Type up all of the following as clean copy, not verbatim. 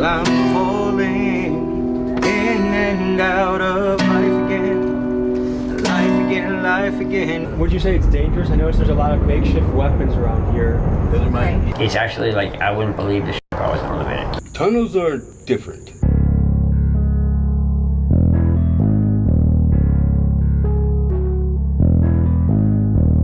Well, I'm falling in and out of life again. Life again. Would you say it's dangerous? I noticed there's a lot of makeshift weapons around here. It's actually like, I wouldn't believe the shit if I wasn't living it. Tunnels are different.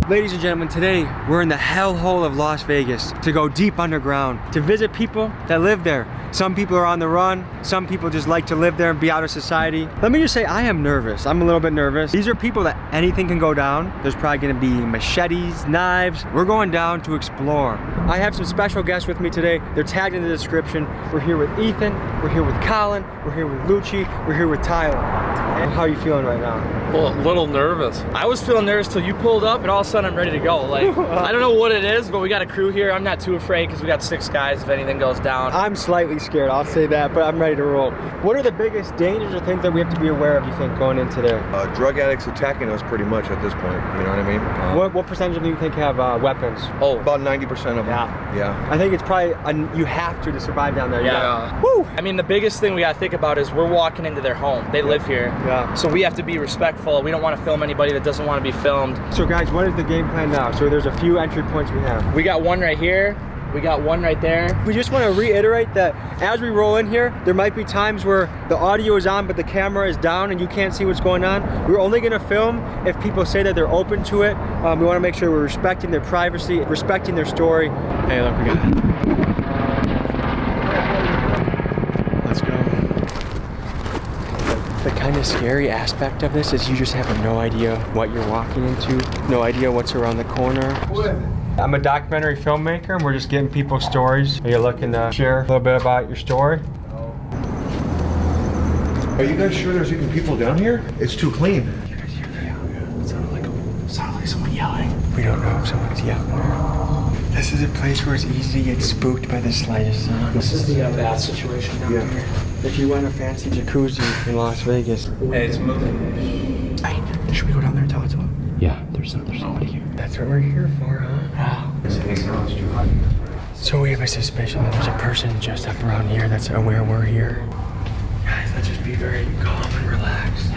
Ladies and gentlemen, today we're in the hellhole of Las Vegas to go deep underground, to visit people that live there. Some people are on the run, some people just like to live there and be out of society. Let me just say, I am nervous. I'm a little bit nervous. These are people that anything can go down. There's probably gonna be machetes, knives. We're going down to explore. I have some special guests with me today. They're tagged in the description. We're here with Ethan, we're here with Colin, we're here with Lucci, we're here with Tyler. And how are you feeling right now? Well, a little nervous. I was feeling nervous till you pulled up, and all of a sudden I'm ready to go. Like, I don't know what it is, but we got a crew here. I'm not too afraid because we got 6 guys if anything goes down. I'm slightly scared, I'll say that, but I'm ready to roll. What are the biggest dangers or things that we have to be aware of, you think, going into there? Drug addicts attacking us pretty much at this point, you know what I mean? What percentage of them do you think have weapons? Oh, About 90% of them. Yeah. I think it's probably, you have to survive down there. Yeah. Woo! I mean, the biggest thing we gotta think about is we're walking into their home. They live here. Yeah. So we have to be respectful. We don't want to film anybody that doesn't want to be filmed. So guys, what is the game plan now? So there's a few entry points we have. We got one right here. We got one right there. We just want to reiterate that as we roll in here, there might be times where the audio is on but the camera is down and you can't see what's going on. We're only going to film if people say that they're open to it. We want to make sure we're respecting their privacy, respecting their story. Hey, look, we got it. Let's go. The kind of scary aspect of this is you just have no idea what you're walking into, no idea what's around the corner. I'm a documentary filmmaker and we're just getting people's stories. Are you looking to share a little bit about your story? Are you guys sure there's even people down here? It's too clean. You guys hear that? It sounded like someone yelling. We don't know if someone's yelling. This is a place where it's easy to get spooked by the slightest sound. This is the bath situation down here. If you want a fancy jacuzzi in Las Vegas. Hey, it's moving. Hey, should we go down there and talk to him? Yeah, there's somebody here. That's what we're here for, huh? So we have a suspicion that there's a person just up around here that's aware we're here. Guys, let's just be very calm and relaxed.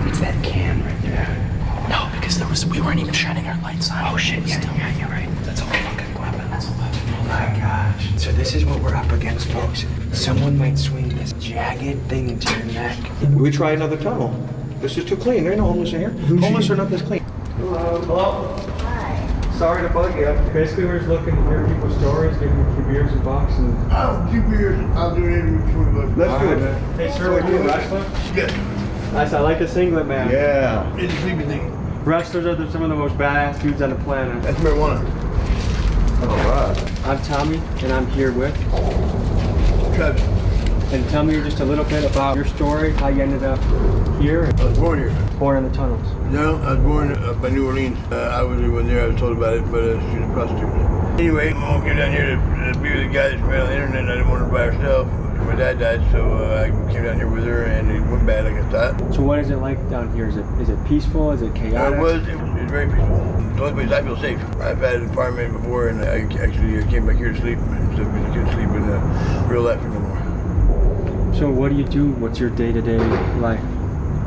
It's that can right there. No, because we weren't even shining our lights on. Oh shit, yeah, you're right. That's a fucking weapon. That's a weapon. Oh my gosh. So this is what we're up against, folks. Someone might swing this jagged thing into your neck. We try another tunnel. This is too clean. There ain't no homeless in here. Homeless are not this clean. Hello. Sorry to bug you. Basically, we're just looking to hear people's stories, give them a few beers and bucks, and... Oh, 2 beers. I'll do it in 20 bucks. Let's do it, man. Hey, sir, are you a wrestler? Yes. Nice, I like the singlet, man. Yeah. It's a sleeping thing. Wrestlers are some of the most badass dudes on the planet. That's marijuana. All right. I'm Tommy, and I'm here with... Travis. And tell me just a little bit about your story, how you ended up here. I was born here. Born in the tunnels. No, I was born by New Orleans. I wasn't there. I was told about it, but she was a prostitute. Anyway, Mom came down here to be with the guy that met on the internet. I didn't want her by herself. My dad died, so I came down here with her, and it went bad like I thought. So what is it like down here? Is it peaceful? Is it chaotic? It was very peaceful. The only place I feel safe. I've had an apartment before, and I actually came back here to sleep, so I couldn't sleep in real life no more. So what do you do? What's your day-to-day life?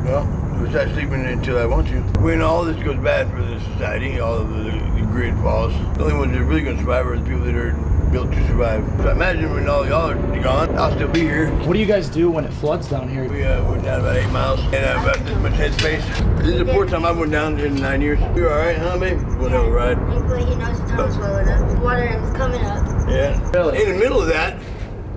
Well, besides sleeping until I want to. When all this goes bad for the society, all of the grid falls, the only ones that are really going to survive are the people that are built to survive. So I imagine when all y'all are gone, I'll still be here. What do you guys do when it floods down here? We went down about 8 miles and about this much headspace. This is the fourth time I went down in 9 years. You all right, huh, babe? We'll have a ride. Thankfully, he knows the tunnel's flowing up. Water is coming up. Yeah. Really? In the middle of that,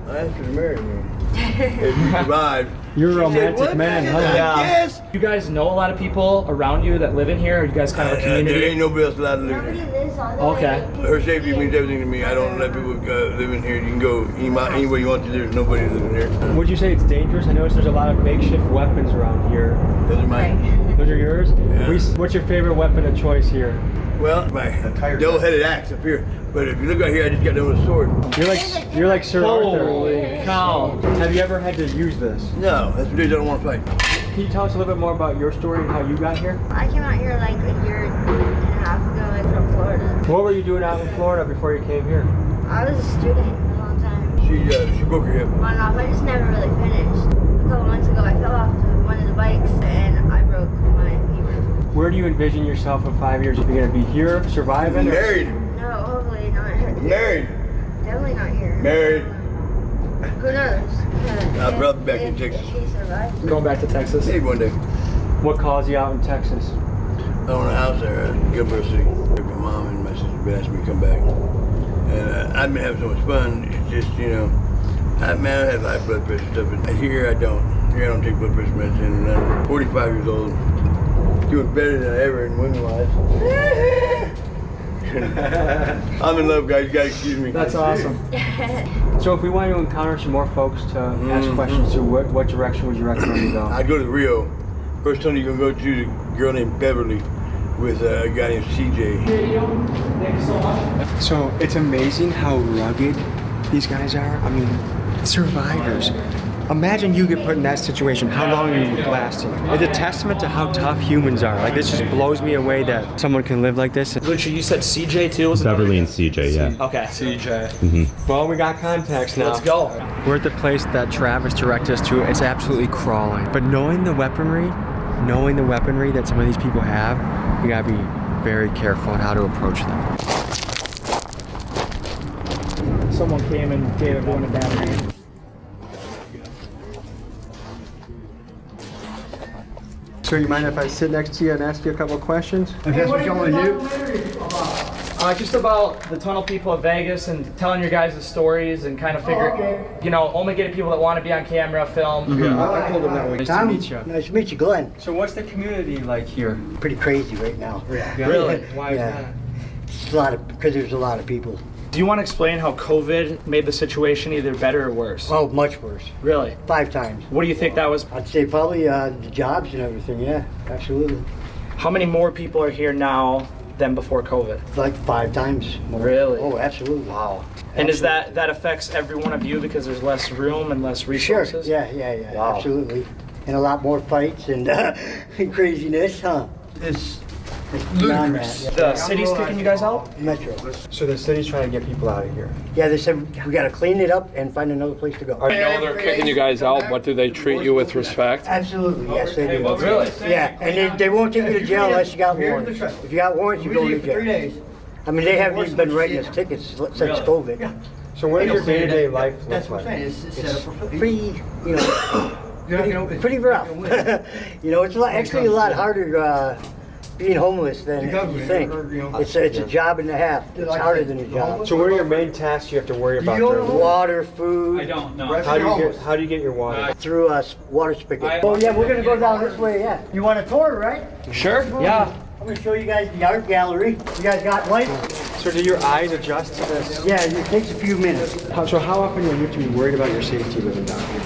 I asked her to marry me. If you survive. You're a romantic man, huh? Yeah. Yes. You guys know a lot of people around you that live in here? Are you guys kind of a community? There ain't nobody else allowed to live Nobody here. lives on the Okay. Her safety means everything to me. I don't let people live in here. You can go anywhere you want to. There's nobody living here. Would you say it's dangerous? I notice there's a lot of makeshift weapons around here. Those are mine. Those are yours? Yeah. What's your favorite weapon of choice here? Well, my double-headed axe up here. But if you look right here, I just got done with a sword. You're like Sir Arthur. Holy cow. Have you ever had to use this? No, that's the days I don't want to fight. Can you tell us a little bit more about your story and how you got here? I came out here like a year and a half ago from Florida. What were you doing out in Florida before you came here? I was a student a long time. She broke her hip. On and off. I just never really finished. A couple months ago, I fell off one of the bikes and I broke my femur. Where do you envision yourself in 5 years? Are you gonna be here, surviving? Married. No, hopefully not. Married. Definitely not here. Married. Who knows? I'll probably be back in Texas. If he survives. Going back to Texas. Maybe one day. What calls you out in Texas? I own a house there in Gilbert City. My mom and my sister been asking me to come back. And I've been having so much fun. It's just, you know, I have high blood pressure stuff. But here I don't. Here I don't take blood pressure medicine. And I'm 45 years old. Doing better than ever in women-wise. I'm in love, guys. You gotta excuse me. That's awesome. So if we want to encounter some more folks to ask questions to, what direction would you recommend we go? I'd go to Rio. First time you're gonna go to the girl named Beverly with a guy named CJ. So it's amazing how rugged these guys are. I mean, survivors. Imagine you get put in that situation, how long are you lasting? It's a testament to how tough humans are. Like, this just blows me away that someone can live like this. Richard, you said CJ too? Was it Beverly and CJ, yeah. Okay. CJ. Well, we got contacts now. Let's go. We're at the place that Travis directed us to. It's absolutely crawling. But knowing the weaponry that some of these people have, we gotta be very careful on how to approach them. Someone came and gave everyone a battery. Sir, you mind if I sit next to you and ask you a couple of questions? If that's what you want to do. Just about the tunnel people of Vegas and telling your guys' stories and kind of figure, you know, only getting people that want to be on camera, film. Yeah, I told them that way. Nice to meet you. Nice to meet you, Glenn. So what's the community like here? Pretty crazy right now. Yeah. Really? Why is Yeah. that? It's a lot because there's a lot of people. Do you want to explain how COVID made the situation either better or worse? Oh, much worse. Really? 5 times. What do you think that was? I'd say probably the jobs and everything. Yeah, absolutely. How many more people are here now than before COVID? Like 5 times more. Really? Oh, absolutely. Wow. And is that affects every one of you because there's less room and less Sure. resources? Yeah. Wow. Absolutely. And a lot more fights and craziness, huh? It's Beyond ludicrous. that, yeah. The city's kicking you guys out? Metro. So the city's trying to get people out of here. Yeah, they said we got to clean it up and find another place to go. I know they're kicking you guys out, but do they treat you with respect? Absolutely, yes, they do. Really? Yeah, and they won't take you to jail unless you got warrants. If you got warrants, you go to jail. I mean, they haven't even been writing us tickets since COVID. So what does your day-to-day life look like? Pretty, pretty rough. It's actually a lot harder being homeless than you think. It's a job and a half. It's harder than a job. So what are your main tasks you have to worry about during the Water, food. How do you get your water? Through a water spigot. Oh yeah, we're gonna go down this way. Yeah. You want a tour, right? Sure. Yeah. I'm gonna show you guys the art gallery. You guys got lights? So do your eyes adjust to this? Yeah, it takes a few minutes. So how often do you have to be worried about your safety living down here?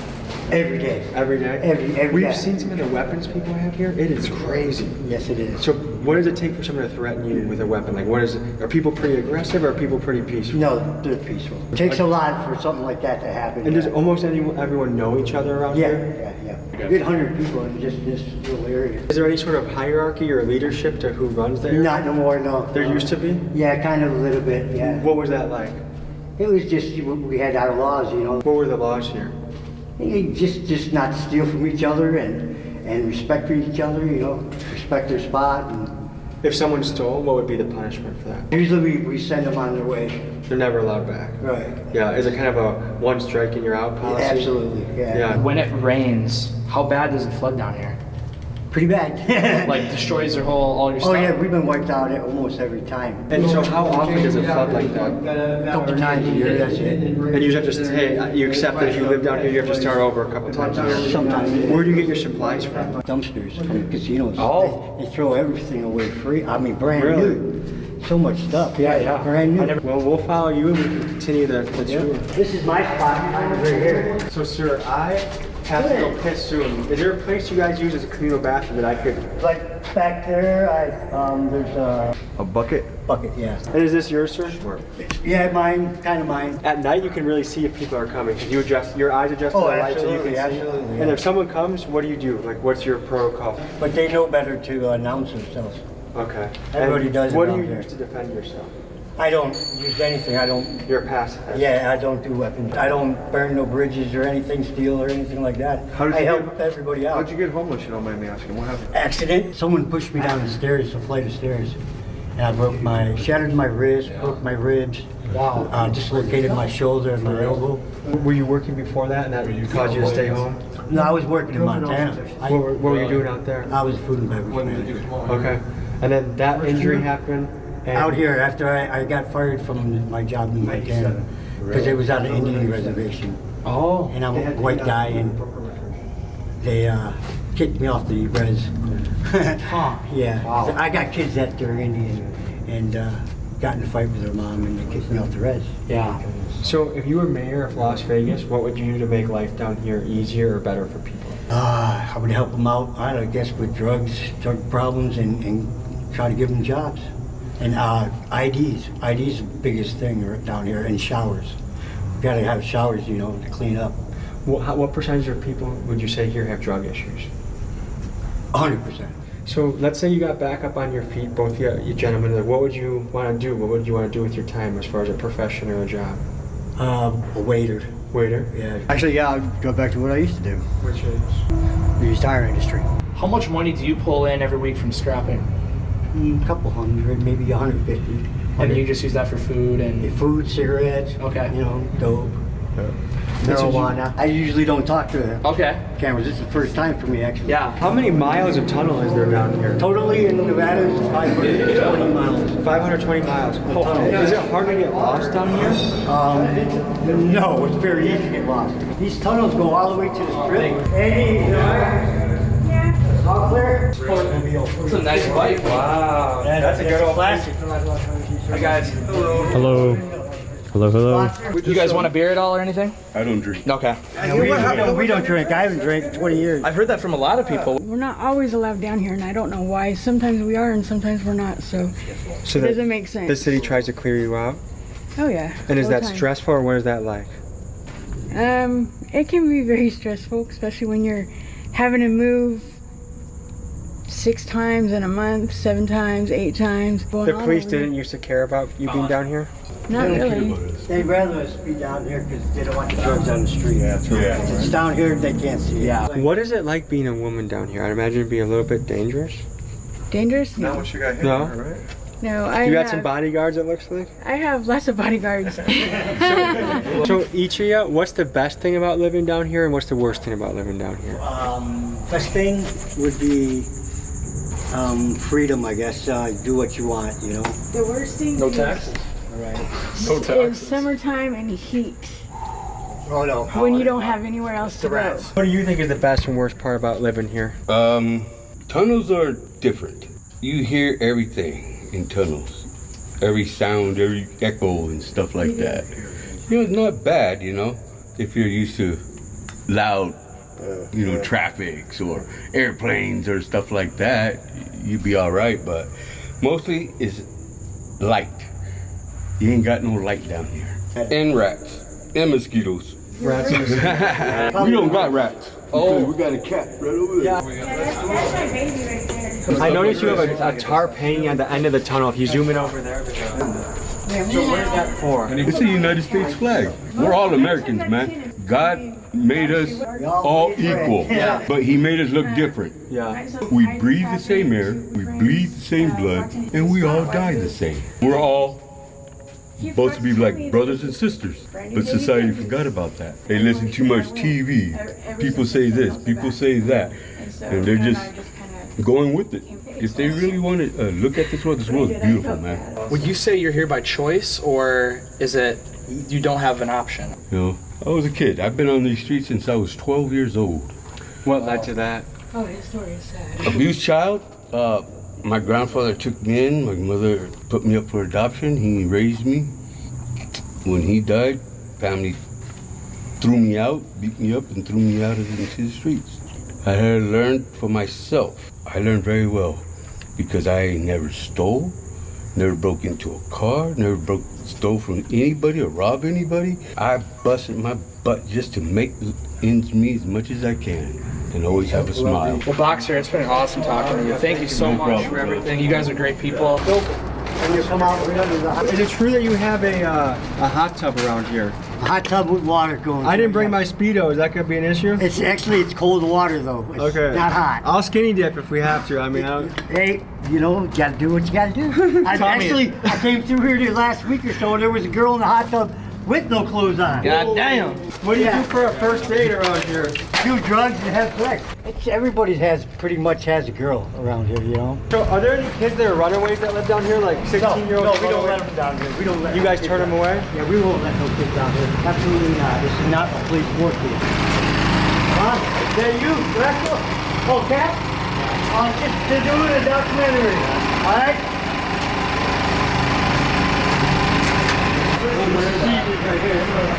Every day. Every day? Every We've day. seen some of the weapons people have here. It is crazy. Yes, it is. So what does it take for someone to threaten you with a weapon? Like what is it? Are people pretty aggressive or are people pretty peaceful? No, they're peaceful. It takes a lot for something like that to happen. And does almost everyone know each other around here? Yeah. A good 100 people in just this little area. Is there any sort of hierarchy or leadership to who runs there? Not no more, no. There used to be? Yeah, kind of a little bit, yeah. What was that like? It was just, we had our laws, What were the laws here? Just not to steal from each other and respect for each other, respect their spot. And If someone stole, what would be the punishment for that? usually we send them on their way. They're never allowed back. Right. Yeah, is it kind of a one strike and you're out policy? Absolutely, yeah. Yeah. When it rains, how bad does it flood down here? Pretty bad. Like destroys all your Oh stuff? yeah, we've been wiped out almost every time. And so how often does it flood like that? A couple times a year, that's it. And you just have to say, you accept that if you live down here, you have to start over a couple times a year? Sometimes. Where do you get your supplies from? Dumpsters from casinos. Oh. They throw everything away free. I mean, brand Really? new. So much stuff. Yeah. Brand new. Well, we'll follow you and we can continue the tour. This is my spot right here. So, sir, I have to go piss soon. Is there a place you guys use as a communal bathroom that I could? Like back there, there's A bucket? bucket, yeah. And is this yours, sir? Yeah, mine, kind of mine. At night, you can really see if people are coming because you adjust your eyes adjust to the light so you can see. Absolutely. And if someone comes, what do? Like, what's your protocol? But they know better to announce themselves. Okay. Everybody And does it what do out you there. use to defend yourself? I don't use anything. I don't. You're a pacifist. Yeah, I don't do weapons. I don't burn no bridges or anything, steal or anything like that. I help everybody out. How'd you get homeless, you don't mind me asking? What happened? Accident. Someone pushed me down the stairs, a flight of stairs, and I shattered my wrist, broke my ribs. Wow. Dislocated my shoulder and my elbow. Were you working before that, and that caused you to stay home? No, I was working in Montana. What were you doing out there? I was a food and beverage manager. Okay. And then that injury happened? And Out here, after I got fired from my job in Montana, because it was on an Indian reservation. Oh. And I'm a white guy, and they kicked me off the res. Yeah. Wow. I got kids that are Indian, and got in a fight with their mom, and they kicked me off the res. Yeah. So if you were mayor of Las Vegas, what would you do to make life down here easier or better for people? I would help them out, I guess, with drug problems, and try to give them jobs. And IDs are the biggest thing down here, and showers. You gotta have showers, to clean up. What percentage of people would you say here have drug issues? 100%. So let's say you got back up on your feet, both you gentlemen. What would you want to do? What would you want to do with your time as far as a profession or a job? A waiter. Waiter? Yeah. Actually, yeah, I'd go back to what I used to do. Which is? The used tire industry. How much money do you pull in every week from scrapping? A couple hundred, maybe 150. And you just use that for food and... Food, cigarettes, Okay. Dope, marijuana. I usually don't talk to Okay. cameras. This is the first time for me, actually. Yeah. How many miles of tunnel is there down here? Totally in Nevada is 520 miles. 520 miles. Is it hard to get lost down here? No, it's very easy to get lost. These tunnels go all the way to the strip. Hey, all clear? It's a nice bike. Wow. That's a good old classic. Hi guys. Hello. Hello, hello. You guys want a beer at all or anything? I don't drink. Okay. We don't drink. I haven't drank in 20 years. I've heard that from a lot of people. We're not always allowed down here, and I don't know why. Sometimes we are, and sometimes we're not. So it doesn't make sense. The city tries to clear you out? Oh yeah. And is all the that time. stressful, or what is that like? It can be very stressful, especially when you're having to move 6 times in a month, 7 times, 8 times. The police didn't used to care about you being down here? Not really. They'd rather us be down here because they don't want the drugs on the street. If it's down here, they can't see it. Yeah. What is it like being a woman down here? I'd imagine it'd be a little bit dangerous. Dangerous? Not No. what you got here, No? right? No, I You got have, some bodyguards, it looks like? I have lots of bodyguards. So each of you, what's the best thing about living down here, and what's the worst thing about living down here? Best thing would be freedom, I guess. Do what you want, The worst thing No taxes. is summertime and heat. Oh, no. When you don't have anywhere else to go. What do you think is the best and worst part about living here? Tunnels are different. You hear everything in tunnels. Every sound, every echo and stuff like that. It's not bad, if you're used to loud, traffics or airplanes or stuff like that, you'd be all right, but mostly it's light. You ain't got no light down here. And rats. And mosquitoes. Rats and We don't got rats. Oh, we got a cat right over there. That's my baby right there. I noticed you have a tarp hanging at the end of the tunnel. If you zoom in over there. So what is that for? It's the United States flag. We're all Americans, man. God made us all equal, but He made us look different. Yeah. We breathe the same air, we bleed the same blood, and we all die the same. We're all supposed to be like brothers and sisters, but society forgot about that. They listen too much TV. People say this, people say that, and they're just going with it. If they really want to look at this world is beautiful, man. Would you say you're here by choice, or is it you don't have an option? I was a kid. I've been on these streets since I was 12 years old. What led to that? Oh, his story is sad. Abused child. My grandfather took me in. My mother put me up for adoption. He raised me. When he died, family threw me out, beat me up, and threw me out into the streets. I had to learn for myself. I learned very well because I never stole, never broke into a car, never stole from anybody or robbed anybody. I busted my butt just to make ends meet as much as I can and always have a smile. Well, Boxer, it's been awesome talking to you. Thank you so much for everything. You guys are great people. and you come out right under the hot. Is it true that you have a hot tub around here? A hot tub with water going. I didn't through it, bring my Speedo. Is that gonna be an issue? It's actually cold water though. It's Okay. not hot. I'll skinny dip if we have to. I mean, Hey, you know, you gotta do what you gotta do. I came through here last week or so, and there was a girl in the hot tub with no clothes on. God damn. what do you do for a first date around here? Do drugs and have sex. Everybody pretty much has a girl around here, you know. So, are there any kids that are runaways that live down here, like 16-year-olds? No, we don't let them down here. We don't let. You guys turn them away? Yeah, we won't let no kids down here. Absolutely not. This is not a place for kids. Huh? Is that you, Rachel? Oh, Cat? They're doing a documentary. All right?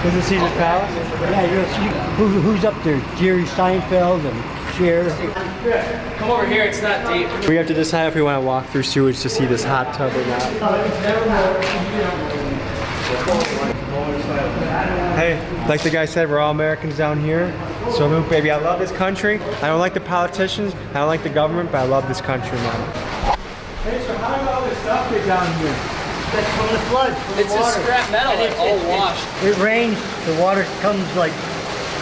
This is Caesar's Palace? Yeah, you're gonna see who's up there. Jerry Seinfeld and Cher. Come over here, it's not deep. We have to decide if we want to walk through sewage to see this hot tub or not. Hey, like the guy said, we're all Americans down here. So, baby, I love this country. I don't like the politicians. I don't like the government, but I love this country, man. Hey, so how did all this stuff get down here? That's from the flood. It's a scrap metal, it's all washed. It rains, the water comes like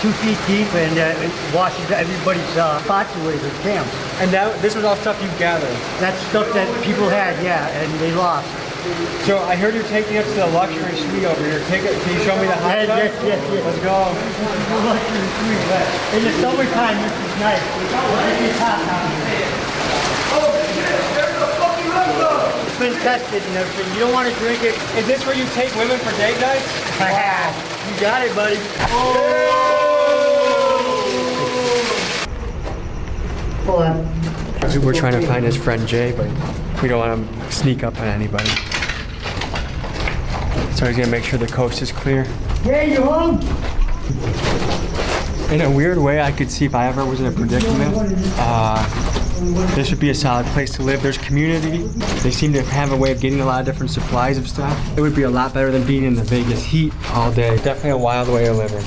2 feet deep, and it washes everybody's spots away, their camps. And this was all stuff you gathered? That's stuff that people had, yeah, and they lost. So I heard you're taking us to the luxury suite over here. Can you show me the hot tub? Yes. Let's go. Luxury suite. In the summertime, this is nice. It's hot down here. It's been tested and everything. You don't want to drink it. Is this where you take women for date nights? You got it, buddy. Hold on. We're trying to find his friend Jay, but we don't want to sneak up on anybody. So he's gonna make sure the coast is clear. Jay, you home? In a weird way, I could see if I ever was in a predicament, this would be a solid place to live. There's community. They seem to have a way of getting a lot of different supplies of stuff. It would be a lot better than being in the Vegas heat all day. Definitely a wild way of living.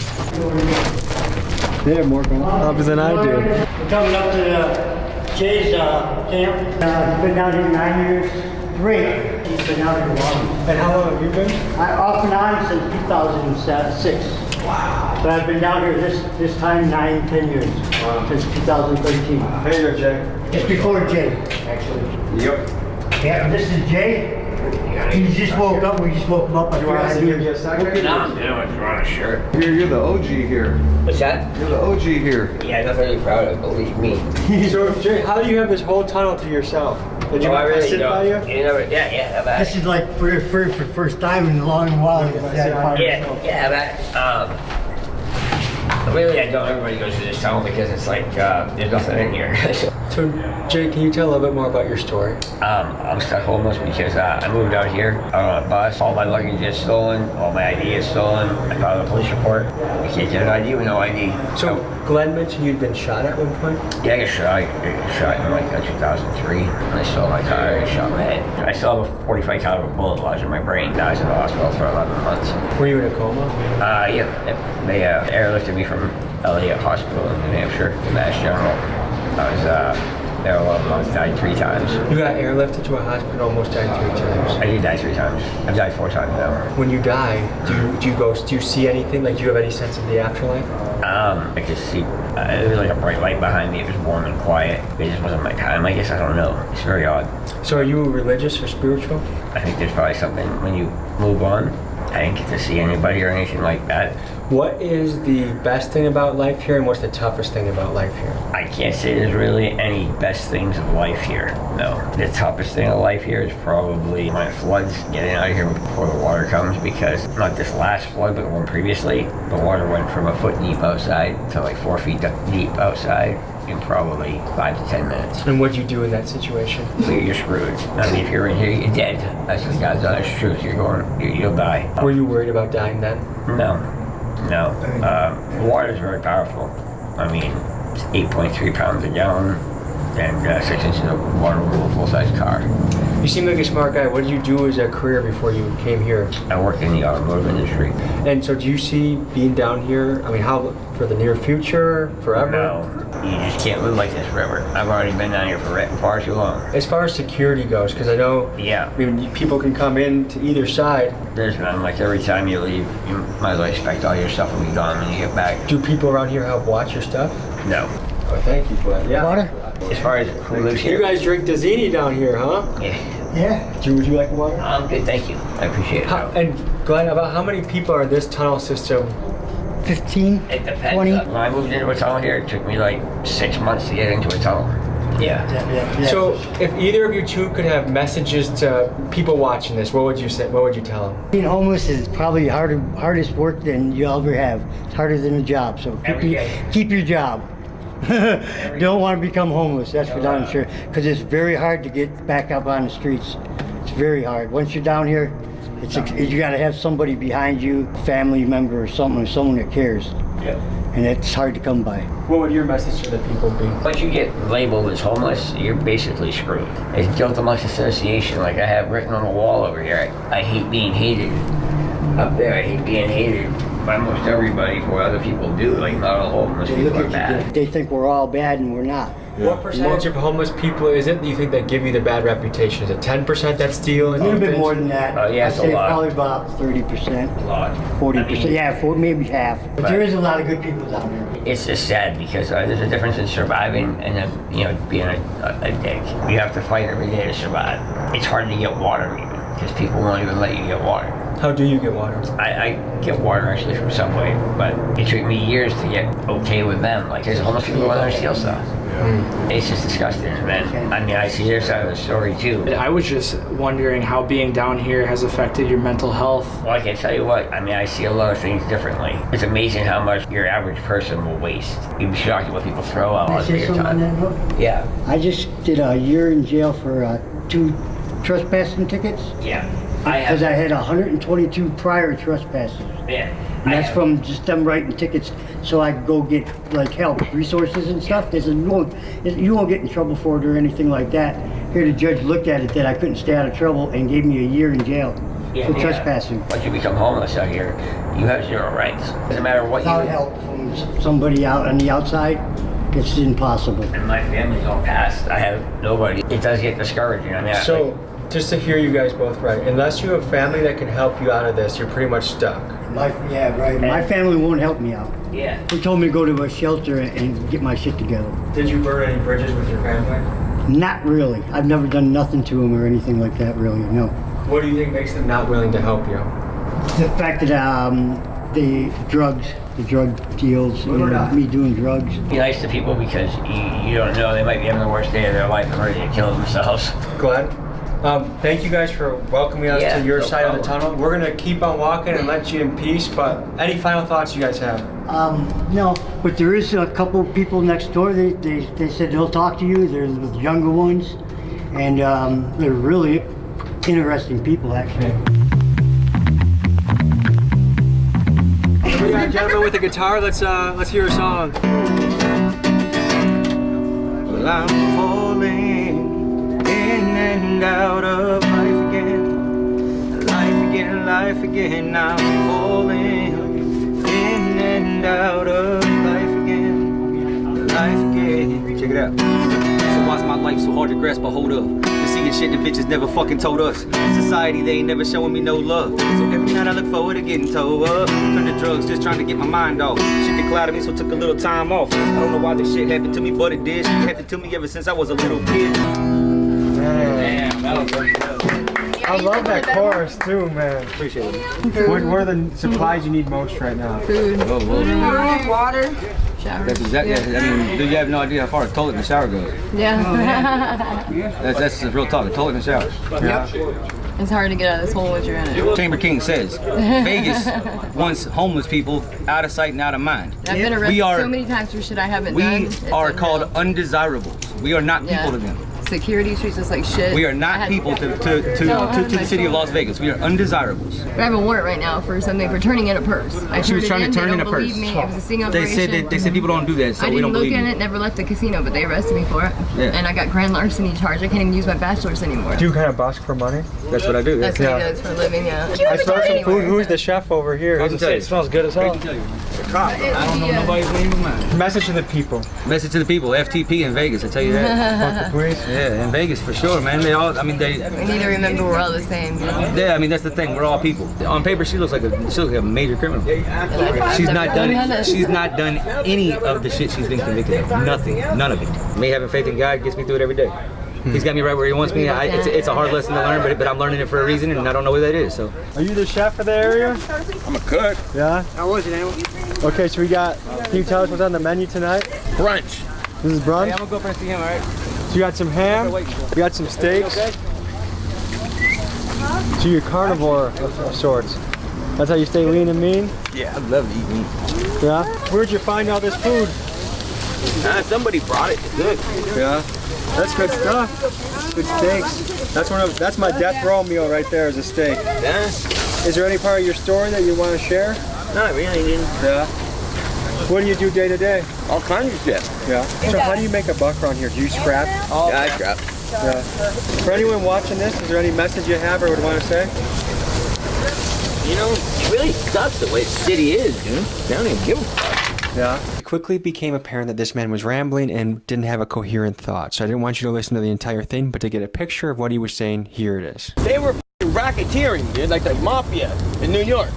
They have more clubs than I do. We're coming up to Jay's camp. He's been down here 9 years. Great. He's been out here long. And how long have you been? Off and on since 2006. Wow. But I've been down here this time 9-10 years. Wow. Since 2013. Hey there, Jay. It's before Jay, actually. Yep. Yeah, this is Jay. He just woke up. We just woke him up. You want us to give you a second? No, I'm on a shirt. You're the OG here. What's that? You're the OG here. Yeah, I'm really proud of it, believe me. So, Jay, how do you have this whole tunnel to yourself? Did you I really sit by you? Yeah, but This is like for first time in a long while. Really, I don't. Everybody goes to this tunnel because it's like there's nothing in here. So, Jay, can you tell a little bit more about your story? I'm stuck homeless because I moved out here on a bus. All my luggage is stolen. All my ID is stolen. I filed a police report. I can't get an ID with no ID. So, Glenn mentioned you'd been shot at one point? Yeah, I got shot in like 2003. I stole my car. I shot my head. I still have a 45 caliber bullet lodged in my brain. I was in the hospital for 11 months. Were you in a coma? Yeah. They airlifted me from Elliott Hospital in New Hampshire to Mass General. I was there 11 months, died 3 times. You got airlifted to a hospital, almost died 3 times. I did die 3 times. I've died 4 times now. When you die, do you see anything? Like, do you have any sense of the afterlife? I could see, it was like a bright light behind me. It was warm and quiet. It just wasn't my time, I guess. I don't know. It's very odd. So are you religious or spiritual? I think there's probably something when you move on. I didn't get to see anybody or anything like that. What is the best thing about life here, and what's the toughest thing about life here? I can't say there's really any best things of life here, no. The toughest thing of life here is probably when it floods, getting out of here before the water comes, because not this last flood, but the one previously, the water went from a foot deep outside to like 4 feet deep outside in probably 5 to 10 minutes. And what'd you do in that situation? So you're screwed. I mean, if you're in here, you're dead. That's just God's honest truth. You'll die. Were you worried about dying then? No. Water is very powerful. I mean, it's 8.3 pounds a gallon and 6 inches of water will a full-size car. You seem like a smart guy. What did you do as a career before you came here? I work in the automotive industry. And so do you see being down here, I mean, how, for the near future, forever? No, you just can't live like this forever. I've already been down here for far too long. As far as security goes, because I know Yeah. I mean, people can come in to either side. There's none. Like every time you leave, you might as well expect all your stuff will be gone when you get back. Do people around here help watch your stuff? No. Oh, thank you, bud. Yeah. Water? As far as who lives You here, guys drink Dazzini down here, huh? yeah. Yeah. Would you like water? I'm good, thank you. I appreciate it. And Glenn, about how many people are in this tunnel system? 15, It depends. 20. When I moved into a tunnel here, it took me like 6 months to get into a tunnel. Yeah. Yeah. So, if either of you two could have messages to people watching this, what would you say? What would you tell them? Being homeless is probably hardest work than you'll ever have. It's harder than a job, so keep your job. Don't want to become homeless, that's for darn sure. Because it's very hard to get back up on the streets. It's very hard. Once you're down here, you got to have somebody behind you, family member or something, someone that cares. Yep. And it's hard to come by. What would your message to the people be? Once you get labeled as homeless, you're basically screwed. It's guilt amongst association. Like I have written on the wall over here, I hate being hated. Up there, I hate being hated by almost everybody for what other people do. Like not all homeless people are bad. They think we're all bad and we're not. What percentage of homeless people is it that you think that give you the bad reputation? Is it 10% that steal? A little bit more than that. Yeah, I'd it's a say lot. probably about 30%. A lot. 40%, yeah, maybe half. But there is a lot of good people down there. It's just sad because there's a difference in surviving and then, being a dick. You have to fight every day to survive. It's hard to get water even because people won't even let you get water. How do you get water? I get water actually from Subway, but it took me years to get okay with them. Like there's homeless people go there and steal stuff. It's just disgusting, man. I mean, I see their side of the story too. I was just wondering how being down here has affected your mental health. Well, I can tell you what, I mean, I see a lot of things differently. It's amazing how much your average person will waste. You'd be shocked at what people throw out Can I on say your something on that time. note? Yeah. I just did a year in jail for 2 trespassing tickets. Yeah. Because I had 122 prior trespasses. Yeah. And that's from just them writing tickets so I could go get like help, resources and stuff. They said, you won't get in trouble for it or anything like that. Here the judge looked at it that I couldn't stay out of trouble and gave me a year in jail for trespassing. Once you become homeless out here, you have zero rights. Doesn't matter what Without you help from somebody out on the outside, it's impossible. And my family's all passed. I have nobody. It does get discouraging. I mean, So, just to hear you guys both right, unless you have family that can help you out of this, you're pretty much stuck. Yeah, right. My family won't help me out. Yeah. They told me to go to a shelter and get my shit together. Did you burn any bridges with your family? Not really. I've never done nothing to them or anything like that, really, no. What do you think makes them not willing to help you? The fact that the drug deals, me doing drugs. Be nice to people because you don't know, they might be having the worst day of their life and ready to kill themselves. Glenn? Thank you guys for welcoming us to your side of the tunnel. We're gonna keep on walking and let you in peace, but any final thoughts you guys have? No, but there is a couple people next door. They said they'll talk to you. They're the younger ones, and they're really interesting people, actually. We got a gentleman with a guitar. Let's hear a song. Well, I'm falling in and out of life again, life again. I'm falling in and out of life again. Check it out. So why's my life so hard to grasp? But hold up, been seeing shit the bitches never fucking told us. Society, they ain't never showing me no love. So every night I look forward to getting towed up. Turn to drugs, just trying to get my mind off. Shit that clouded me, so took a little time off. I don't know why this shit happened to me, but it did. Shit happened to me ever since I was a little kid. Damn, that was good. I love that chorus too, man. Appreciate it. What are the supplies you need most right now? Food. Water. Shower. That's exactly. I mean, do you have no idea how far the toilet and the shower goes? Yeah. That's the real talk. The toilet and the shower. Yep. It's hard to get out of this hole once you're in it. Chamber King says Vegas wants homeless people out of sight and out of mind. I've been arrested so many times for shit I haven't done. We are called undesirables. We are not people to them. security treats us like shit. We are not people to the city of Las Vegas. We are undesirables. But I have a warrant right now for something for turning in a purse. She was trying to turn in a purse. Me. It was a sting They operation. said people don't do that, so I we don't didn't believe look you. in it, never left the casino, but they arrested me for it. Yeah. And I got grand larceny charge. I can't even use my bachelor's anymore. Do you kind of busk for money? That's what I do. That's what he does for a living, yeah. I smell some food. Who's the chef over here? I was gonna say, it smells good as hell. I don't know nobody's name of mine. Message to the people. Message to the people. FTP in Vegas, I tell you that. Fuck the police. Yeah, in Vegas for sure, man. They all, I mean, they. We need to remember we're all the same. You know? Yeah, I mean that's the thing. We're all people. On paper, she looks like a major criminal. She's not done. She's not done any of the shit she's been convicted of. Nothing. None of it. Me having faith in God gets me through it every day. He's got me right where he wants me. It's a hard lesson to learn, but I'm learning it for a reason, and I don't know what that is. So. Are you the chef of the area? I'm a cook. Yeah. How was it, Animal? Okay, so we got. Can you tell us what's on the menu tonight? Brunch. This is brunch. Hey, I'm gonna go up and see him. All right. So you got some ham. We got some steaks. So you're carnivore of sorts. That's how you stay lean and mean? Yeah, I love to eat meat. Yeah? Where'd you find all this food? Somebody brought it. It's good. Yeah. That's good stuff. Good steaks. That's my death row meal right there is a steak. Yeah. Is there any part of your story that you want to share? Not really. Yeah. What do you do day to day? All kinds of shit. Yeah. So how do you make a buck around here? Do you scrap? Yeah, I scrap. Yeah. For anyone watching this, is there any message you have or would want to say? You know, it really sucks the way the city is, dude. They don't even give a fuck. Yeah. It quickly became apparent that this man was rambling and didn't have a coherent thought, so I didn't want you to listen to the entire thing, but to get a picture of what he was saying, here it is. They were racketeering, dude, like the mafia in New York,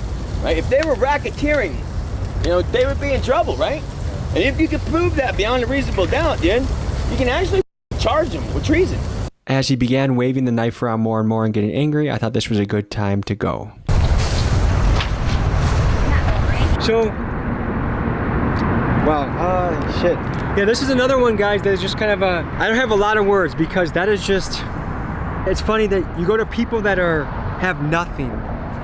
right? If they were racketeering, you know, they would be in trouble, right? And if you could prove that beyond a reasonable doubt, dude, you can actually charge them with treason. As he began waving the knife around more and more and getting angry, I thought this was a good time to go. So, wow, shit. Yeah, this is another one, guys, that is just kind of a, I don't have a lot of words because that is just, it's funny that you go to people that have nothing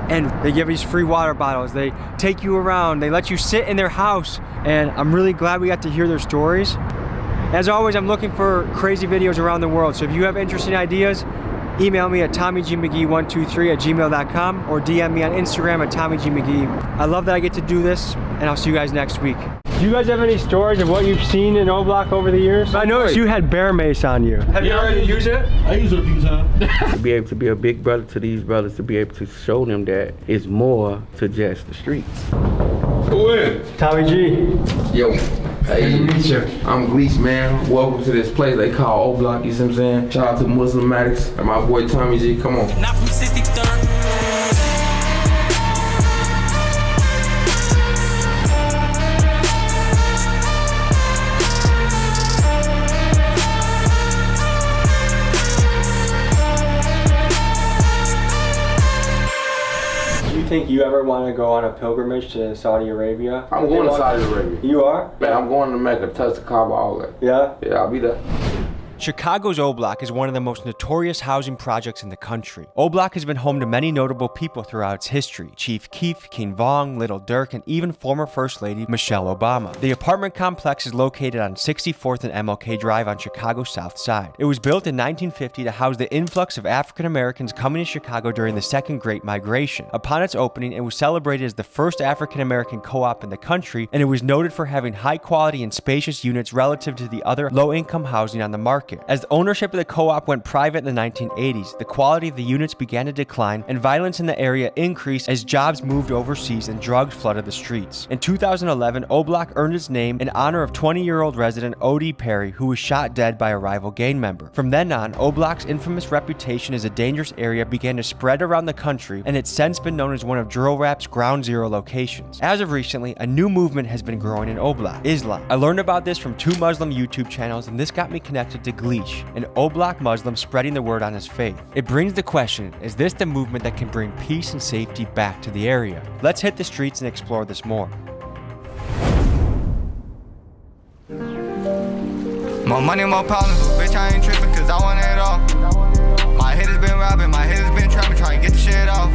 and they give these free water bottles, they take you around, they let you sit in their house, and I'm really glad we got to hear their stories. As always, I'm looking for crazy videos around the world, so if you have interesting ideas, email me at tommygmcgee123@gmail.com or DM me on Instagram at tommygmcgee. I love that I get to do this, and I'll see you guys next week. Do you guys have any stories of what you've seen in O-Block over the years? I noticed you had bear mace on you. Have you already used it? I use it a few times. To be able to be a big brother to these brothers, to be able to show them that it's more to just the streets. Who is? Tommy G. Yo. Hey, I'm Glee, man. Welcome to this place they call O-Block, you see what I'm saying? Shout out to Muslim Addicts and my boy Tommy G, come on. Not from 63rd. Do you think you ever want to go on a pilgrimage to Saudi Arabia? I'm going to Saudi Arabia. You are? Man, I'm going to Mecca, touch the Kaaba, all that. Yeah? Yeah, I'll be there. Chicago's O-Block is one of the most notorious housing projects in the country. O-Block has been home to many notable people throughout its history. Chief Keef, King Vong, Little Dirk, and even former First Lady Michelle Obama. The apartment complex is located on 64th and MLK Drive on Chicago's South Side. It was built in 1950 to house the influx of African Americans coming to Chicago during the Second Great Migration. Upon its opening, it was celebrated as the first African American co-op in the country, and it was noted for having high quality and spacious units relative to the other low-income housing on the market. As the ownership of the co-op went private in the 1980s, the quality of the units began to decline and violence in the area increased as jobs moved overseas and drugs flooded the streets. In 2011, O-Block earned its name in honor of 20-year-old resident O.D. Perry, who was shot dead by a rival gang member. From then on, O-Block's infamous reputation as a dangerous area began to spread around the country, and it's since been known as one of drill rap's ground zero locations. As of recently, a new movement has been growing in O-Block, Islam. I learned about this from 2 Muslim YouTube channels, and this got me connected to Glee, an O-Block Muslim spreading the word on his faith. It brings the question, is this the movement that can bring peace and safety back to the area? Let's hit the streets and explore this more. More money, more problems, bitch, I ain't tripping cause I want it all. My head has been robbing, my head has been trapping, trying to get the shit off.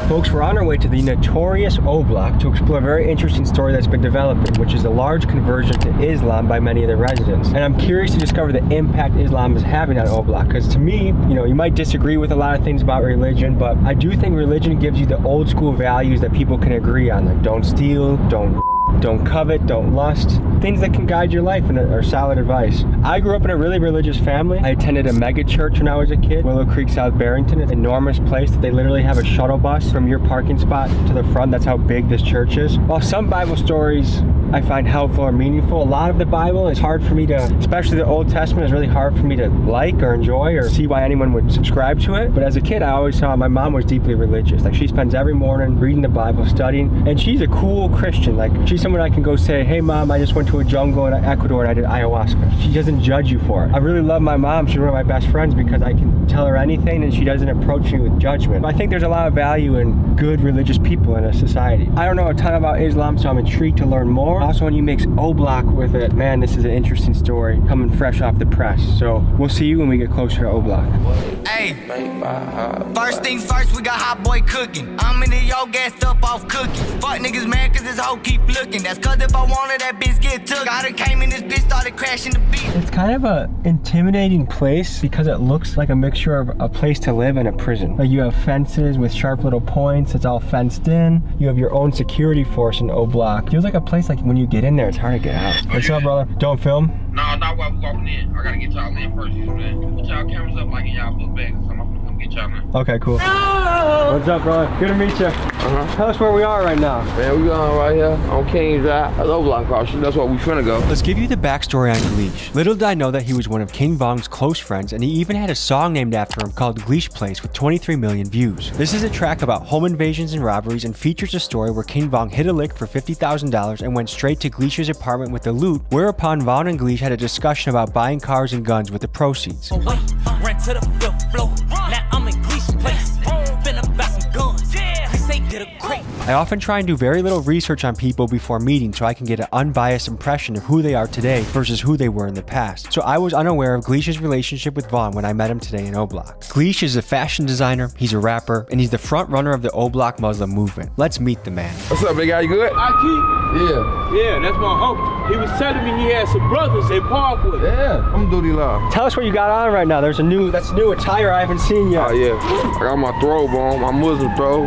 Folks, we're on our way to the notorious O Block to explore a very interesting story that's been developing, which is a large conversion to Islam by many of the residents. And I'm curious to discover the impact Islam is having on O Block, because to me, you know, you might disagree with a lot of things about religion, but I do think religion gives you the old school values that people can agree on, like don't steal, don't covet, don't lust, things that can guide your life and are solid advice. I grew up in a really religious family. I attended a mega church when I was a kid, Willow Creek, South Barrington, an enormous place that they literally have a shuttle bus from your parking spot to the front. That's how big this church is. While some Bible stories I find helpful or meaningful, a lot of the Bible is hard for me to, especially the Old Testament, is really hard for me to like or enjoy or see why anyone would subscribe to it. But as a kid, I always saw my mom was deeply religious. Like she spends every morning reading the Bible, studying, and she's a cool Christian. Like she's someone I can go say, hey mom, I just went to a jungle in Ecuador and I did ayahuasca. She doesn't judge you for it. I really love my mom. She's one of my best friends because I can tell her anything and she doesn't approach me with judgment. I think there's a lot of value in good religious people in a society. I don't know a ton about Islam, so I'm intrigued to learn more. Also, when you mix O Block with it, man, this is an interesting story coming fresh off the press. So we'll see you when we get closer to O Block. Hey, first things first, we got hot boy cooking. I'm in the yo gassed up off cookies. Fuck niggas mad cause this hoe keep looking. That's cause if I wanted that bitch get took. Got her came in this bitch, started crashing the beat. It's kind of a intimidating place because it looks like a mixture of a place to live and a prison. Like you have fences with sharp little points, it's all fenced in. You have your own security force in O Block. Feels like a place like when you get in there, it's hard to get out. What's up, brother? Don't film? No, not while we walking in. I gotta get y'all in first, you know that. Put y'all cameras up like in y'all book bags or something. I'm gonna come get y'all now. Okay, cool. What's up, brother? Good to meet you. Tell us where we are right now. Man, we going right here on Kings Drive. That's O Block across. That's where we finna go. Let's give you the backstory on Gleesh. Little did I know that he was one of King Vong's close friends, and he even had a song named after him called Gleesh Place with 23 million views. This is a track about home invasions and robberies and features a story where King Vong hit a lick for $50,000 and went straight to Gleesh's apartment with the loot, whereupon Vaughn and Gleesh had a discussion about buying cars and guns with the proceeds. Ran to the fifth floor. Now I'm in Gleesh Place. Finna buy some guns. Get a crate. I often try and do very little research on people before meeting so I can get an unbiased impression of who they are today versus who they were in the past. So I was unaware of Gleesh's relationship with Vaughn when I met him today in O Block. Gleesh is a fashion designer, he's a rapper, and he's the front runner of the O Block Muslim movement. Let's meet the man. What's up, big guy? You good? Yeah, that's my uncle. He was telling me he had some brothers in Parkwood. Yeah, I'm duty law. Tell us what you got on right now. That's new attire I haven't seen yet. Oh yeah, I got my throw on, my Muslim throw,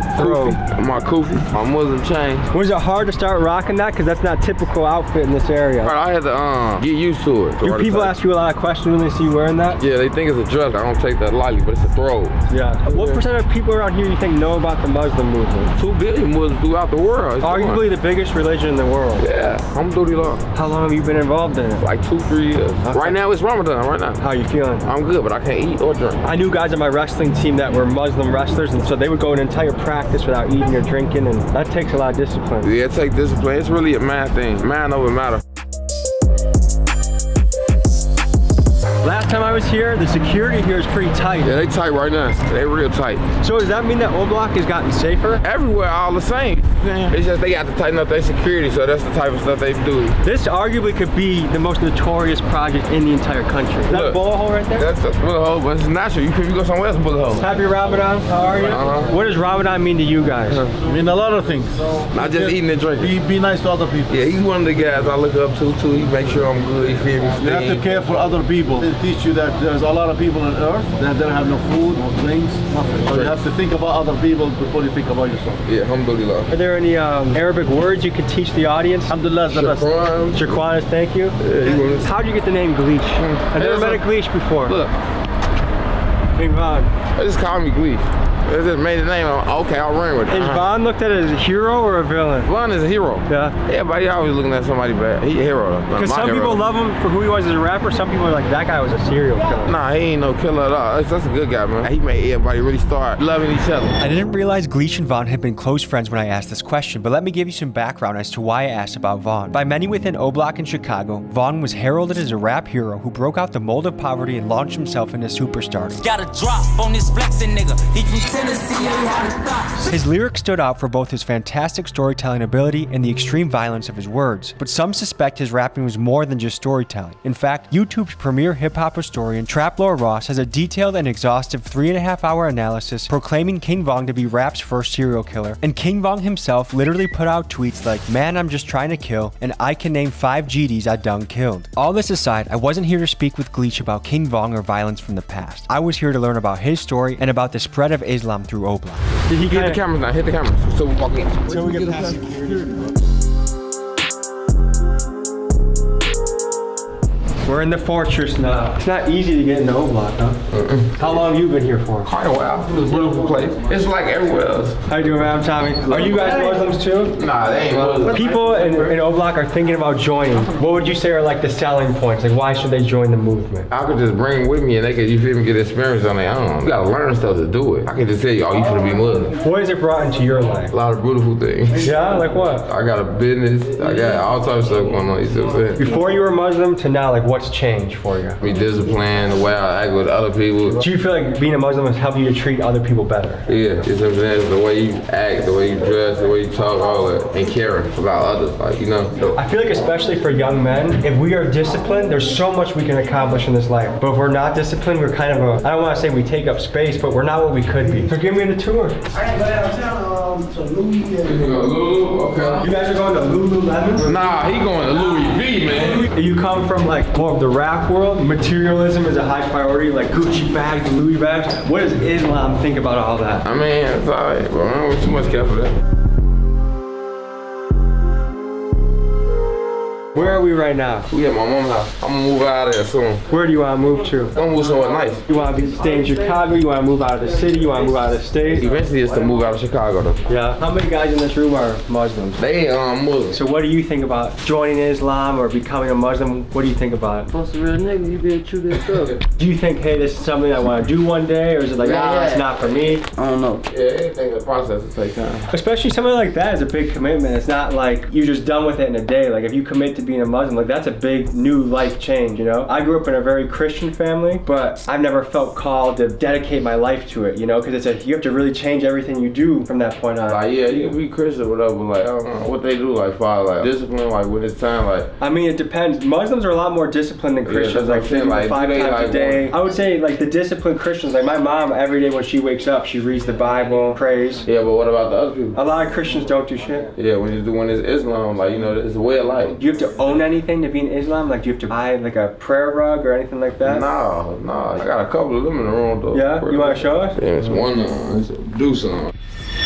my kufi, my Muslim chain. Was it hard to start rocking that? Because that's not typical outfit in this area. I had to get used to it. Do people ask you a lot of questions when they see you wearing that? Yeah, they think it's a dress. I don't take that lightly, but it's a throw. Yeah. What percent of people around here you think know about the Muslim movement? 2 billion Muslims throughout the world. It's arguably the biggest religion in the world. Yeah, I'm duty law. How long have you been involved in it? Like 2-3 years. Okay. Right now it's Ramadan, right now. How you feeling? I'm good, but I can't eat or drink. I knew guys on my wrestling team that were Muslim wrestlers, and so they would go an entire practice without eating or drinking, and that takes a lot of discipline. Yeah, it takes discipline. It's really a man thing. Man over matter. Last time I was here, the security here is pretty tight. Yeah, they tight right now. They real tight. So does that mean that O Block has gotten safer? Everywhere, all the same. It's just they got to tighten up their security, so that's the type of stuff they do. This arguably could be the most notorious project in the entire country. Is that a bullet hole right there? That's a bullet hole, but it's natural. You go somewhere else, bullet hole. Happy Ramadan. How are you? What does Ramadan mean to you guys? I mean a lot of things. Not just eating and drinking. Be nice to other people. Yeah, he's one of the guys I look up to too. He makes sure I'm good. You feel me? You have to care for other people. They teach you that there's a lot of people on earth that don't have no food, no drinks, nothing. So you have to think about other people before you think about yourself. Yeah, alhamdulillah. Are there any Arabic words you could teach the audience? Alhamdulillah is the best. Shukran, thank you. Yeah, how did you get the name Gleesh? I've never met a Gleesh before. Look. Big Vaughn. They just call me Glee. They just made the name. Okay, I'll run with it. Is Vaughn looked at as a hero or a villain? Vaughn is a hero. Yeah. Everybody always looking at somebody bad. He a hero though. Because some people love him for who he was as a rapper. Some people are like, that guy was a serial killer. Nah, he ain't no killer at all. That's a good guy, man. He made everybody really start loving each other. I didn't realize Gleesh and Vaughn had been close friends when I asked this question, but let me give you some background as to why I asked about Vaughn. By many within O Block in Chicago, Vaughn was heralded as a rap hero who broke out the mold of poverty and launched himself into superstardom. Got a drop on this flexing nigga. He can His lyrics stood out for both his fantastic storytelling ability and the extreme violence of his words, but some suspect his rapping was more than just storytelling. In fact, YouTube's premier hip-hop historian Trap Lore Ross has a detailed and exhaustive 3.5-hour analysis proclaiming King Von to be rap's first serial killer, and King Von himself literally put out tweets like, "Man, I'm just trying to kill, and I can name 5 GDs I done killed." All this aside, I wasn't here to speak with Gleech about King Von or violence from the past. I was here to learn about his story and about the spread of Islam through Oblak. Did he hit the cameras now? Hit the cameras. So we walk in. So we get past security. We're in the fortress now. It's not easy to get into Oblak, huh? How long have you been here for? Quite a while. It's a beautiful place. It's like everywhere else. How you doing, man? I'm Tommy. Are you guys Muslims too? Nah, they ain't Muslims. People in Oblak are thinking about joining. What would you say are like the selling points? Like, why should they join the movement? I could just bring them with me and they could, you feel me, get experience on their own. You gotta learn stuff to do it. I can just tell you, oh, you finna be Muslim. What has it brought into your life? A lot of beautiful things. Yeah, like what? I got a business. I got all types of stuff going on. You see what I'm saying? Before you were Muslim to now, like what's changed for you? Be disciplined, the way I act with other people. Do you feel like being a Muslim has helped you to treat other people better? Yeah, you know what I'm saying? The way you act, the way you dress, the way you talk, all that, and caring about others, like, you know. So, I feel like especially for young men, if we are disciplined, there's so much we can accomplish in this life. But if we're not disciplined, we're kind of a, I don't want to say we take up space, but we're not what we could be. So give me the tour. to Louis. Okay. You guys are going to Lululemon? Nah, he going to Louis V, man. You come from like more of the rap world. Materialism is a high priority, like Gucci bags, Louis bags. What does Islam think about all that? I mean, it's alright, bro. I don't want too much care for that. Where are we right now? We at my mom's house. I'm gonna move out of there soon. Where do you want to move to? I'm gonna move somewhere nice. You want to stay in Chicago? You want to move out of the city? You want to move out of the state? Eventually it's to move out of Chicago though. Yeah. How many guys in this room are Muslims? They Muslims. So what do you think about joining Islam or becoming a Muslim? What do you think about it? Supposed to real nigga, you better chew this up. Do you think, hey, this is something I want to do one day, or is it like, nah, it's not for me? I don't know. Yeah, anything, the process will take time. Especially something like that is a big commitment. It's not like you're just done with it in a day. Like if you commit to being a Muslim, like that's a big new life change, you know? I grew up in a very Christian family, but I've never felt called to dedicate my life to it, you know? Because you have to really change everything you do from that point on. Like, yeah, you can be Christian or whatever, but like, I don't know what they do, like, for like discipline, like when it's time, like. I mean, it depends. Muslims are a lot more disciplined than Christians. Yeah, like, they do like 5 times like a day. I would say, like, the disciplined Christians, like my mom, every day when she wakes up, she reads the Bible, prays. Yeah, but what about the other people? A lot of Christians don't do shit. Yeah, when it's Islam, like, you know, it's a way of life. Do you have to own anything to be in Islam? Like, do you have to buy, like, a prayer rug or anything like that? No. I got a couple of them in the room, though. Yeah? You want to show us? Yeah, it's one it's a deuce on.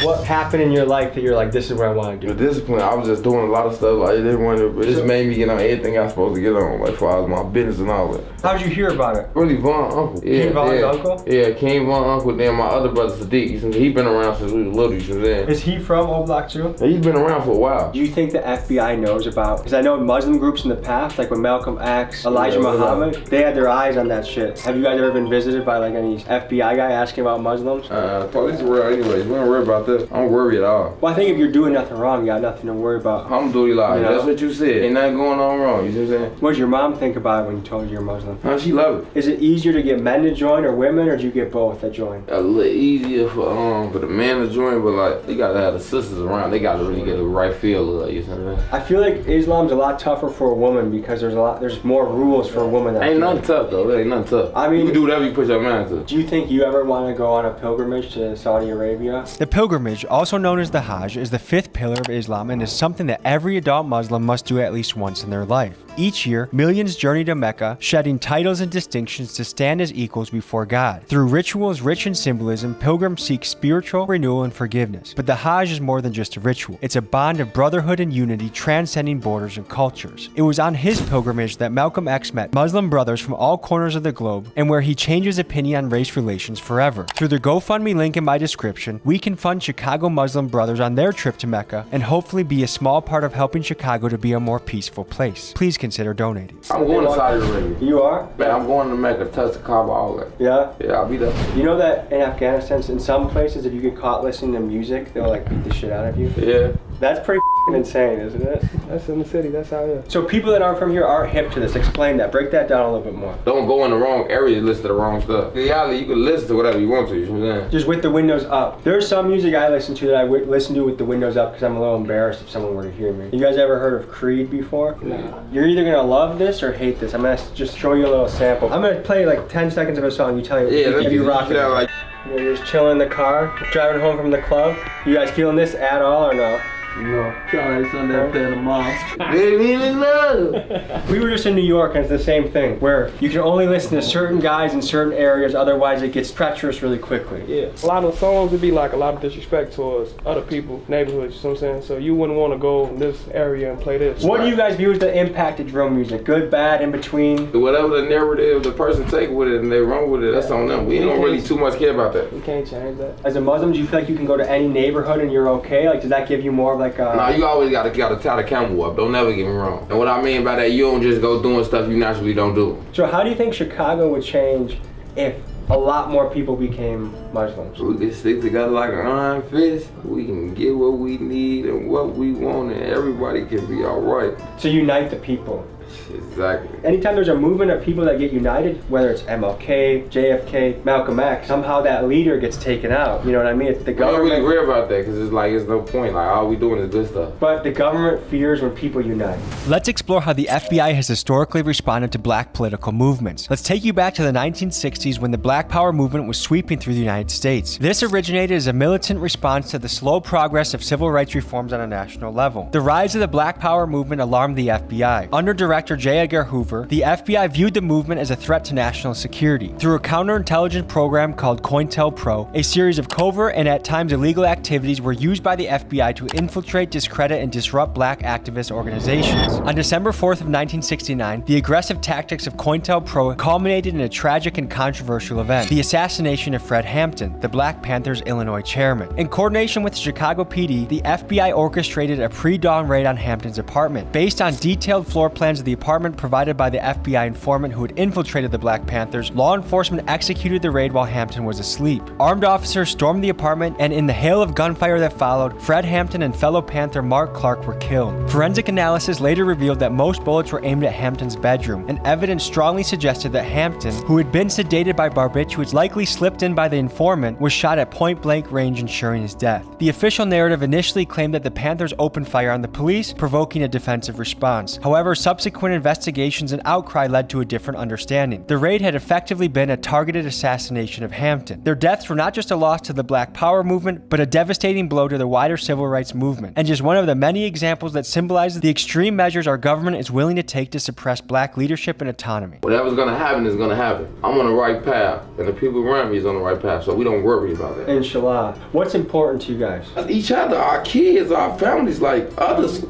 What happened in your life that you're like, this is what I want to do? The discipline, I was just doing a lot of stuff. I didn't want to, it just made me get on everything I was supposed to get on, like, as far as my business and all that. How'd you hear about it? Really, Von uncle. Yeah, King Von's uncle? Yeah, King Von uncle, then my other brother Sadiq. He been around since we was little, you know what I'm saying? Is he from Oblak too? Yeah, he's been around for a while. Do you think the FBI knows about, because I know Muslim groups in the past, like when Malcolm X, Elijah Muhammad, they had their eyes on that shit. Have you guys ever been visited by like any FBI guy asking about Muslims? Police are real anyways. We don't worry about this. I don't worry at all. Well, I think if you're doing nothing wrong, you got nothing to worry about. Alhamdulillah, you know? That's what you said. Ain't nothing going on wrong, you see what I'm saying? What did your mom think about it when you told her you're Muslim? She love it. Is it easier to get men to join or women, or do you get both that join? A little easier for the man to join, but like, you gotta have the sisters around. They gotta really get a right feel of it, you see what I'm saying? I feel like Islam's a lot tougher for a woman because there's more rules for a woman. Ain't nothing tough though, it ain't nothing tough. I mean, you can do whatever you put your mind to. Do you think you ever want to go on a pilgrimage to Saudi Arabia? The pilgrimage, also known as the Hajj, is the 5th pillar of Islam and is something that every adult Muslim must do at least once in their life. Each year, millions journey to Mecca, shedding titles and distinctions to stand as equals before God. Through rituals rich in symbolism, pilgrims seek spiritual renewal and forgiveness. But the Hajj is more than just a ritual. It's a bond of brotherhood and unity transcending borders and cultures. It was on his pilgrimage that Malcolm X met Muslim brothers from all corners of the globe and where he changed his opinion on race relations forever. Through the GoFundMe link in my description, we can fund Chicago Muslim brothers on their trip to Mecca and hopefully be a small part of helping Chicago to be a more peaceful place. Please consider donating. I'm going to Saudi Arabia. You are? Man, I'm going to Mecca, touch the Kaaba, all that. Yeah? Yeah, I'll be there. You know that in Afghanistan, in some places, if you get caught listening to music, they'll like beat the shit out of you? Yeah. That's pretty insane, isn't it? That's in the city. That's how it is. So people that aren't from here aren't hip to this. Explain that. Break that down a little bit more. Don't go in the wrong area and listen to the wrong stuff. In reality, you can listen to whatever you want to, you know what I'm saying? Just with the windows up. There's some music I listen to that I listen to with the windows up because I'm a little embarrassed if someone were to hear me. You guys ever heard of Creed before? No. You're either gonna love this or hate this. I'm gonna just show you a little sample. I'm gonna play like 10 seconds of a song. You tell me if you rock it. Like, You're just chilling in the car, driving home from the club. You guys feeling this at all or no? No. Charlie Sunday playing the mom. didn't even know. We were just in New York and it's the same thing, where you can only listen to certain guys in certain areas, otherwise it gets treacherous really quickly. Yeah. A lot of songs would be like a lot of disrespect towards other people, neighborhoods, you know what I'm saying? So you wouldn't want to go in this area and play this. What do you guys view as the impact of drill music? Good, bad, in between? Whatever the narrative the person take with it and they run with it, that's on them. We don't really too much care about that. You can't change that. As a Muslim, do you feel like you can go to any neighborhood and you're okay? Like, does that give you more of like a... Nah, you always gotta tie the camel up. Don't never get me wrong. And what I mean by that, you don't just go doing stuff you naturally don't do. So how do you think Chicago would change if a lot more people became Muslims? We can stick together like an iron fist. We can get what we need and what we want, and everybody can be all right. So unite the people. Exactly. Anytime there's a movement of people that get united, whether it's MLK, JFK, Malcolm X, somehow that leader gets taken out. You know what I mean? It's the government. I don't really worry about that because it's like, it's no point. Like, all we doing is good stuff. But the government fears when people unite. Let's explore how the FBI has historically responded to black political movements. Let's take you back to the 1960s when the Black Power movement was sweeping through the United States. This originated as a militant response to the slow progress of civil rights reforms on a national level. The rise of the Black Power movement alarmed the FBI. Under Director J. Edgar Hoover, the FBI viewed the movement as a threat to national security. Through a counterintelligence program called COINTELPRO, a series of covert and at times illegal activities were used by the FBI to infiltrate, discredit, and disrupt black activist organizations. On December 4th of 1969, the aggressive tactics of COINTELPRO culminated in a tragic and controversial event, the assassination of Fred Hampton, the Black Panthers' Illinois chairman. In coordination with the Chicago PD, the FBI orchestrated a pre-dawn raid on Hampton's apartment. Based on detailed floor plans of the apartment provided by the FBI informant who had infiltrated the Black Panthers, law enforcement executed the raid while Hampton was asleep. Armed officers stormed the apartment, and in the hail of gunfire that followed, Fred Hampton and fellow Panther Mark Clark were killed. Forensic analysis later revealed that most bullets were aimed at Hampton's bedroom, and evidence strongly suggested that Hampton, who had been sedated by barbiturates likely slipped in by the informant, was shot at point-blank range, ensuring his death. The official narrative initially claimed that the Panthers opened fire on the police, provoking a defensive response. However, subsequent investigations and outcry led to a different understanding. The raid had effectively been a targeted assassination of Hampton. Their deaths were not just a loss to the Black Power movement, but a devastating blow to the wider civil rights movement, and just one of the many examples that symbolizes the extreme measures our government is willing to take to suppress black leadership and autonomy. Whatever's gonna happen is gonna happen. I'm on the right path, and the people around me is on the right path, so we don't worry about that. Inshallah. What's important to you guys? Each other, our kids, our families, like others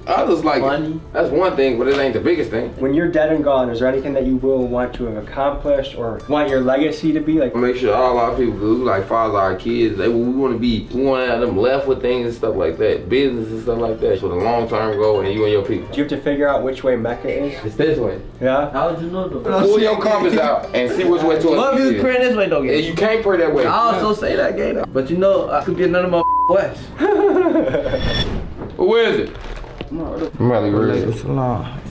like money. That's one thing, but it ain't the biggest thing. When you're dead and gone, is there anything that you will want to have accomplished or want your legacy to be? Like, make sure all our people do, like father our kids. We want to have them left with things and stuff like that, business and stuff like that. So the long term goal, and you and your people. Do you have to figure out which way Mecca is? It's this way. Yeah. How would you know though? Pull your compass out and see which way to. Love you praying this way though. Yeah, you can't pray that way. I also say that gay though. But you know, I could get none of my west. Where is it? Melly, where is it?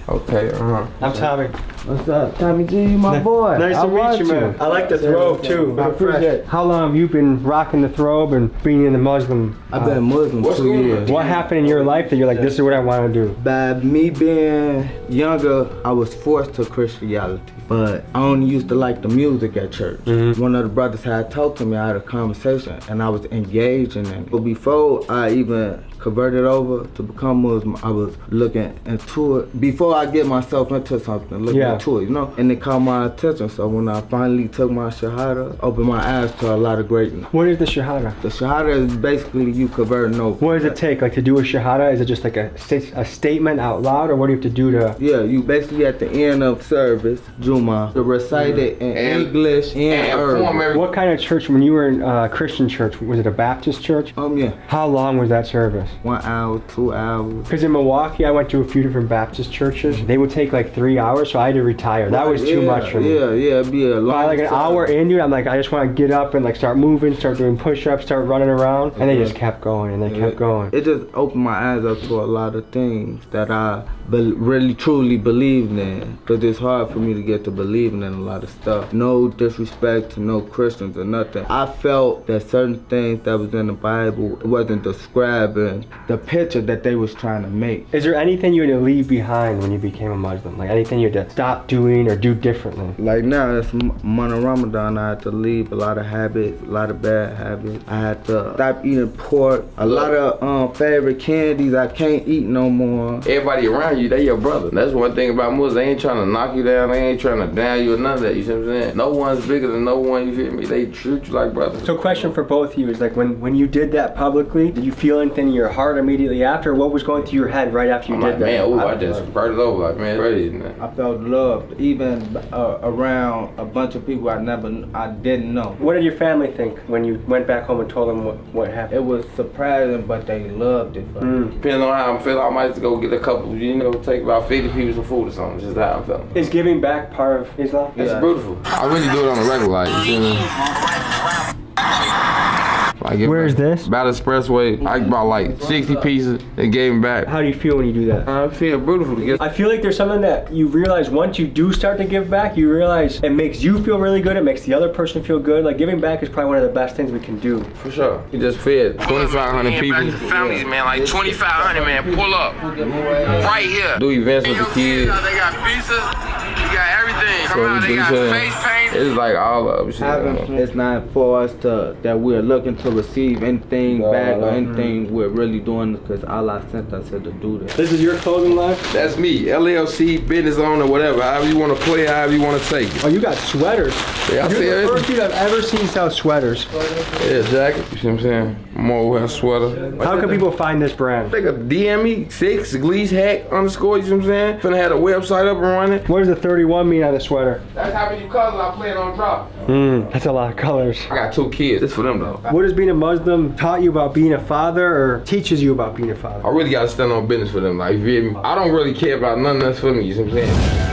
Okay, I'm Tommy. What's up? Tommy G, my boy. Nice to meet you, man. I like the throbe too. I appreciate it. How long have you been rocking the throbe and being in the Muslim? I've been Muslim 2 years. What happened in your life that you're like, this is what I want to do? By me being younger, I was forced to Christianity. But I only used to like the music at church. One of the brothers had talked to me, I had a conversation, and I was engaged in it. But before I even converted over to become Muslim, I was looking into it. Before I get myself into something, looking into it, you know? And it caught my attention. So when I finally took my Shahada, opened my eyes to a lot of greatness. What is the Shahada? The Shahada is basically you converting over. What does it take? Like to do a Shahada, is it just like a statement out loud, or what do you have to do to? Yeah, you basically at the end of service, Juma, to recite it in English and Arabic. What kind of church, when you were in Christian church, was it a Baptist church? Yeah. How long was that service? 1 hour, 2 hours. Because in Milwaukee, I went to a few different Baptist churches. They would take like 3 hours, so I had to retire. That was too much for me. Yeah, it'd be a long By like an hour in, dude, I'm like, I just want to get up and like start moving, start doing push-ups, start running around. And they just kept going and they kept going. It just opened my eyes up to a lot of things that I really truly believed in. Because it's hard for me to get to believing in a lot of stuff. No disrespect to no Christians or nothing. I felt that certain things that was in the Bible wasn't describing the picture that they was trying to make. Is there anything you had to leave behind when you became a Muslim? Like anything you had to stop doing or do differently? Like now, it's month of Ramadan, I had to leave a lot of habits, a lot of bad habits. I had to stop eating pork. A lot of favorite candies I can't eat no more. Everybody around you, they your brother. That's one thing about Muslims. They ain't trying to knock you down. They ain't trying to down you or none of that. You see what I'm saying? No one's bigger than no one. You feel me? They treat you like brothers. So question for both of you is like when you did that publicly, did you feel anything in your heart immediately after? What was going through your head right after you did that? Man, I just burned it over. Like, man, crazy, man. I felt loved, even around a bunch of people I didn't know. What did your family think when you went back home and told them what happened? It was surprising, but they loved it. Depending on how I'm feeling, I might just go get a couple, take about 50 people some food or something. Just how I'm feeling. Is giving back part of Islam? It's beautiful. I really do it on a regular, like, you feel me? Where's this? About Expressway. I bought like 60 pieces and gave them back. How do you feel when you do that? I feel beautiful to get. I feel like there's something that you realize once you do start to give back, you realize it makes you feel really good, it makes the other person feel good. Like giving back is probably one of the best things we can do. For sure. You just fed 2,500 people. Back to families, man, like 2,500, man, pull up. Right here. Do events with the kids. They got pizzas, you got everything. Come on, they got face paint. It's like all of it. It's not for us that we're looking to receive anything back or anything. We're really doing because Allah sent us here to do this. This is your clothing line? That's me, LLC, business owner, whatever. However you want to play, however you want to take it. Oh, you got sweaters. Yeah, You're the first dude I've ever seen sell sweaters. Yeah, jacket. You see what I'm saying? More wear sweater. How can people find this brand? Take a DM me, 6 Glee's hack _ you see what I'm saying? Finna have a website up and running. What does the 31 mean on the sweater? That's how many colors I plan on dropping. That's a lot of colors. I got 2 kids. This for them though. What has being a Muslim taught you about being a father or teaches you about being a father? I really gotta stand on business for them. Like, you feel me? I don't really care about nothing that's for me, you see what I'm saying?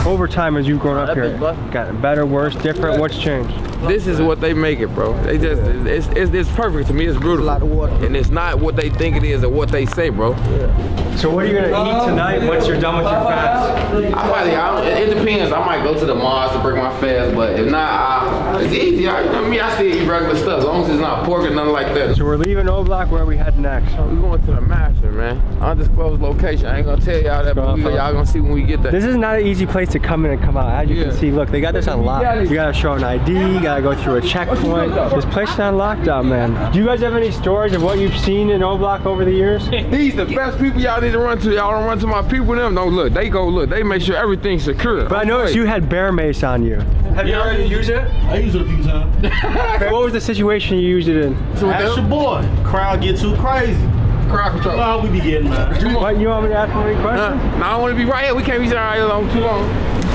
Over time as you've grown up here, gotten better, worse, different, what's changed? This is what they make it, bro. They just, it's perfect to me. It's brutal. And it's not what they think it is or what they say, bro. Yeah. So what are you gonna eat tonight once you're done with your fast? It depends. I might go to the mosque to break my fast, but if not, it's easy. You know me, I still eat regular stuff as long as it's not pork or nothing like that. So we're leaving O Block. Where we head next? We're going to the master, man. Undisclosed location. I ain't gonna tell y'all that, but y'all gonna see when we get there. This is not an easy place to come in and come out. As you can see, look, they got this on lock. You gotta show an ID, you gotta go through a checkpoint. This place is on lockdown, man. Do you guys have any stories of what you've seen in O Block over the years? These the best people y'all need to run to. Y'all don't run to my people them. No, look, they make sure everything's secure. But I noticed you had bear mace on you. Have you already used it? I used it a few times. What was the situation you used it in? So that's your boy. Crowd get too crazy. Crowd control. Well, we be getting What, you want me to ask any questions? No, I want to be right here. We can't be right here long too long.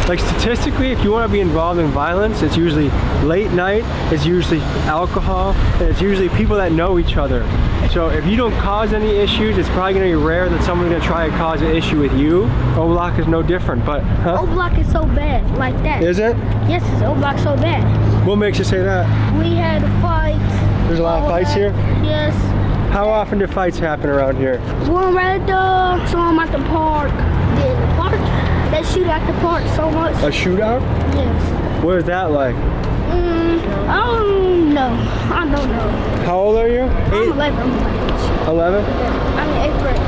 Like statistically, if you want to be involved in violence, it's usually late night, it's usually alcohol, and it's usually people that know each other. So if you don't cause any issues, it's probably going to be rare that someone's going to try and cause an issue with you. O Block is no different, but... O Block is so bad, like that. Is it? Yes, O Block so bad. What makes you say that? We had fights. There's a lot of fights here? Yes. How often do fights happen around here? One right at the, some at the park. Yeah, the park. They shoot at the park so much. A shootout? Yes. What is that like? I don't know. I don't know. How old are you? I'm 11. 11? I'm in 8th grade.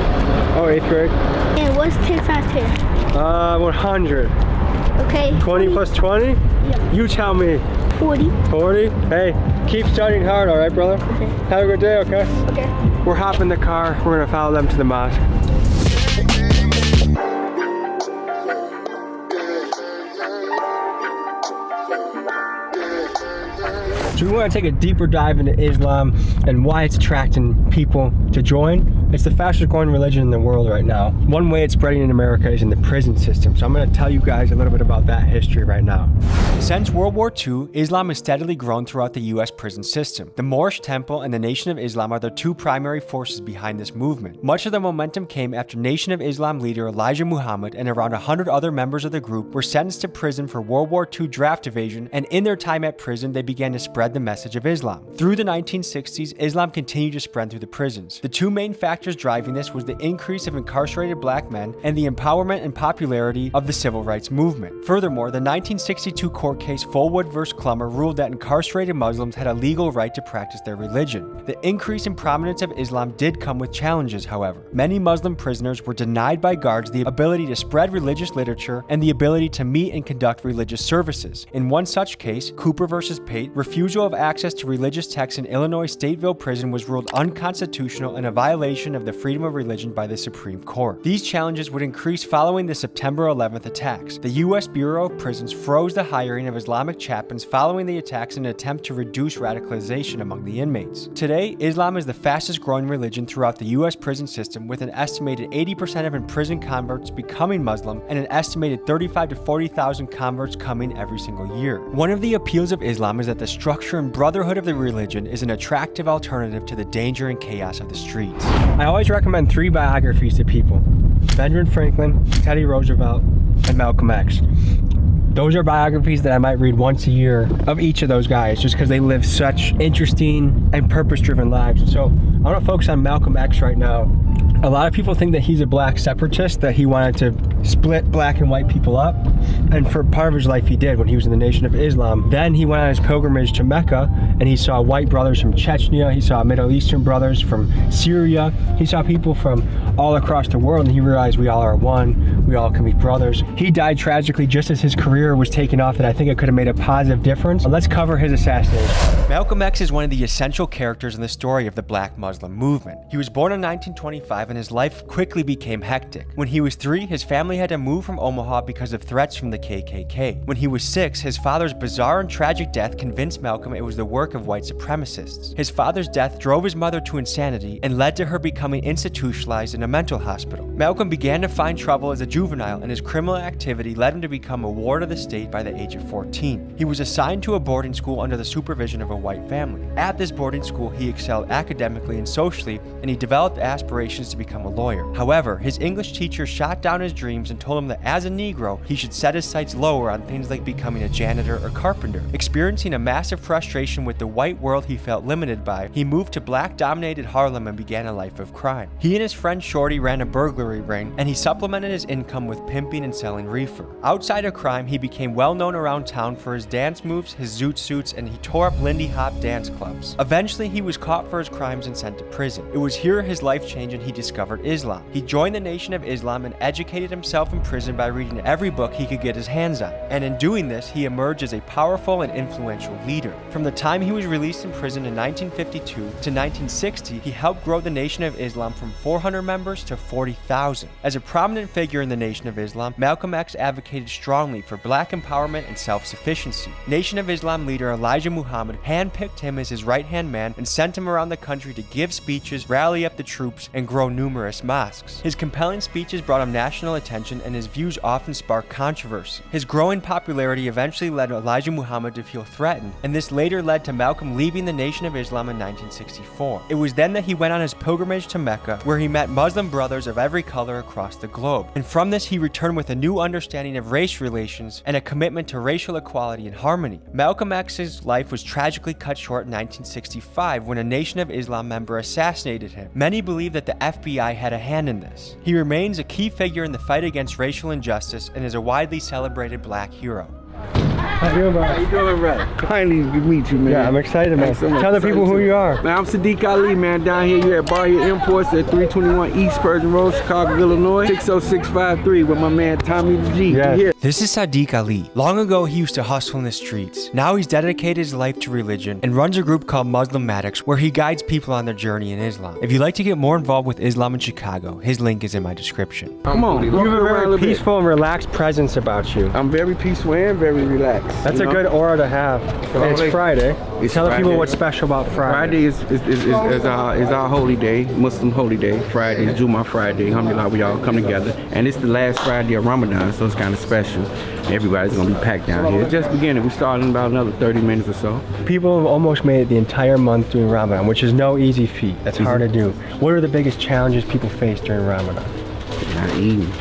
Oh, 8th grade. And what's 10 times 10? 100. Okay. 20 plus 20? Yeah. You tell me. 40. 40? Hey, keep studying hard, all right, brother? Okay. Have a good day, okay? Okay. We're hopping the car. We're gonna follow them to the mosque. So So we want to take a deeper dive into Islam and why it's attracting people to join. It's the fastest growing religion in the world right now. One way it's spreading in America is in the prison system. So I'm going to tell you guys a little bit about that history right now. Since World War II, Islam has steadily grown throughout the US prison system. The Moorish Temple and the Nation of Islam are the two primary forces behind this movement. Much of the momentum came after Nation of Islam leader Elijah Muhammad and around 100 other members of the group were sentenced to prison for World War II draft evasion, and in their time at prison, they began to spread the message of Islam. Through the 1960s, Islam continued to spread through the prisons. The two main factors driving this was the increase of incarcerated black men and the empowerment and popularity of the civil rights movement. Furthermore, the 1962 court case Fullwood v. Clummer ruled that incarcerated Muslims had a legal right to practice their religion. The increase in prominence of Islam did come with challenges, however. Many Muslim prisoners were denied by guards the ability to spread religious literature and the ability to meet and conduct religious services. In one such case, Cooper v. Pate, refusal of access to religious texts in Illinois Stateville Prison was ruled unconstitutional and a violation of the freedom of religion by the Supreme Court. These challenges would increase following the September 11th attacks. The U.S. Bureau of Prisons froze the hiring of Islamic chaplains following the attacks in an attempt to reduce radicalization among the inmates. Today, Islam is the fastest growing religion throughout the U.S. prison system, with an estimated 80% of imprisoned converts becoming Muslim and an estimated 35,000 to 40,000 converts coming every single year. One of the appeals of Islam is that the structure and brotherhood of the religion is an attractive alternative to the danger and chaos of the streets. I always recommend 3 biographies to people: Benjamin Franklin, Teddy Roosevelt, and Malcolm X. Those are biographies that I might read once a year of each of those guys, just because they live such interesting and purpose-driven lives. So I want to focus on Malcolm X right now. A lot of people think that he's a black separatist, that he wanted to split black and white people up. And for part of his life he did when he was in the Nation of Islam. Then he went on his pilgrimage to Mecca and he saw white brothers from Chechnya, he saw Middle Eastern brothers from Syria, he saw people from all across the world, and he realized we all are one, we all can be brothers. He died tragically just as his career was taking off, and I think it could have made a positive difference. Let's cover his assassination. Malcolm X is one of the essential characters in the story of the Black Muslim movement. He was born in 1925 and his life quickly became hectic. When he was 3, his family had to move from Omaha because of threats from the KKK. When he was 6, his father's bizarre and tragic death convinced Malcolm it was the work of white supremacists. His father's death drove his mother to insanity and led to her becoming institutionalized in a mental hospital. Malcolm began to find trouble as a juvenile, and his criminal activity led him to become a ward of the state by the age of 14. He was assigned to a boarding school under the supervision of a white family. At this boarding school, he excelled academically and socially, and he developed aspirations to become a lawyer. However, his English teacher shot down his dreams and told him that as a Negro, he should set his sights lower on things like becoming a janitor or carpenter. Experiencing a massive frustration with the white world he felt limited by, he moved to black-dominated Harlem and began a life of crime. He and his friend Shorty ran a burglary ring, and he supplemented his income with pimping and selling reefer. Outside of crime, he became well known around town for his dance moves, his zoot suits, and he tore up Lindy Hop dance clubs. Eventually, he was caught for his crimes and sent to prison. It was here his life changed and he discovered Islam. He joined the Nation of Islam and educated himself in prison by reading every book he could get his hands on. And in doing this, he emerged as a powerful and influential leader. From the time he was released in prison in 1952 to 1960, he helped grow the Nation of Islam from 400 members to 40,000. As a prominent figure in the Nation of Islam, Malcolm X advocated strongly for black empowerment and self-sufficiency. Nation of Islam leader Elijah Muhammad handpicked him as his right-hand man and sent him around the country to give speeches, rally up the troops, and grow numerous mosques. His compelling speeches brought him national attention, and his views often sparked controversy. His growing popularity eventually led Elijah Muhammad to feel threatened, and this later led to Malcolm leaving the Nation of Islam in 1964. It was then that he went on his pilgrimage to Mecca, where he met Muslim brothers of every color across the globe. And from this, he returned with a new understanding of race relations and a commitment to racial equality and harmony. Malcolm X's life was tragically cut short in 1965 when a Nation of Islam member assassinated him. Many believe that the FBI had a hand in this. He remains a key figure in the fight against racial injustice and is a widely celebrated black hero. How you doing, bro? How you doing, bro? Kindly to meet you, man. Yeah, I'm excited, man. So tell the people who you are. Man, I'm Sadi Ali, man. Down here, you're at Bar Hill Imports at 321 East Persian Road, Chicago, Illinois, 60653 with my man Tommy the G. Yeah. This is Sadi Ali. Long ago, he used to hustle in the streets. Now he's dedicated his life to religion and runs a group called Muslimmatics, where he guides people on their journey in Islam. If you'd like to get more involved with Islam in Chicago, his link is in my description. Come on, you have a very peaceful and relaxed presence about you. I'm very peaceful and very relaxed. That's a good aura to have. And it's Friday. Tell the people what's special about Friday. Friday is our holy day, Muslim holy day. Friday is Jumu'ah Friday. Alhamdulillah, we all come together. And it's the last Friday of Ramadan, so it's kind of special. Everybody's gonna be packed down here. It's just beginning. We start in about another 30 minutes or so. People have almost made it the entire month doing Ramadan, which is no easy feat. That's hard to do. What are the biggest challenges people face during Ramadan? Not eating.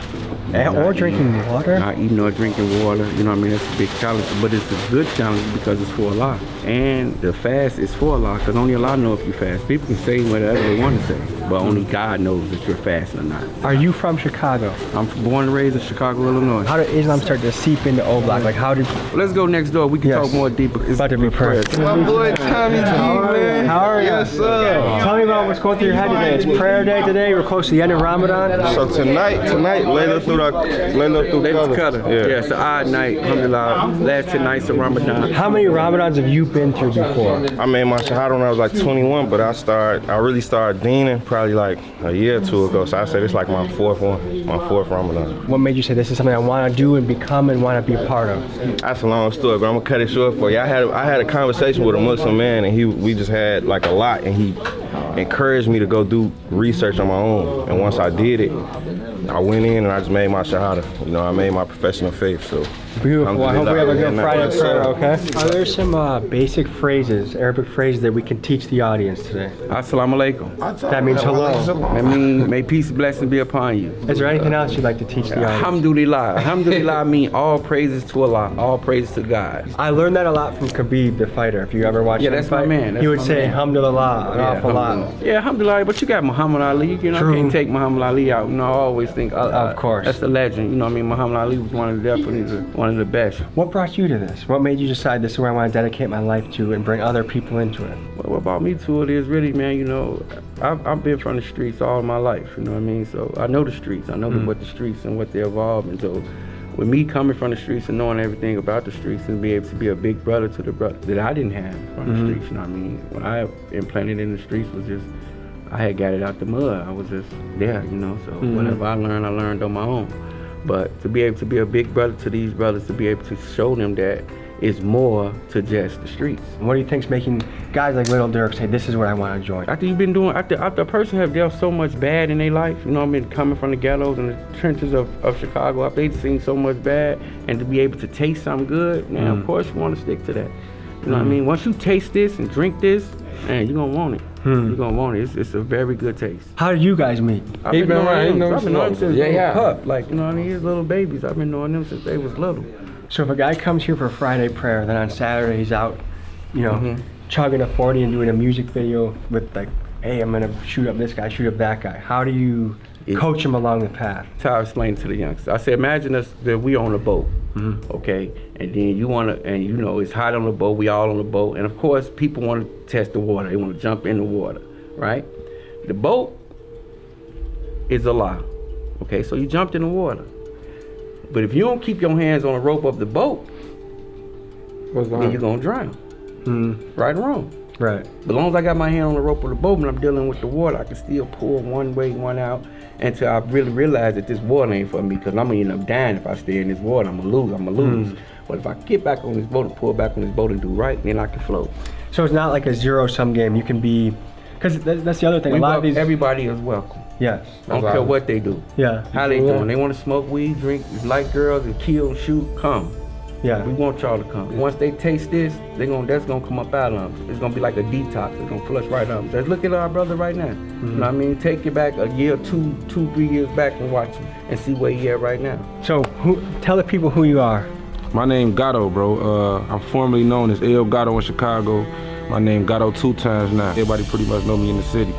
Or drinking water? Not eating or drinking water. You know what I mean? That's a big challenge. But it's a good challenge because it's for Allah. And the fast is for Allah because only Allah knows if you fast. People can say whatever they want to say, but only God knows if you're fasting or not. Are you from Chicago? I'm born and raised in Chicago, Illinois. How did Islam start to seep into Oblak? Like how did... Let's go next door. We can talk more deeper. It's about to be prayer. My boy Tommy G, man. How are you? Yes, sir. Tell me about what's going through your head today. It's prayer day today. We're close to the end of Ramadan. So tonight, Layla through Laylatul Qadr. Yeah, it's an odd night. Alhamdulillah. Last 10 nights of Ramadan. How many Ramadans have you been through before? I made my shahada when I was like 21, but I really started deening probably like a year or two ago. So I said it's like my fourth Ramadan. What made you say this is something I want to do and become and want to be a part of? That's a long story, but I'm gonna cut it short for you. I had a conversation with a Muslim man, and we just had like a lot, and he encouraged me to go do research on my own. And once I did it, I went in and I just made my shahada. You know, I made my profession of faith. So beautiful. I hope we have a good Friday prayer, okay? Are there some basic phrases, Arabic phrases that we can teach the audience today? Assalamu alaikum. That means hello. That means may peace and blessing be upon you. Is there anything else you'd like to teach the audience? Alhamdulillah. Alhamdulillah means all praises to Allah, all praises to God. I learned that a lot from Khabib, the fighter. If you ever watched him that's fight, my man. He would say alhamdulillah an awful lot. Yeah, alhamdulillah, but you got Muhammad Ali, you know, I can't take Muhammad Ali out. You know, I always think, of course. That's the legend. You know what I mean? Muhammad Ali was definitely one of the best. What brought you to this? What made you decide this is where I want to dedicate my life to and bring other people into it? Well, what brought me to it is really, man, you know, I've been from the streets all my life, you know what I mean? So I know the streets. I know what the streets and what they evolved into. With me coming from the streets and knowing everything about the streets and be able to be a big brother to the brother that I didn't have from the streets, you know what I mean? When I implanted in the streets was just, I had got it out the mud. I was just there, you know, so whatever I learned on my own. But to be able to be a big brother to these brothers, to be able to show them that it's more to just the streets. What do you think's making guys like Little Dirk say, this is what I want to join? After you've been doing, after a person have dealt so much bad in their life, you know what I mean, coming from the ghettos and the trenches of Chicago, after they've seen so much bad, and to be able to taste something good, man, of course you want to stick to that. You know what I mean? Once you taste this and drink this, man, you're gonna want it. You're gonna want it. It's a very good taste. How did you guys meet? I've been knowing him since pup. Like, you know what I mean? He's little babies. I've been knowing them since they was little. So if a guy comes here for Friday prayer, then on Saturday he's out, you know, chugging a 40 and doing a music video with like, hey, I'm gonna shoot up this guy, shoot up that guy. How do you coach him along the path? That's how I explain to the youngsters. I say, imagine us that we on a boat, okay? And then you wanna, and you know, it's hot on the boat, we all on the boat. And of course, people wanna test the water. They wanna jump in the water, right? The boat is Allah, okay? So you jumped in the water. But if you don't keep your hands on the rope of the boat, then you're gonna drown. Right or wrong? Right. But as long as I got my hand on the rope of the boat and I'm dealing with the water, I can still pull one way, one out, until I really realize that this water ain't for me, because I'm gonna end up dying if I stay in this water. I'm gonna lose. But if I get back on this boat and pull back on this boat and do right, then I can float. So it's not like a zero-sum game. You can be, because that's the other thing. Everybody is welcome. Yes. I don't care what they do. Yeah. How they doing? They want to smoke weed, drink, like girls, and kill and shoot, come. Yeah. We want y'all to come. Once they taste this, that's gonna come up out of them. It's gonna be like a detox. It's gonna flush right out. Just look at our brother right now. You know what I mean? Take it back a year, 3 years back and watch him and see where he at right now. So tell the people who you are. My name Gatto, bro. I'm formerly known as El Gatto in Chicago. My name Gatto 2 times now. Everybody pretty much know me in the city.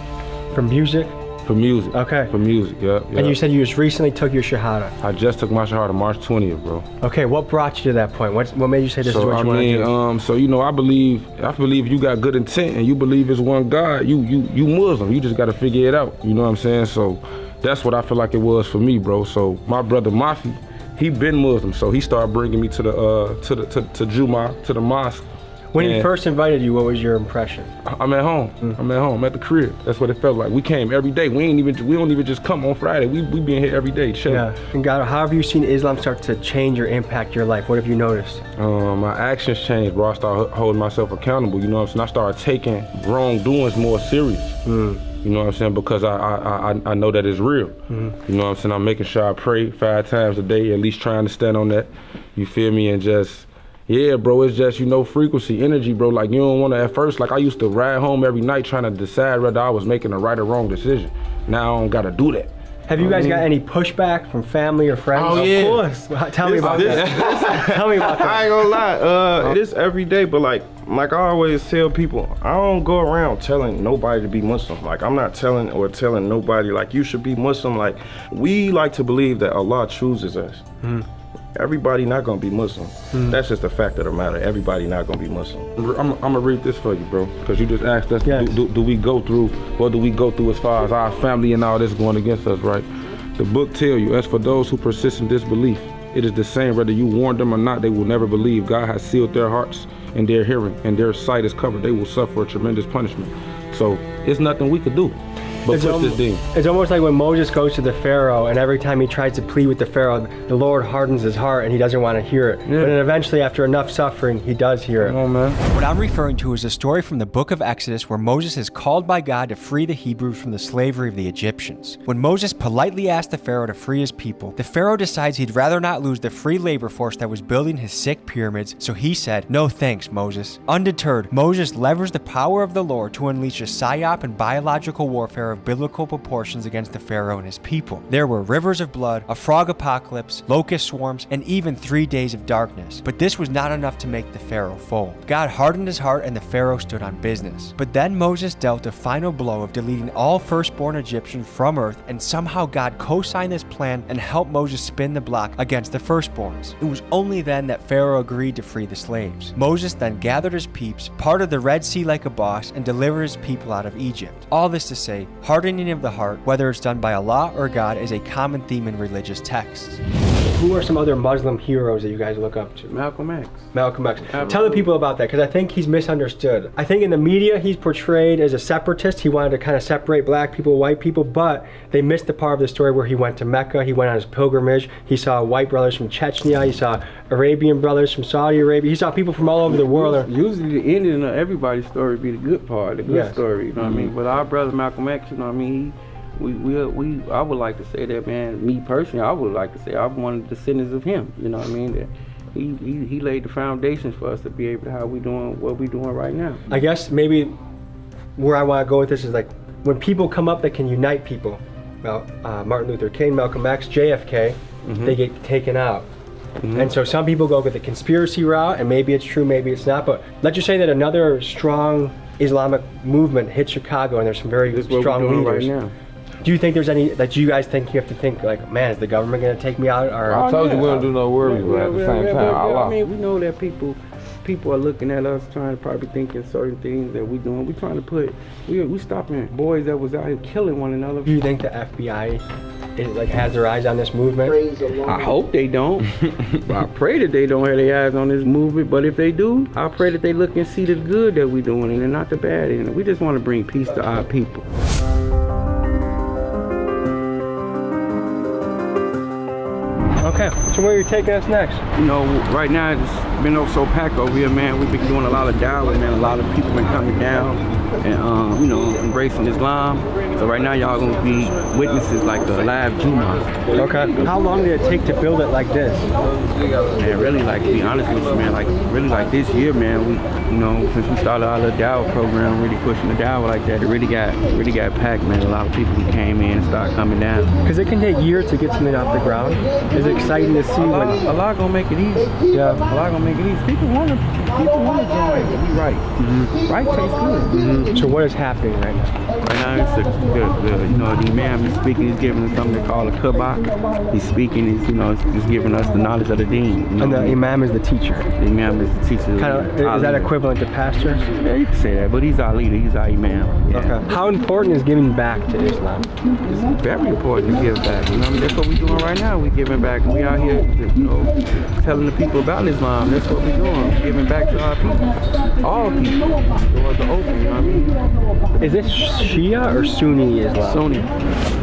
For music? For music. Okay. For music, yeah. And you said you just recently took your Shahada. I just took my Shahada March 20th, bro. Okay, what brought you to that point? What made you say this is what you want to do? So you know, I believe you got good intent and you believe it's one God, you Muslim. You just gotta figure it out. You know what I'm saying? So that's what I feel like it was for me, bro. So my brother Mafi, he been Muslim, so he started bringing me to the Jumu'ah, to the mosque When he And first invited you, what was your impression? I'm at home. I'm at home. I'm at the crib. That's what it felt like. We came every day. We don't even just come on Friday. We be in here every day, chilling. Yeah. And God, how have you seen Islam start to change or impact your life? What have you noticed? My actions changed, bro. I started holding myself accountable. You know what I'm saying? I started taking wrongdoings more serious. You know what I'm saying? Because I know that it's real. You know what I'm saying? I'm making sure I pray 5 times a day, at least trying to stand on that. You feel me? And just, yeah, bro, it's just, you know, frequency, energy, bro. Like, you don't want to, at first, like, I used to ride home every night trying to decide whether I was making a right or wrong decision. Now I don't got to do that. Have you guys got any pushback from family or friends? Oh, yeah. Of course. Tell me about that. Tell me about that. I ain't gonna lie, this every day, but like I always tell people, I don't go around telling nobody to be Muslim. Like, I'm not telling nobody, like, you should be Muslim. Like, we like to believe that Allah chooses us. Everybody not gonna be Muslim. That's just the fact of the matter. Everybody not gonna be Muslim. I'm gonna read this for you, bro, because you just asked us, do we go through, what do we go through as far as our family and all this going against us, right? The book tell you, as for those who persist in disbelief, it is the same whether you warn them or not, they will never believe. God has sealed their hearts and their hearing, and their sight is covered. They will suffer a tremendous punishment. So it's nothing we could do. But it's almost like when Moses goes to the Pharaoh, and every time he tries to plead with the Pharaoh, the Lord hardens his heart and he doesn't want to hear it. But then eventually, after enough suffering, he does hear it. What I'm referring to is a story from the book of Exodus where Moses is called by God to free the Hebrews from the slavery of the Egyptians. When Moses politely asked the Pharaoh to free his people, the Pharaoh decides he'd rather not lose the free labor force that was building his sick pyramids, so he said, "No thanks, Moses." Undeterred, Moses leveraged the power of the Lord to unleash a psyop and biological warfare of biblical proportions against the Pharaoh and his people. There were rivers of blood, a frog apocalypse, locust swarms, and even 3 days of darkness. But this was not enough to make the Pharaoh fold. God hardened his heart and the Pharaoh stood on business. But then Moses dealt a final blow of deleting all firstborn Egyptians from earth, and somehow God co-signed this plan and helped Moses spin the block against the firstborns. It was only then that Pharaoh agreed to free the slaves. Moses then gathered his peeps, parted the Red Sea like a boss, and delivered his people out of Egypt. All this to say, hardening of the heart, whether it's done by Allah or God, is a common theme in religious texts. Who are some other Muslim heroes that you guys look up to? Malcolm X. Malcolm X. Tell the people about that, because I think he's misunderstood. I think in the media he's portrayed as a separatist. He wanted to kind of separate black people, white people, but they missed the part of the story where he went to Mecca, he went on his pilgrimage, he saw white brothers from Chechnya, he saw Arabian brothers from Saudi Arabia, he saw people from all over the world. Usually the ending of everybody's story be the good part, the good story, you know what I mean? But our brother Malcolm X, you know what I mean, I would like to say that, man, me personally, I would like to say I'm one of the descendants of him, you know what I mean? That he laid the foundations for us to be able to how we doing what we doing right now. I guess maybe where I want to go with this is like when people come up that can unite people. Well, Martin Luther King, Malcolm X, JFK, they get taken out. And so some people go with the conspiracy route, and maybe it's true, maybe it's not. But let's just say that another strong Islamic movement hit Chicago, and there's some very strong leaders. Right now. Do you think there's any that you guys think you have to think like, man, is the government gonna take me out? Or I told you we don't do no worries, but at the same time, Allah. I mean, we know that people are looking at us, trying to probably thinking certain things that we doing. We trying to put, we stopping boys that was out here killing one another. Do you think the FBI has their eyes on this movement? I hope they don't. I pray that they don't have their eyes on this movement. But if they do, I pray that they look and see the good that we doing and not the bad. And we just want to bring peace to our people. Okay, so where are you taking us next? You know, right now it's been so packed over here, man. We've been doing a lot of dawah, man. A lot of people been coming down and, you know, embracing Islam. So right now y'all gonna be witnesses like the live Jummah. Okay. How long did it take to build it like this? Man, really, like, to be honest with you, man, like, really, like, this year, man, we, you know, since we started our little dawah program, really pushing the dawah like that, it really got packed, man. A lot of people who came in and started coming down. Because it can take years to get something off the ground. Is it exciting to see when Allah gonna make it easy? Yeah, Allah gonna make it easy. People wanna join. Be right. Right tastes good. So what is happening right now? Right now, it's the imam is speaking. He's giving us something they call a kabak. He's speaking. He's, just giving us the knowledge of the deen. And the imam is the teacher. The imam is the teacher. Is that equivalent equivalent to pastors? Yeah, you can say that, but he's our leader, he's our imam. Yeah. Okay. How important is giving back to Islam? It's very important to give back. You know, I mean, that's what we're doing right now. We're giving back. We out here, you know, telling the people about Islam. That's what we're doing. Giving back to our people. All people. Doors are open, you know what I mean? Is this Shia or Sunni Islam? Sunni.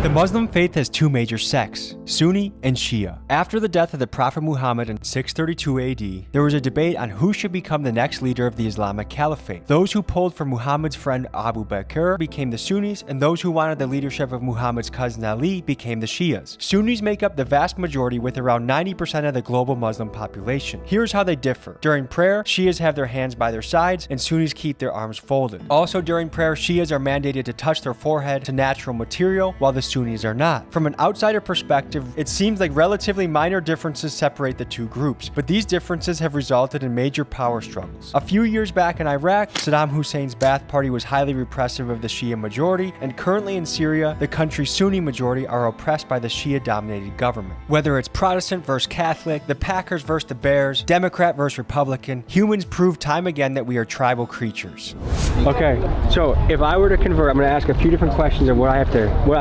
The Muslim faith has two major sects, Sunni and Shia. After the death of the Prophet Muhammad in 632 AD, there was a debate on who should become the next leader of the Islamic Caliphate. Those who pulled for Muhammad's friend Abu Bakr became the Sunnis, and those who wanted the leadership of Muhammad's cousin Ali became the Shias. Sunnis make up the vast majority with around 90% of the global Muslim population. Here's how they differ. During prayer, Shias have their hands by their sides, and Sunnis keep their arms folded. Also during prayer, Shias are mandated to touch their forehead to natural material, while the Sunnis are not. From an outsider perspective, it seems like relatively minor differences separate the two groups, but these differences have resulted in major power struggles. A few years back in Iraq, Saddam Hussein's Ba'ath Party was highly repressive of the Shia majority, and currently in Syria, the country's Sunni majority are oppressed by the Shia-dominated government. Whether it's Protestant versus Catholic, the Packers versus the Bears, Democrat versus Republican, humans prove time again that we are tribal creatures. Okay, so if I were to convert, I'm going to ask a few different questions of what I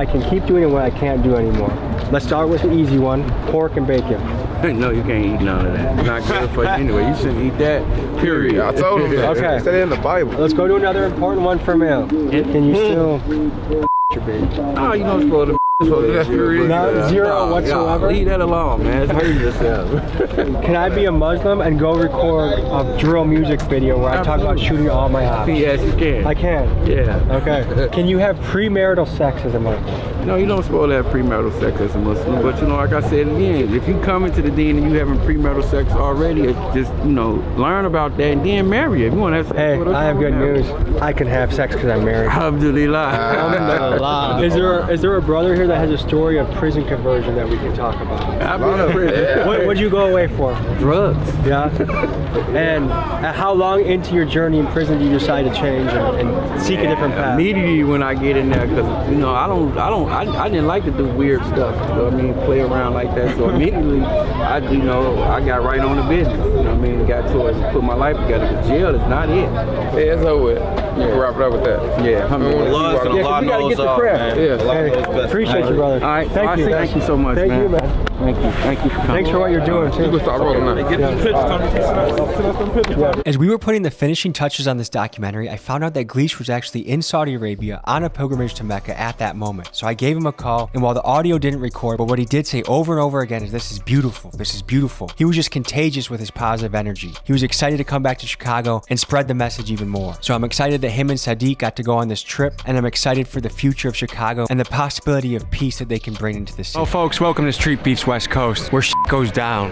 can keep doing and what I can't do anymore. Let's start with the easy one, pork and bacon. No, you can't eat none of that. It's not good for you anyway. You shouldn't eat that, period. I told him that. Okay. It said it in the Bible. Let's go to another important one for male. Can you still your baby? Oh, you don't spoil the Not zero whatsoever? Leave that alone, man. It's hurting yourself. Can I be a Muslim and go record a drill music video where I talk about shooting all my hops? Yes, you can. I can? Yeah. Okay. Can you have premarital sex as a Muslim? No, you don't supposed to have premarital sex as a Muslim, but you know, like I said again, if you come into the deen and you having premarital sex already, just, you know, learn about that and then marry it. If you want to have sex Hey, I have good news. I can have sex because I'm married. Alhamdulillah. Is there a brother here that has a story of prison conversion that we can talk about? I've been in prison. What'd you go away for? Drugs. Yeah. And how long into your journey in prison do you decide to change and seek a different path? Immediately when I get in there, because you know I didn't like to do weird stuff. You know what I mean? Play around like that. So immediately I got right on the business. You know what I mean? Got to it, put my life together. But jail is not it. Yeah, it's over. You can wrap it up with that. Yeah. We gotta get to prayer. Yeah. Appreciate you, brother. All right. Thank you. Thank you so much, man. Thank you, man. Thank you for coming. Thanks for what you're doing, too. Let's start rolling now. As we were putting the finishing touches on this documentary, I found out that Glee was actually in Saudi Arabia on a pilgrimage to Mecca at that moment. So I gave him a call, and while the audio didn't record, but what he did say over and over again is, "This is beautiful. This is beautiful." He was just contagious with his positive energy. He was excited to come back to Chicago and spread the message even more. So I'm excited that him and Sadiq got to go on this trip, and I'm excited for the future of Chicago and the possibility of peace that they can bring into the city. Oh, folks, welcome to Street Beef's West Coast, where shit goes down.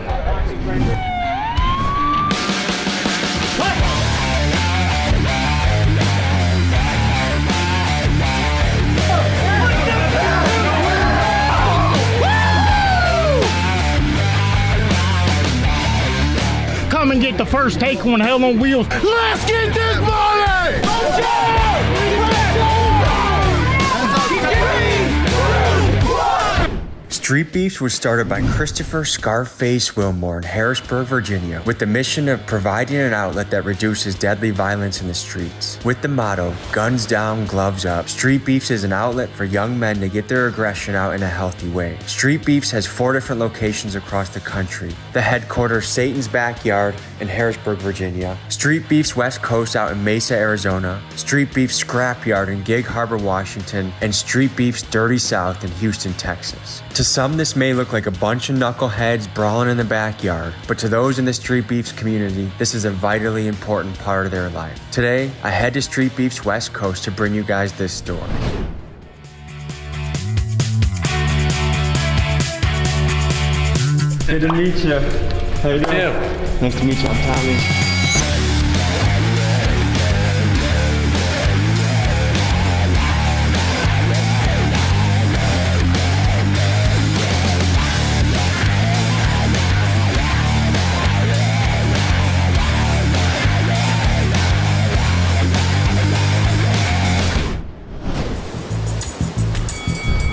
Come and get the first take on Hell on Wheels. Let's get this party! Street Beefs was started by Christopher Scarface Wilmore in Harrisburg, Virginia, with the mission of providing an outlet that reduces deadly violence in the streets. With the motto, guns down, gloves up, Street Beefs is an outlet for young men to get their aggression out in a healthy way. Street Beefs has 4 different locations across the country. The headquarters, Satan's Backyard in Harrisburg, Virginia. Street Beefs West Coast out in Mesa, Arizona. Street Beefs Scrapyard in Gig Harbor, Washington. And Street Beefs Dirty South in Houston, Texas. To some, this may look like a bunch of knuckleheads brawling in the backyard, but to those in the Street Beefs community, this is a vitally important part of their life. Today, I head to Street Beefs West Coast to bring you guys this story. Good to meet you. How you doing? Yeah. Nice to meet you. I'm Tommy.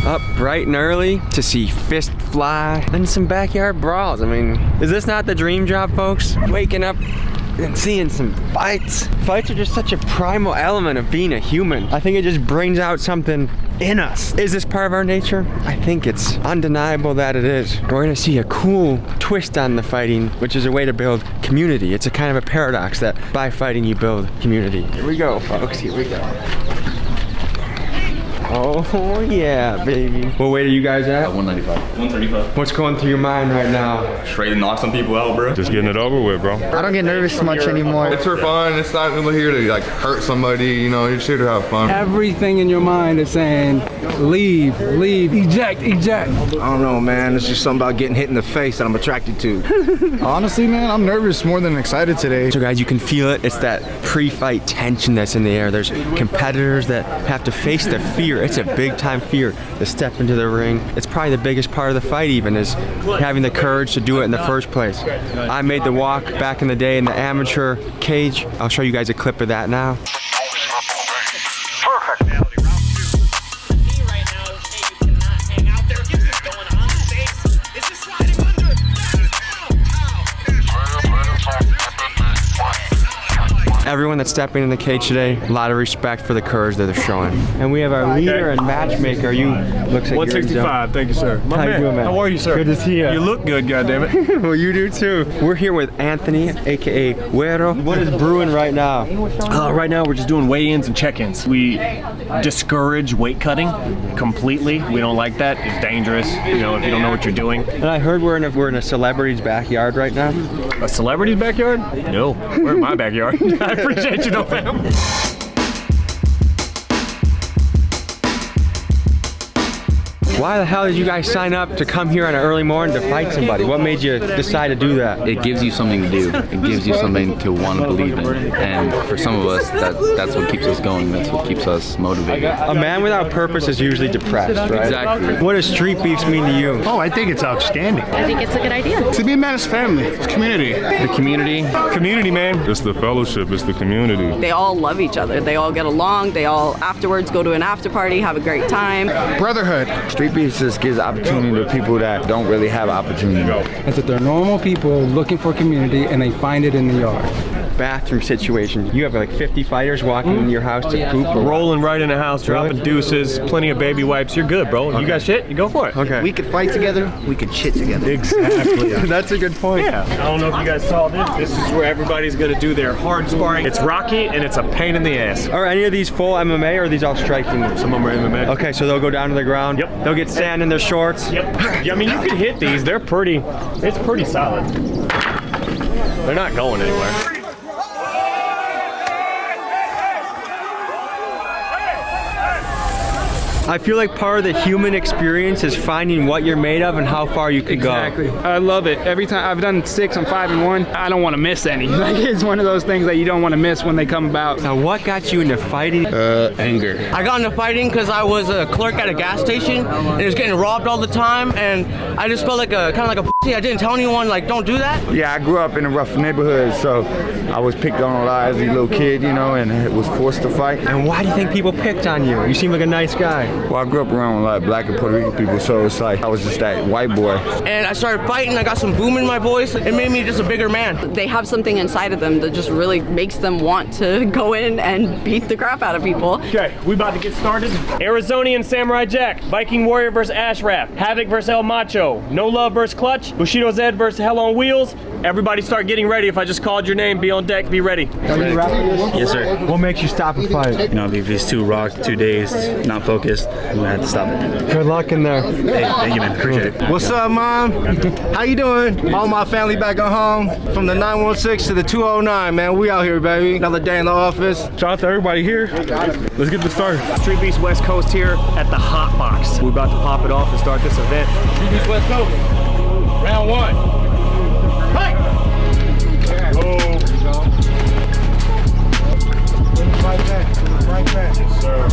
Up bright and early to see fist fly and some backyard brawls. I mean, is this not the dream job, folks? Waking up and seeing some fights. Fights are just such a primal element of being a human. I think it just brings out something in us. Is this part of our nature? I think it's undeniable that it is. We're gonna see a cool twist on the fighting, which is a way to build community. It's a kind of a paradox that by fighting you build community. Here we go, folks, here we go. Oh yeah, baby. What weight are you guys at? 195. 135. What's going through your mind right now? Straight to knock some people out, bro. Just getting it over with, bro. I don't get nervous much anymore. It's for fun. It's not really here to like hurt somebody, you know, you're just here to have fun. Everything in your mind is saying, leave, eject. I don't know, man. It's just something about getting hit in the face that I'm attracted to. Honestly, man, I'm nervous more than excited today. So guys, you can feel it. It's that pre-fight tension that's in the air. There's competitors that have to face the fear. It's a big time fear to step into the ring. It's probably the biggest part of the fight even, is having the courage to do it in the first place. I made the walk back in the day in the amateur cage. I'll show you guys a clip of that now. Everyone that's stepping in the cage today, a lot of respect for the courage that they're showing. And we have our leader and matchmaker. You looks like 165, thank you, sir. How you doing, man? How are you, sir? Good to see you. You look good, goddammit. Well, you do too. We're here with Anthony, aka Güero. What is brewing right now? Right now, we're just doing weigh-ins and check-ins. We discourage weight cutting completely. We don't like that. It's dangerous, you know, if you don't know what you're doing. And I heard we're in a celebrity's backyard right now. A celebrity's backyard? No, we're in my backyard. I appreciate you, though, fam. Why the hell did you guys sign up to come here on an early morning to fight somebody? What made you decide to do that? It gives you something to do. It gives you something to want to believe in. And for some of us, that's what keeps us going. That's what keeps us motivated. A man without purpose is usually depressed, right? Exactly. What does street beefs mean to you? Oh, I think it's outstanding. I think it's a good idea. To be a man is family. It's community. The community. Community, man. It's the fellowship, it's the community. They all love each other. They all get along. They all afterwards go to an after party, have a great time. Brotherhood. Street beefs just gives opportunity to people that don't really have opportunity. It's that they're normal people looking for community and they find it in the yard. Bathroom situation. You have like 50 fighters walking in your house to poop? Or rolling right in the house, dropping deuces, plenty of baby wipes. You're good, bro. You got shit, you go for it. Okay. We could fight together, we could shit together. Exactly. That's a good point. Yeah. I don't know if you guys saw this. This is where everybody's gonna do their hard sparring. It's rocky and it's a pain in the ass. Are any of these full MMA or are these all striking? Some of them are MMA. Okay, so they'll go down to the ground. Yep. They'll get sand in their shorts. Yep. I mean, you can hit these. They're pretty. It's pretty solid. They're not going anywhere. I feel like part of the human experience is finding what you're made of and how far you can go. Exactly. I love it. Every time I've done 6, I'm 5-1. I don't want to miss any. Like, it's one of those things that you don't want to miss when they come about. Now, what got you into fighting? Anger. I got into fighting because I was a clerk at a gas station and I was getting robbed all the time, and I just felt like kind of like a pussy. I didn't tell anyone, like, don't do that. Yeah, I grew up in a rough neighborhood, so I was picked on a lot as a little kid, you know, and was forced to fight. And why do you think people picked on you? You seem like a nice guy. Well, I grew up around a lot of black and Puerto Rican people, so it's like I was just that white boy. And I started fighting. I got some boom in my voice. It made me just a bigger man. They have something inside of them that just really makes them want to go in and beat the crap out of people. Okay, we about to get started. Arizonian Samurai Jack, Viking Warrior versus Ashraf, Havoc versus El Macho, No Love versus Clutch, Bushido Zed versus Hell on Wheels. Everybody start getting ready. If I just called your name, be on deck, be ready. Are you rapping this? Yes, sir. What makes you stop and fight? You know, if it's too rocked, 2 days, not focused, I'm gonna have to stop it. Good luck in there. Hey, thank you, man. Appreciate it. What's up, Mom? How you doing? All my family back at home. From the 916 to the 209, man. We out here, baby. Another day in the office. Shout out to everybody here. Let's get this started. Street Beast West Coast here at the Hot Box. We're about to pop it off and start this event. Street Beast West Coast. Round 1. Fight! Go. Right back. Right back. Yes, sir.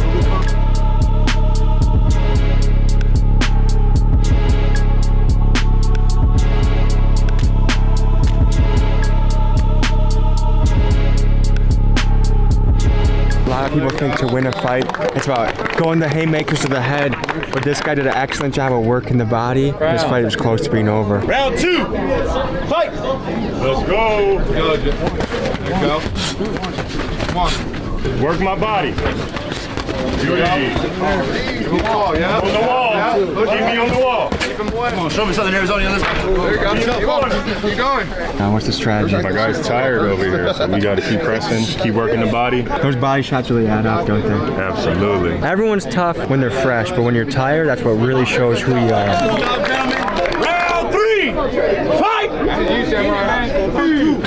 A lot of people think to win a fight. It's about going the haymakers to the head, but this guy did an excellent job of working the body. This fight was close to being over. Round 2, fight! Let's go. There you go. Come on. Work my body. Beauty. On the wall, yeah? On the wall. Yeah. Keep me on the wall. Come on, show me Southern Arizona. Let's go. There you go. Keep going. Now, what's the strategy? My guy's tired over here, so we got to keep pressing, keep working the body. Those body shots really add up, don't they? Absolutely. Everyone's tough when they're fresh, but when you're tired, that's what really shows who you are. Round 3, fight!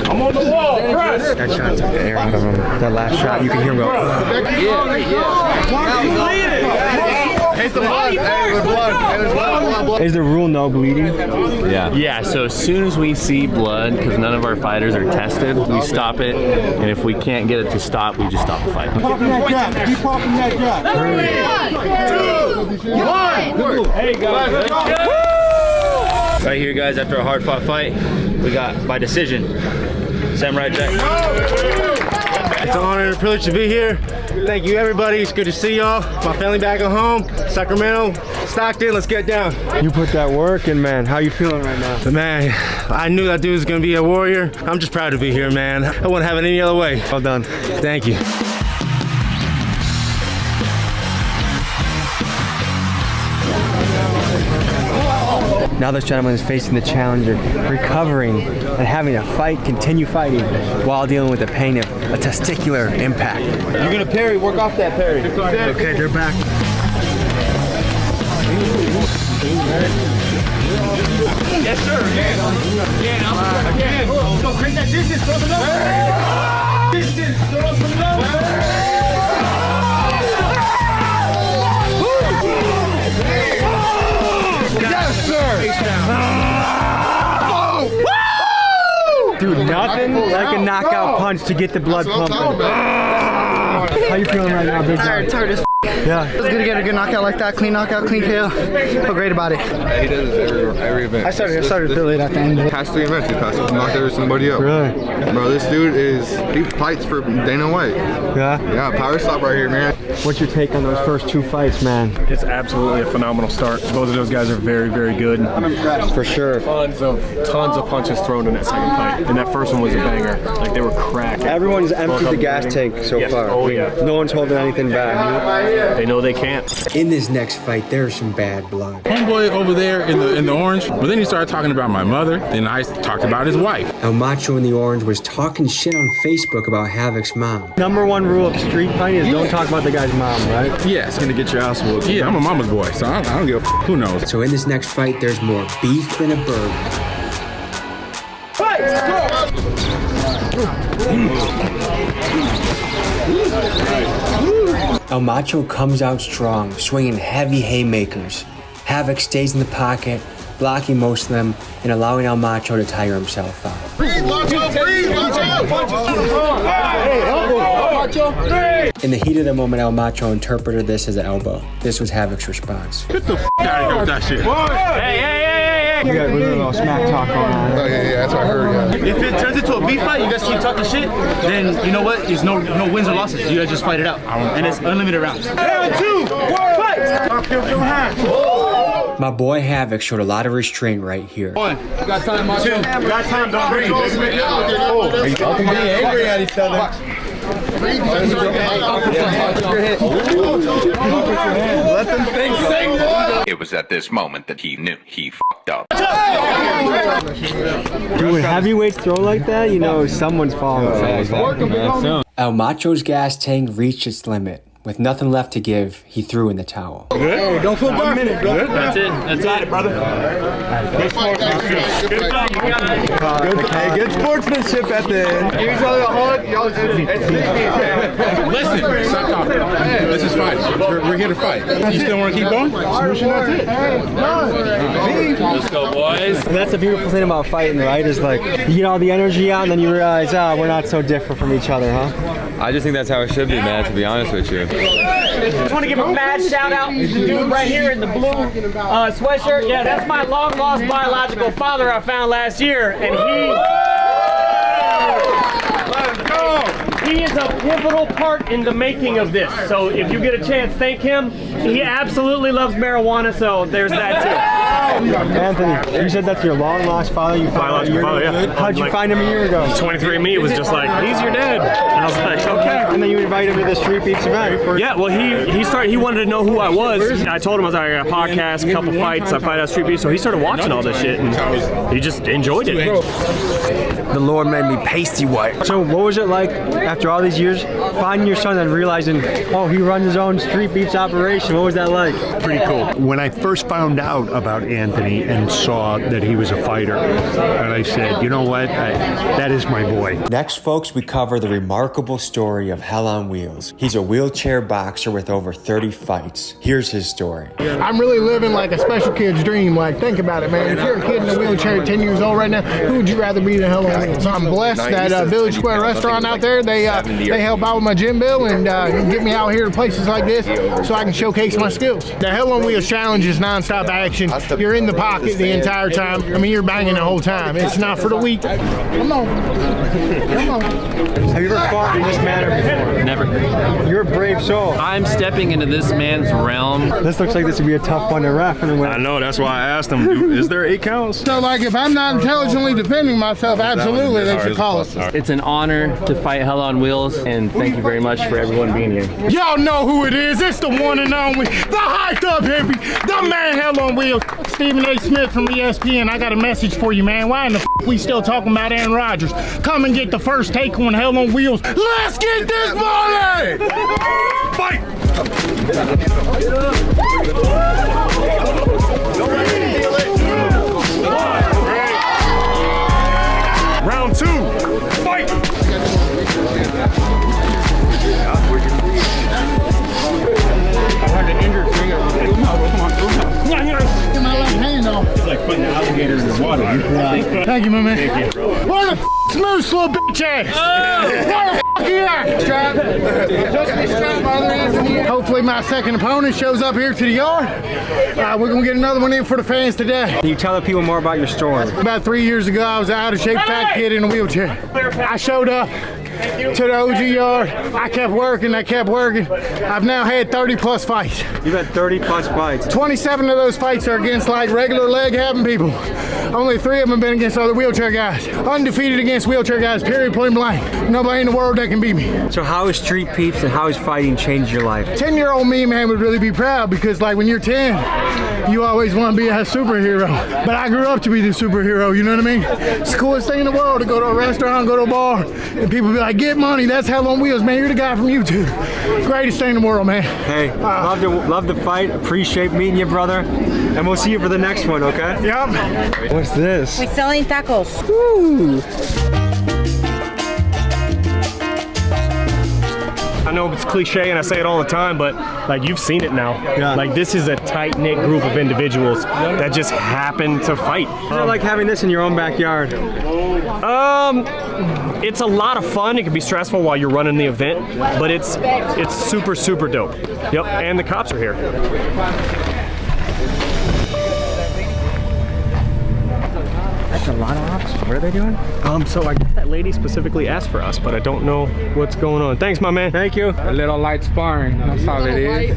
I'm on the wall, press! That shot took the air out of him. That last shot, you can hear him go. Is the rule no bleeding? Yeah, so as soon as we see blood, because none of our fighters are tested, we stop it, and if we can't get it to stop, we just stop the fight. Keep popping that jab. 3, 2, 1. Hey guys, let's go. Right here, guys, after a hard-fought fight, we got by decision, Samurai Jack. It's an honor and a privilege to be here. Thank you, everybody. It's good to see y'all. My family back at home, Sacramento, Stockton. Let's get down. You put that work in, man. How you feeling right now? Man, I knew that dude was gonna be a warrior. I'm just proud to be here, man. I wouldn't have it any other way. Well done. Thank you. Now this gentleman is facing the challenge of recovering and having to fight, continue fighting, while dealing with the pain of a testicular impact. You're gonna parry, work off that parry. Okay, they're back. Yes, sir. Again. Go create that distance, throw some numbers. Distance, throw some numbers. Yes, sir. Dude, nothing like a knockout punch to get the blood pumping. How you feeling right now, big guy? Tired as Yeah. It's good to get a good knockout like that. Clean knockout, clean KO. Feel great about it. Yeah, he does this every event. I started to feel it at the end. Past 3 events, he passed knocked over somebody up. Really? Bro, this dude he fights for Dana White. Yeah? Yeah, power stop right here, man. What's your take on those first 2 fights, man? It's absolutely a phenomenal start. Both of those guys are very, very good. For sure. Tons of punches thrown in that second fight. And that first one was a banger. Like, they were cracking. Everyone's emptied the gas tank so far. Oh, yeah. No one's holding anything back. They know they can't. In this next fight, there's some bad blood. Homeboy over there in the orange, but then he started talking about my mother, then I talked about his wife. El Macho in the orange was talking shit on Facebook about Havoc's mom. Number 1 rule of street fighting is don't talk about the guy's mom, right? Yeah, it's gonna get your ass whooped. Yeah, I'm a mama's boy, so I don't give a who knows. So in this next fight, there's more beef than a burger. Fight! El Macho comes out strong, swinging heavy haymakers. Havoc stays in the pocket, blocking most of them and allowing El Macho to tire himself out. Breathe, Macho! Breathe, Macho! In the heat of the moment, El Macho interpreted this as an elbow. This was Havoc's response. Get the out of here with that shit. Hey! We got a little smack talk going on. Oh, yeah, that's what I heard, yeah. If it turns into a beef fight, you guys keep talking shit, then you know what? There's no wins or losses. You guys just fight it out. And it's unlimited rounds. Round 2, fight! My boy Havoc showed a lot of restraint right here. 1. You got time, Macho. 2. You got time, don't breathe. Y'all can be angry at each other. Let them think, sing, boy. It was at this moment that he knew he f***ed up. Dude, when heavyweights throw like that, you know someone's falling fast. El Macho's gas tank reached its limit. With nothing left to give, he threw in the towel. Hey, don't feel bad. 1 minute, bro. That's it. That's it, brother. Good sportsmanship at the end. Give each other a hug. Y'all Listen, stop talking. This is fight. We're here to fight. You still want to keep going? That's it. Let's go, boys. And that's the beautiful thing about fighting, right? Is like, you get all the energy out and then you realize, we're not so different from each other, huh? I just think that's how it should be, man, to be honest with you. Just want to give a mad shout out to the dude right here in the blue sweatshirt. Yeah, that's my long lost biological father I found last year, and he. Let's go! He is a pivotal part in the making of this. So if you get a chance, thank him. He absolutely loves marijuana, so there's that too. Anthony, you said that's your long lost father. You found My father, yeah. How'd you find him a year ago? 23andMe was just like, he's your dad. And I was like, okay. And then you invited him to the Street Beefs event. Yeah, well, he wanted to know who I was. I told him I was like, I got a podcast, a couple fights, I fight out Street Beefs. So he started watching all this shit, and he just enjoyed it. The Lord made me pasty white. So what was it like after all these years, finding your son and realizing, oh, he runs his own Street Beefs operation? What was that like? Pretty cool. When I first found out about Anthony and saw that he was a fighter, and I said, you know what, that is my boy. Next, folks, we cover the remarkable story of Hell on Wheels. He's a wheelchair boxer with over 30 fights. Here's his story. I'm really living like a special kid's dream. Like, think about it, man. If you're a kid in a wheelchair at 10 years old right now, who would you rather be than Hell on Wheels? I'm blessed that Village Square Restaurant out there, they help out with my gym bill and get me out here to places like this so I can showcase my skills. The Hell on Wheels challenge is non-stop action. You're in the pocket the entire time. I mean, you're banging the whole time. It's not for the weak. Come on. Come on. Have you ever fought in this manner before? Never. You're a brave soul. I'm stepping into this man's realm. This looks like this would be a tough one to ref. I know, that's why I asked him, is there 8 counts? So, like, if I'm not intelligently defending myself, absolutely, they should call us. It's an honor to fight Hell on Wheels, and thank you very much for everyone being here. Y'all know who it is. It's the one and only, the hyped up hippie, the man Hell on Wheels, Stephen A. Smith from ESPN. I got a message for you, man. Why in the f we still talking about Aaron Rodgers? Come and get the first take on Hell on Wheels. Let's get this money! Fight! Round 2, fight! I had an injured finger. Get my left hand off. It's like putting an alligator in the water. Thank you, my man. Thank you. What the smooth little bitch ass? What the yeah. Strap. Just be strapped, Mother Anthony. Hopefully my second opponent shows up here to the yard. We're going to get another one in for the fans today. Can you tell the people more about your story? About 3 years ago, I was an out-of-shape fat kid in a wheelchair. I showed up to the OG yard. I kept working. I've now had 30 plus fights. You've had 30 plus fights. 27 of those fights are against like regular leg having people. Only 3 of them have been against other wheelchair guys. Undefeated against wheelchair guys, period, point blank. Nobody in the world that can beat me. So how has Street Beefs and how has fighting changed your life? 10-year-old me, man, would really be proud because like when you're 10, you always want to be a superhero. But I grew up to be the superhero, you know what I mean? It's the coolest thing in the world to go to a restaurant, go to a bar, and people be like, get money, that's Hell on Wheels, man, you're the guy from YouTube. Greatest thing in the world, man. Hey, love the fight, appreciate meeting you, brother, and we'll see you for the next one, okay? Yep. What's this? We're selling tacos. Woo! I know it's cliche and I say it all the time, but like you've seen it now. Yeah. Like this is a tight-knit group of individuals that just happen to fight. What's it like having this in your own backyard? It's a lot of fun. It can be stressful while you're running the event, but it's super, super dope. Yep, and the cops are here. That's a lot of ops. What are they doing? So I guess that lady specifically asked for us, but I don't know what's going on. Thanks, my man. Thank you. A little light sparring. That's all it is.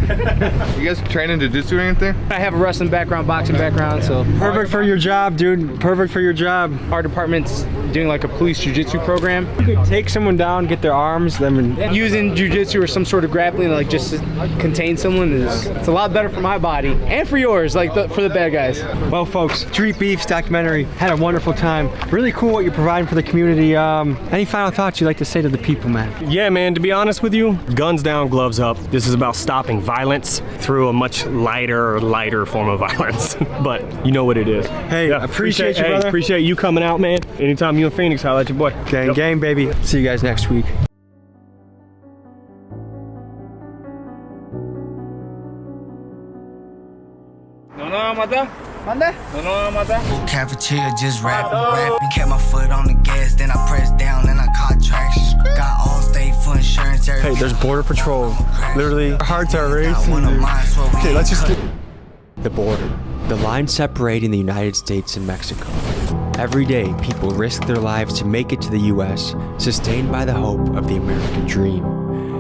You guys training jiu-jitsu or anything? I have a wrestling background, boxing background, so. Perfect for your job, dude. Perfect for your job. Our department's doing like a police jiu-jitsu program. You could take someone down, get their arms, then using jiu-jitsu or some sort of grappling, like just to contain someone it's a lot better for my body and for yours, like for the bad guys. Well, folks, Street Beefs documentary had a wonderful time. Really cool what you're providing for the community. Any final thoughts you'd like to say to the people, man? Yeah, man, to be honest with you, guns down, gloves up. This is about stopping violence through a much lighter form of violence. But you know what it is. Hey, yeah, appreciate you, brother. Appreciate you coming out, man. Anytime you in Phoenix, holla at your boy. Gang, baby. See you guys next week. Cafeteria just rapping. Kept my foot on the gas, then I pressed down, then I caught traction. Got all state for insurance. Hey, there's Border Patrol. Literally, our hearts are racing. Okay, let's just get the border. The line separating the United States and Mexico. Every day, people risk their lives to make it to the US, sustained by the hope of the American dream.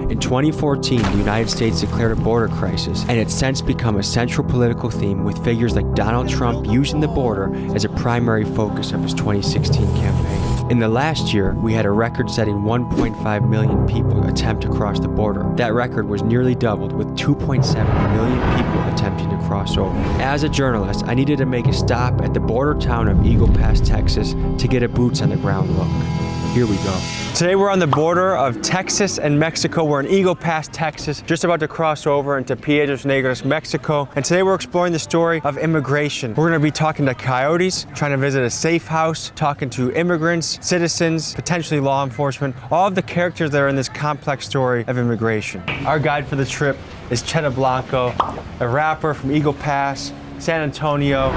In 2014, the United States declared a border crisis, and it's since become a central political theme with figures like Donald Trump using the border as a primary focus of his 2016 campaign. In the last year, we had a record-setting 1.5 million people attempt to cross the border. That record was nearly doubled, with 2.7 million people attempting to cross over. As a journalist, I needed to make a stop at the border town of Eagle Pass, Texas, to get a boots-on-the-ground look. Here we go. Today we're on the border of Texas and Mexico. We're in Eagle Pass, Texas, just about to cross over into Piedras Negras, Mexico. And today we're exploring the story of immigration. We're gonna be talking to coyotes, trying to visit a safe house, talking to immigrants, citizens, potentially law enforcement, all of the characters that are in this complex story of immigration. Our guide for the trip is Cheddar Blanco, a rapper from Eagle Pass, San Antonio.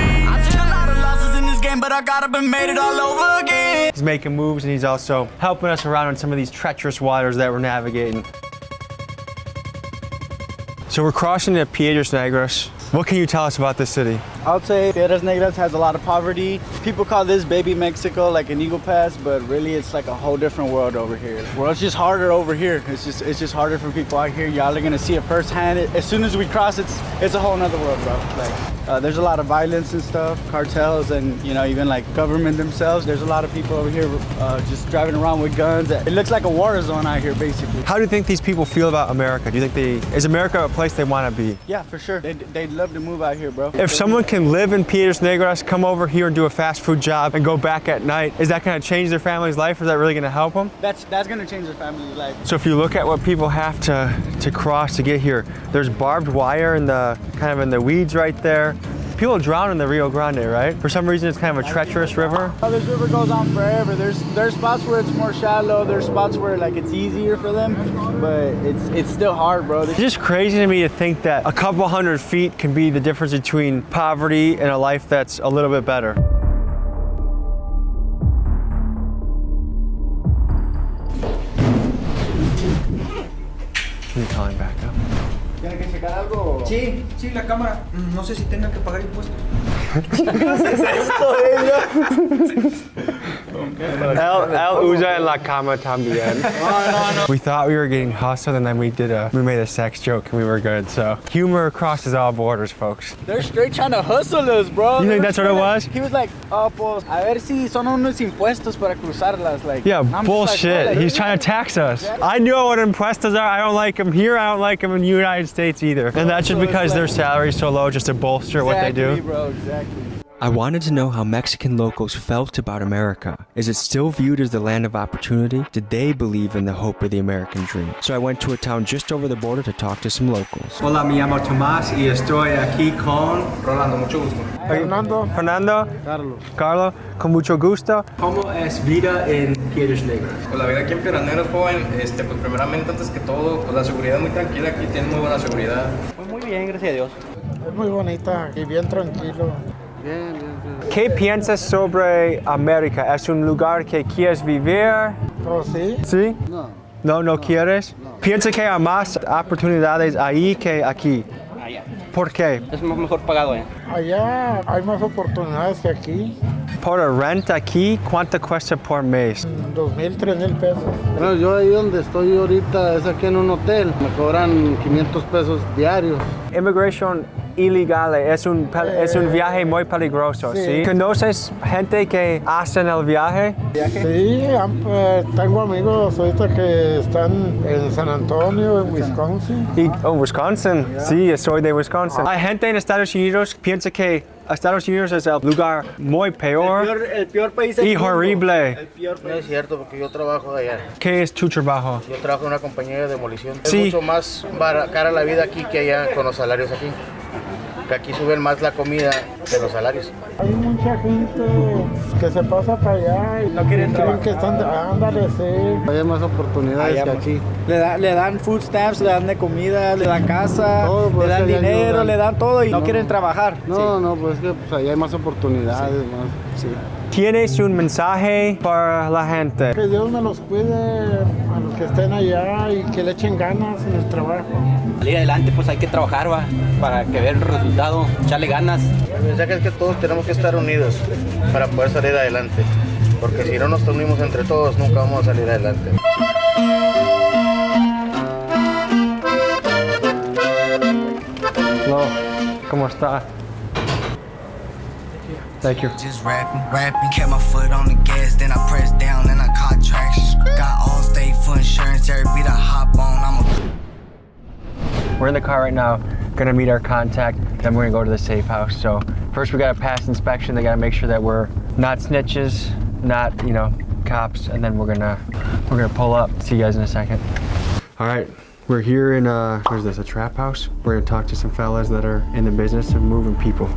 But I got up and made it all over again. He's making moves and he's also helping us around on some of these treacherous waters that we're navigating. So we're crossing the Piedras Negras. What can you tell us about this city? I would say Piedras Negras has a lot of poverty. People call this baby Mexico, like an Eagle Pass, but really it's like a whole different world over here. Well, it's just harder over here. It's just harder for people out here. Y'all are gonna see it firsthand. As soon as we cross, it's a whole nother world, bro. Like, there's a lot of violence and stuff, cartels, and you know, even like government themselves. There's a lot of people over here just driving around with guns. It looks like a war zone out here, basically. How do you think these people feel about America? Do you think is America a place they want to be? Yeah, for sure. They'd love to move out here, bro. If someone can live in Piedras Negras, come over here and do a fast food job and go back at night, is that going to change their family's life? Is that really going to help them? That's going to change their family's life. So if you look at what people have to cross to get here, there's barbed wire in the kind of in the weeds right there. People drown in the Rio Grande, right? For some reason, it's kind of a treacherous river. Oh, this river goes on forever. There's spots where it's more shallow. There's spots where like it's easier for them, but it's still hard, bro. It's just crazy to me to think that a couple hundred feet can be the difference between poverty and a life that's a little bit better. Can you call him back up? ¿Tiene que checar algo? Sí, la cámara. No sé si tenga que pagar impuestos. Él usa en la cama también. No. We thought we were getting hustled and then we made a sex joke and we were good. So humor crosses all borders, folks. They're straight trying to hustle us, bro. You think that's what it was? He was like, pues, a ver si son unos impuestos para cruzarlas. Like, yeah, bullshit. Like, he's trying to tax us. I know what impuestos are. I don't like them here. I don't like them in the United States either. And that's just because their salary's so low just to bolster what they do. Bro, exactly. I wanted to know how Mexican locals felt about America. Is it still viewed as the land of opportunity? Did they believe in the hope of the American dream? So I went to a town just over the border to talk to some locals. Hola, me llamo Tomás y estoy aquí con... Rolando, mucho gusto. Fernando. Carlos, con mucho gusto. ¿Cómo es vida en Piedras Negras? Pues la vida aquí en Piedras Negras, joven, pues primeramente, antes que todo, pues la seguridad es muy tranquila, aquí tienen muy buena seguridad. Pues muy bien, gracias a Dios. Es muy bonita y bien tranquilo. ¿Qué piensas sobre América? ¿Es un lugar que quieres vivir? ¿Oh, sí? ¿Sí? No. ¿No quieres? No. ¿Piensa que hay más oportunidades ahí que aquí? Allá. ¿Por qué? Es mejor pagado allá. Allá hay más oportunidades que aquí. ¿Por renta aquí? ¿Cuánto cuesta por mes? 2,000, 3,000 pesos. Bueno, yo ahí donde estoy ahorita es aquí en un hotel. Me cobran 500 pesos diarios. Inmigración ilegal es un viaje muy peligroso, ¿sí? ¿Conoces gente que hacen el viaje? Sí, tengo amigos ahorita que están en San Antonio, en Wisconsin. Wisconsin, sí, soy de Wisconsin. Hay gente en Estados Unidos que piensa que Estados Unidos es el lugar muy peor el peor país y horrible. El peor país. No es cierto, porque yo trabajo allá. ¿Qué es tu trabajo? Yo trabajo en una compañía de demolición. Sí. Es mucho más cara la vida aquí que allá con los salarios aquí. Que aquí suben más la comida que los salarios. Hay mucha gente que se pasa para allá y no quieren trabajar. Que están, ándale, sí. Hay más oportunidades que aquí. Le dan food stamps, le dan de comida, le dan casa, todo, pues, le dan dinero, le dan todo y no quieren trabajar. No, pues es que pues, allá hay más oportunidades. Sí. Más. Sí. ¿Tienes un mensaje para la gente? Que Dios me los cuide a los que estén allá y que le echen ganas en el trabajo. Salir adelante, pues hay que trabajar, va, para que vea el resultado, echarle ganas. El mensaje es que todos tenemos que estar unidos para poder salir adelante, porque si no nos unimos entre todos, nunca vamos a salir adelante. Hello, ¿cómo está? Thank you. Just rapping, kept my foot on the gas, then I pressed down, then I caught traction. Got all state for insurance, every beat I hop on, We're in the car right now, gonna meet our contact, then we're gonna go to the safe house. So first we gotta pass inspection, they gotta make sure that we're not snitches, not, you know, cops, and then we're gonna pull up. See you guys in a second. All right, we're here in what is this, a trap house? We're gonna talk to some fellas that are in the business of moving people.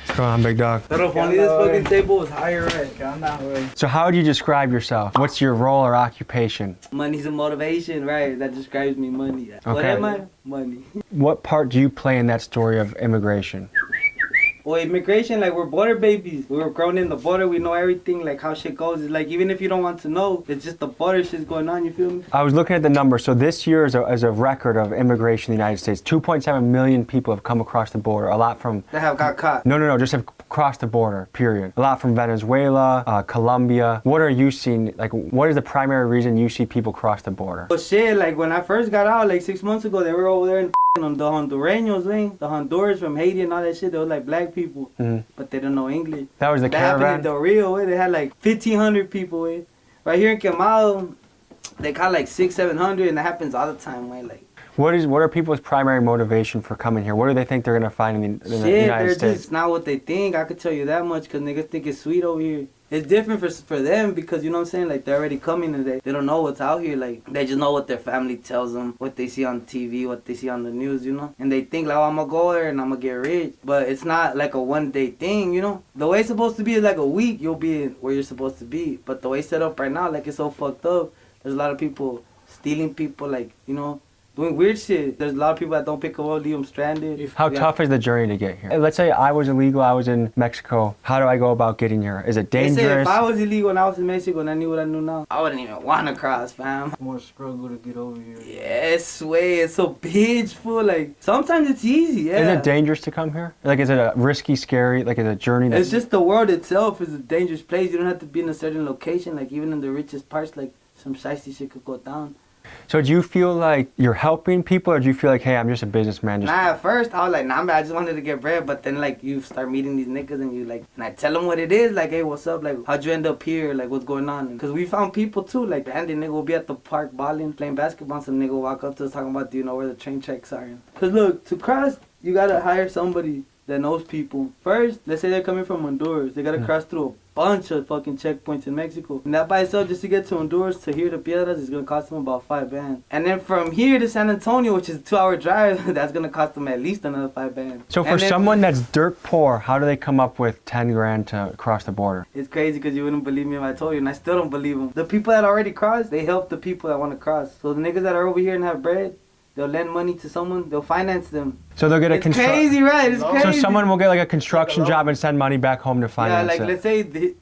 What's going on, big dog? Pero if only this fucking table was higher, right? So how would you describe yourself? What's your role or occupation? Money's a motivation, right? That describes me, money. What am I? Money. What part do you play in that story of immigration? Well, immigration, like, we're border babies. We were grown in the border. We know everything, like, how shit goes. It's like, even if you don't want to know, it's just the border shit's going on, you feel me? I was looking at the numbers. So this year is a record of immigration in the United States. 2.7 million people have come across the border. A lot from... That have got caught. No, just have crossed the border, period. A lot from Venezuela, Colombia. What are you seeing? Like, what is the primary reason you see people cross the border? But shit, like, when I first got out, like, 6 months ago, they were over there in on the Hondureños, man. The Honduras from Haiti and all that shit, they were like black people, but they don't know English. That was the caravan? That happened in Del Rio, way. They had like 1,500 people, way. Right here in Quemado, they caught like 600-700, and that happens all the time, way. Like, what are people's primary motivation for coming here? What do they think they're gonna find in the United States? They're just not what they think. I could tell you that much, because niggas think it's sweet over here. It's different for them because, you know what I'm saying, like, they're already coming today. They don't know what's out here. Like, they just know what their family tells them, what they see on TV, what they see on the news, you know? And they think, like, oh, I'm gonna go there and I'm gonna get rich. But it's not like a one-day thing, you know? The way it's supposed to be is like a week, you'll be where you're supposed to be. But the way it's set up right now, like, it's so fucked up. There's a lot of people stealing people, like, you know, doing weird shit. There's a lot of people that don't pick up, leave them stranded. How tough is the journey to get here? Let's say I was illegal, I was in Mexico. How do I go about getting here? Is it dangerous? They say if I was illegal and I was in Mexico and I knew what I knew now, I wouldn't even want to cross, fam. More struggle to get over here. Yes, way. It's so bitch full. Like, sometimes it's easy, yeah. Is it dangerous to come here? Like, is it a risky, scary, like, is it a journey? It's just the world itself is a dangerous place. You don't have to be in a certain location. Like, even in the richest parts, like, some shiesty shit could go down. So do you feel like you're helping people, or do you feel like, hey, I'm just a businessman? Nah, at first I was like, nah, man, I just wanted to get bread. But then, like, you start meeting these niggas and you, like, and I tell them what it is. Like, hey, what's up? Like, how'd you end up here? Like, what's going on? Because we found people too. Like, Andy nigga will be at the park balling, playing basketball. Some nigga will walk up to us talking about, do you know where the train tracks are? Because look, to cross, you gotta hire somebody that knows people. First, let's say they're coming from Honduras. They gotta cross through a bunch of fucking checkpoints in Mexico. And that by itself, just to get to Honduras, to here to Piedras, is gonna cost them about 5 bands. And then from here to San Antonio, which is a 2-hour drive, that's gonna cost them at least another 5 bands. So for someone that's dirt poor, how do they come up with 10 grand to cross the border? It's crazy because you wouldn't believe me if I told you, and I still don't believe them. The people that already crossed, they help the people that want to cross. So the niggas that are over here and have bread, they'll lend money to someone, they'll finance them. So they'll get a crazy, right? It's crazy. So someone will get like a construction job and send money back home to finance it. Yeah, like let's say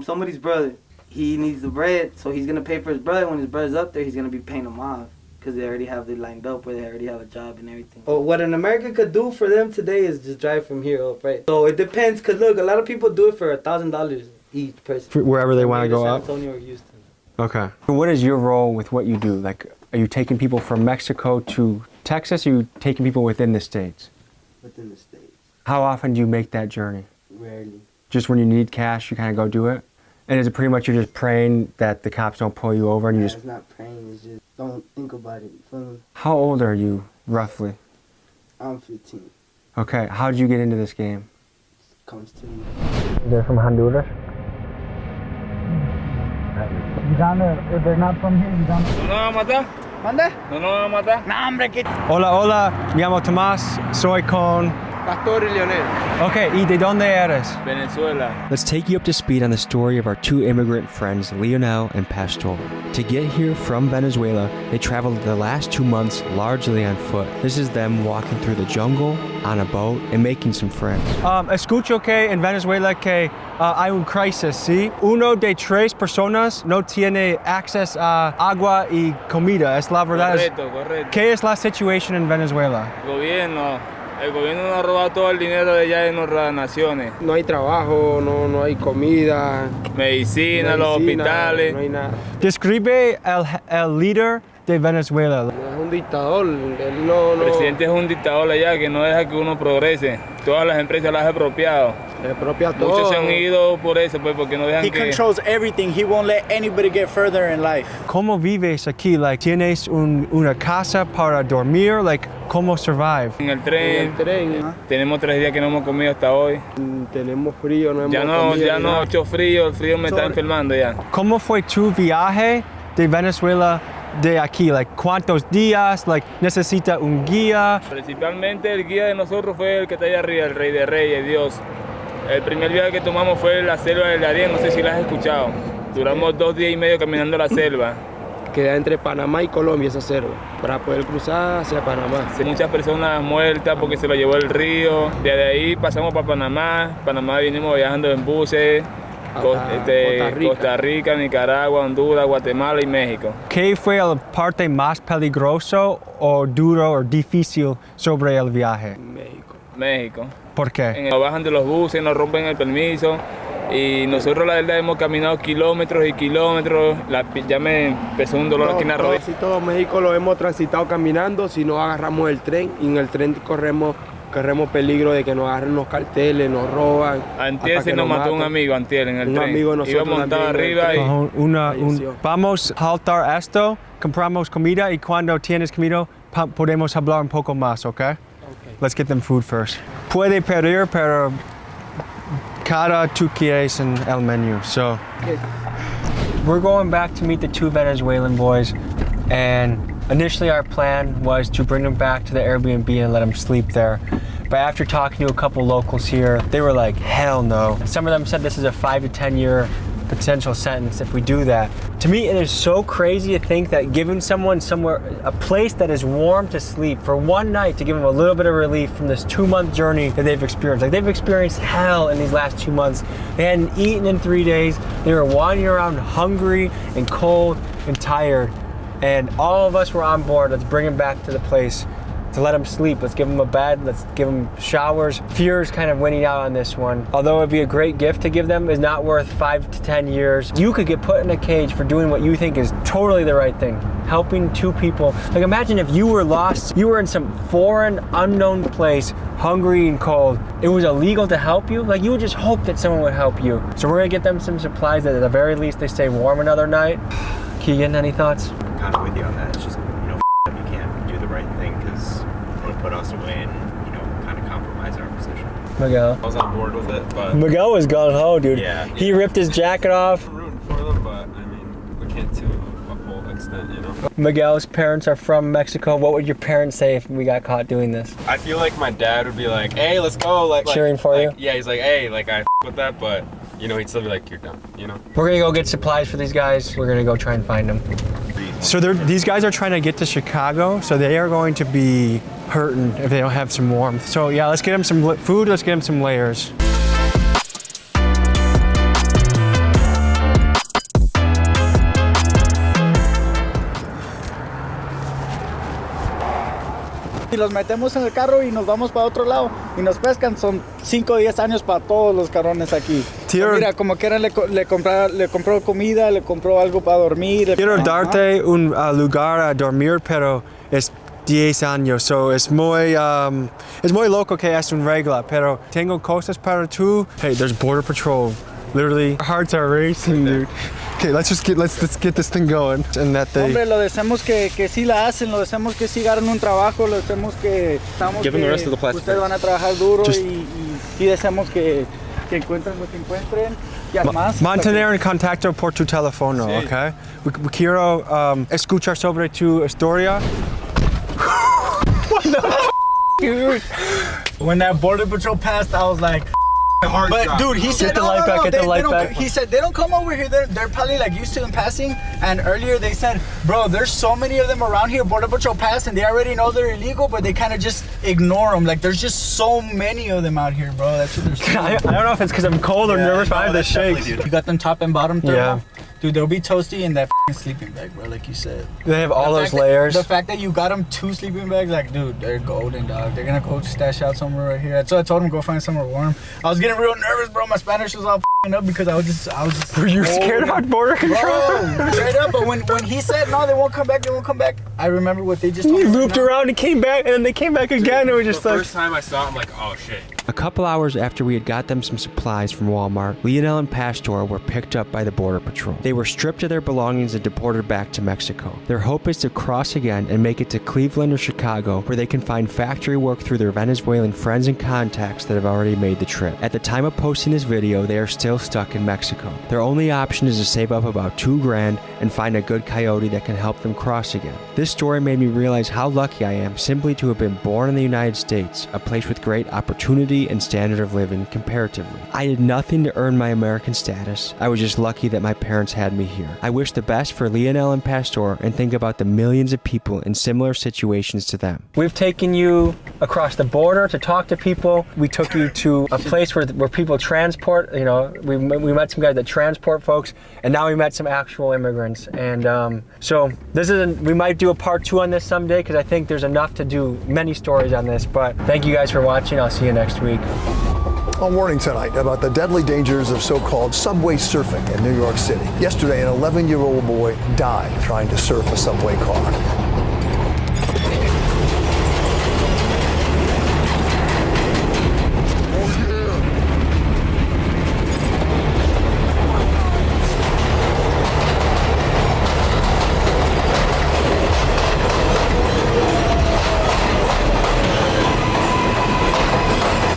somebody's brother, he needs the bread, so he's gonna pay for his brother. When his brother's up there, he's gonna be paying them off because they already have it lined up, where they already have a job and everything. But what an American could do for them today is just drive from here up, right? So it depends, cause look, a lot of people do it for $1,000 each person. For wherever they want to go up. San Antonio or Houston. Okay. What is your role with what you do? Like, are you taking people from Mexico to Texas, or are you taking people within the states? Within the states. How often do you make that journey? Rarely. Just when you need cash, you kind of go do it? And is it pretty much you're just praying that the cops don't pull you over and you just... It's not praying, it's just don't think about it, you feel me? How old are you, roughly? I'm 15. Okay, how did you get into this game? It comes to me. They're from Honduras? You down there, if they're not from here, you down there. ¿No van a matar? ¿Mande? ¿No van a matar? No, hombre, que... Hola, hola, me llamo Tomás, soy con Pastor y Leonel. Okay, ¿y de dónde eres? Venezuela. Let's take you up to speed on the story of our two immigrant friends, Leonel and Pastor. To get here from Venezuela, they traveled the last 2 months largely on foot. This is them walking through the jungle, on a boat, and making some friends. Escucho que en Venezuela que hay un crisis, ¿sí? Uno de 3 personas no tiene acceso a agua y comida, ¿es la verdad? Correcto. ¿Qué es la situación en Venezuela? El gobierno nos ha robado todo el dinero de allá de nuestras naciones. No hay trabajo, no hay comida. Medicina, los hospitales. No hay nada. Describe el líder de Venezuela. Es un dictador. El presidente es un dictador allá que no deja que uno progrese. Todas las empresas las ha expropiado. Muchos se han ido por eso, pues, porque no dejan He controls everything. He won't let anybody get further in life. ¿Cómo vives aquí? Like, ¿tienes una casa para dormir? Like, ¿cómo survive? En el tren. Tenemos 3 días que no hemos comido hasta hoy. Tenemos frío, no hemos comido. Ya no, mucho frío. El frío me está enfermando ya. ¿Cómo fue tu viaje de Venezuela de aquí? Like, ¿cuántos días? Like, ¿necesita un guía? Principalmente el guía de nosotros fue el que está allá arriba, el Rey de Reyes, Dios. El primer viaje que tomamos fue la selva del Darién, no sé si la has escuchado. Duramos 2 días y medio caminando la selva. Queda entre Panamá y Colombia esa selva, para poder cruzar hacia Panamá. Muchas personas muertas porque se lo llevó el río. Desde ahí pasamos para Panamá. Panamá vinimos viajando en buses. Costa Rica, Nicaragua, Honduras, Guatemala y México. ¿Qué fue la parte más peligroso o duro o difícil sobre el viaje? México. ¿Por qué? Nos bajan de los buses, nos rompen el permiso y nosotros la verdad hemos caminado kilómetros y kilómetros. Ya me empezó un dolor aquí en la rodilla. Casi todo México lo hemos transitado caminando, si no agarramos el tren y en el tren corremos peligro de que nos agarren los carteles, nos roban. Antier se nos mató un amigo en el tren. Amigo iba montado arriba y vamos a saltar esto, compramos comida y cuando tienes comida podemos hablar un poco más, ¿ok? Let's get them food first. Puede pedir, pero cada tú quieres en el menú. So, we're going back to meet the 2 Venezuelan boys, and initially our plan was to bring them back to the Airbnb and let them sleep there. But after talking to a couple locals here, they were like, hell no. Some of them said this is a 5 to 10 year potential sentence if we do that. To me, it is so crazy to think that giving someone somewhere, a place that is warm to sleep for 1 night to give them a little bit of relief from this 2-month journey that they've experienced. Like, they've experienced hell in these last 2 months. They hadn't eaten in 3 days. They were wandering around hungry and cold and tired. And all of us were on board. Let's bring them back to the place to let them sleep. Let's give them a bed. Let's give them showers. Fear is kind of winning out on this one. Although it'd be a great gift to give them, it's not worth 5 to 10 years. You could get put in a cage for doing what you think is totally the right thing. Helping 2 people. Like, imagine if you were lost, you were in some foreign, unknown place, hungry and cold. It was illegal to help you. Like, you would just hope that someone would help you. So we're gonna get them some supplies that at the very least they stay warm another night. Keegan, any thoughts? Kind of with you on that. It's just, you can't do the right thing because they put us away and, kind of compromise our position. Miguel. I was on board with it, but... Miguel was gung-ho, dude. Yeah. He ripped his jacket off. I'm rooting for them, but, we can't to a full extent, Miguel's parents are from Mexico. What would your parents say if we got caught doing this? I feel like my dad would be like, hey, let's go. Like cheering for you? Yeah, he's like, hey, I with that, but... he'd still be like, you're done, We're gonna go get supplies for these guys. We're gonna go try and find them. So these guys are trying to get to Chicago, so they are going to be hurting if they don't have some warmth. So yeah, let's get them some food, let's get them some layers. Si los metemos en el carro y nos vamos para otro lado y nos pescan, son 5 o 10 años para todos los cabrones aquí. Mira, como quiera le compró comida, le compró algo para dormir. Quiero darte un lugar a dormir, pero es 10 años, so es muy loco que es una regla, pero tengo cosas para tú. Hey, there's border patrol. Literally, our hearts are racing, dude. Okay, let's get this thing going. And that they... Hombre, lo deseamos que sí la hacen, lo deseamos que sí agarren un trabajo, lo deseamos que ustedes van a trabajar duro y deseamos que encuentren lo que encuentren. Y además... Mantener en contacto por tu teléfono, sí. Okay? Quiero escuchar sobre tu historia. What the When that border patrol passed, I was like, but dude, he said he said they don't come over here. They're probably like used to them passing. And earlier they said, bro, there's so many of them around here. Border patrol pass, and they already know they're illegal, but they kind of just ignore them. Like there's just so many of them out here, bro. That's what they're saying. I don't know if it's because I'm cold or nervous, but I have the shakes. You got them top and bottom thermal? Yeah. Dude, they'll be toasty in that sleeping bag, bro, like you said. They have all those layers. The fact that you got them 2 sleeping bags, like, dude, they're golden, dog. They're gonna go stash out somewhere right here. So I told him go find somewhere warm. I was getting real nervous, bro. My Spanish was all up because I was just. Were you scared about border control? Bro, straight up. But when he said no, they won't come back. I remember what they just told me. He looped around and came back, and then they came back again. It was just the like. First time I saw it, I'm like, oh shit. A couple hours after we had got them some supplies from Walmart, Lionel and Pastor were picked up by the Border Patrol. They were stripped of their belongings and deported back to Mexico. Their hope is to cross again and make it to Cleveland or Chicago, where they can find factory work through their Venezuelan friends and contacts that have already made the trip. At the time of posting this video, they are still stuck in Mexico. Their only option is to save up about $2 grand and find a good coyote that can help them cross again. This story made me realize how lucky I am simply to have been born in the United States, a place with great opportunity and standard of living comparatively. I did nothing to earn my American status. I was just lucky that my parents had me here. I wish the best for Lionel and Pastor and think about the millions of people in similar situations to them. We've taken you across the border to talk to people. We took you to a place where people transport, you know, we met some guys that transport folks, and now we met some actual immigrants. And so we might do a part 2 on this someday, because I think there's enough to do many stories on this. But thank you guys for watching. I'll see you next week. A warning tonight about the deadly dangers of so-called subway surfing in New York City. Yesterday, an 11-year-old boy died trying to surf a subway car.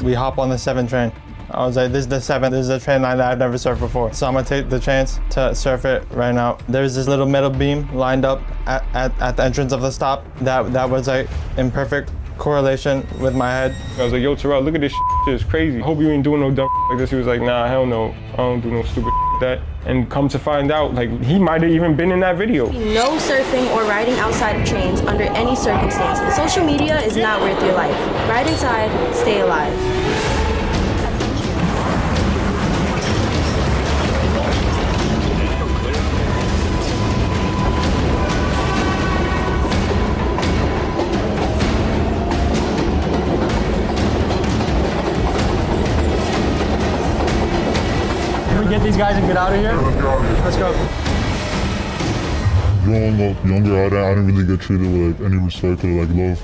We hop on the 7 train. I was like, this is the 7, this is a train line that I've never surfed before. So I'm gonna take the chance to surf it right now. There's this little metal beam lined up at the entrance of the stop that was like in perfect correlation with my head. I was like, yo, Terrell, look at this shit is crazy. I hope you ain't doing no dumb like this. He was like, nah, hell no, I don't do no stupid like that. And come to find out, like, he might have even been in that video. No surfing or riding outside of trains under any circumstances. Social media is not worth your life. Ride inside, stay alive. Get these guys and get out of here? Let's go. Growing up younger, I didn't really get treated with like any respect or like love.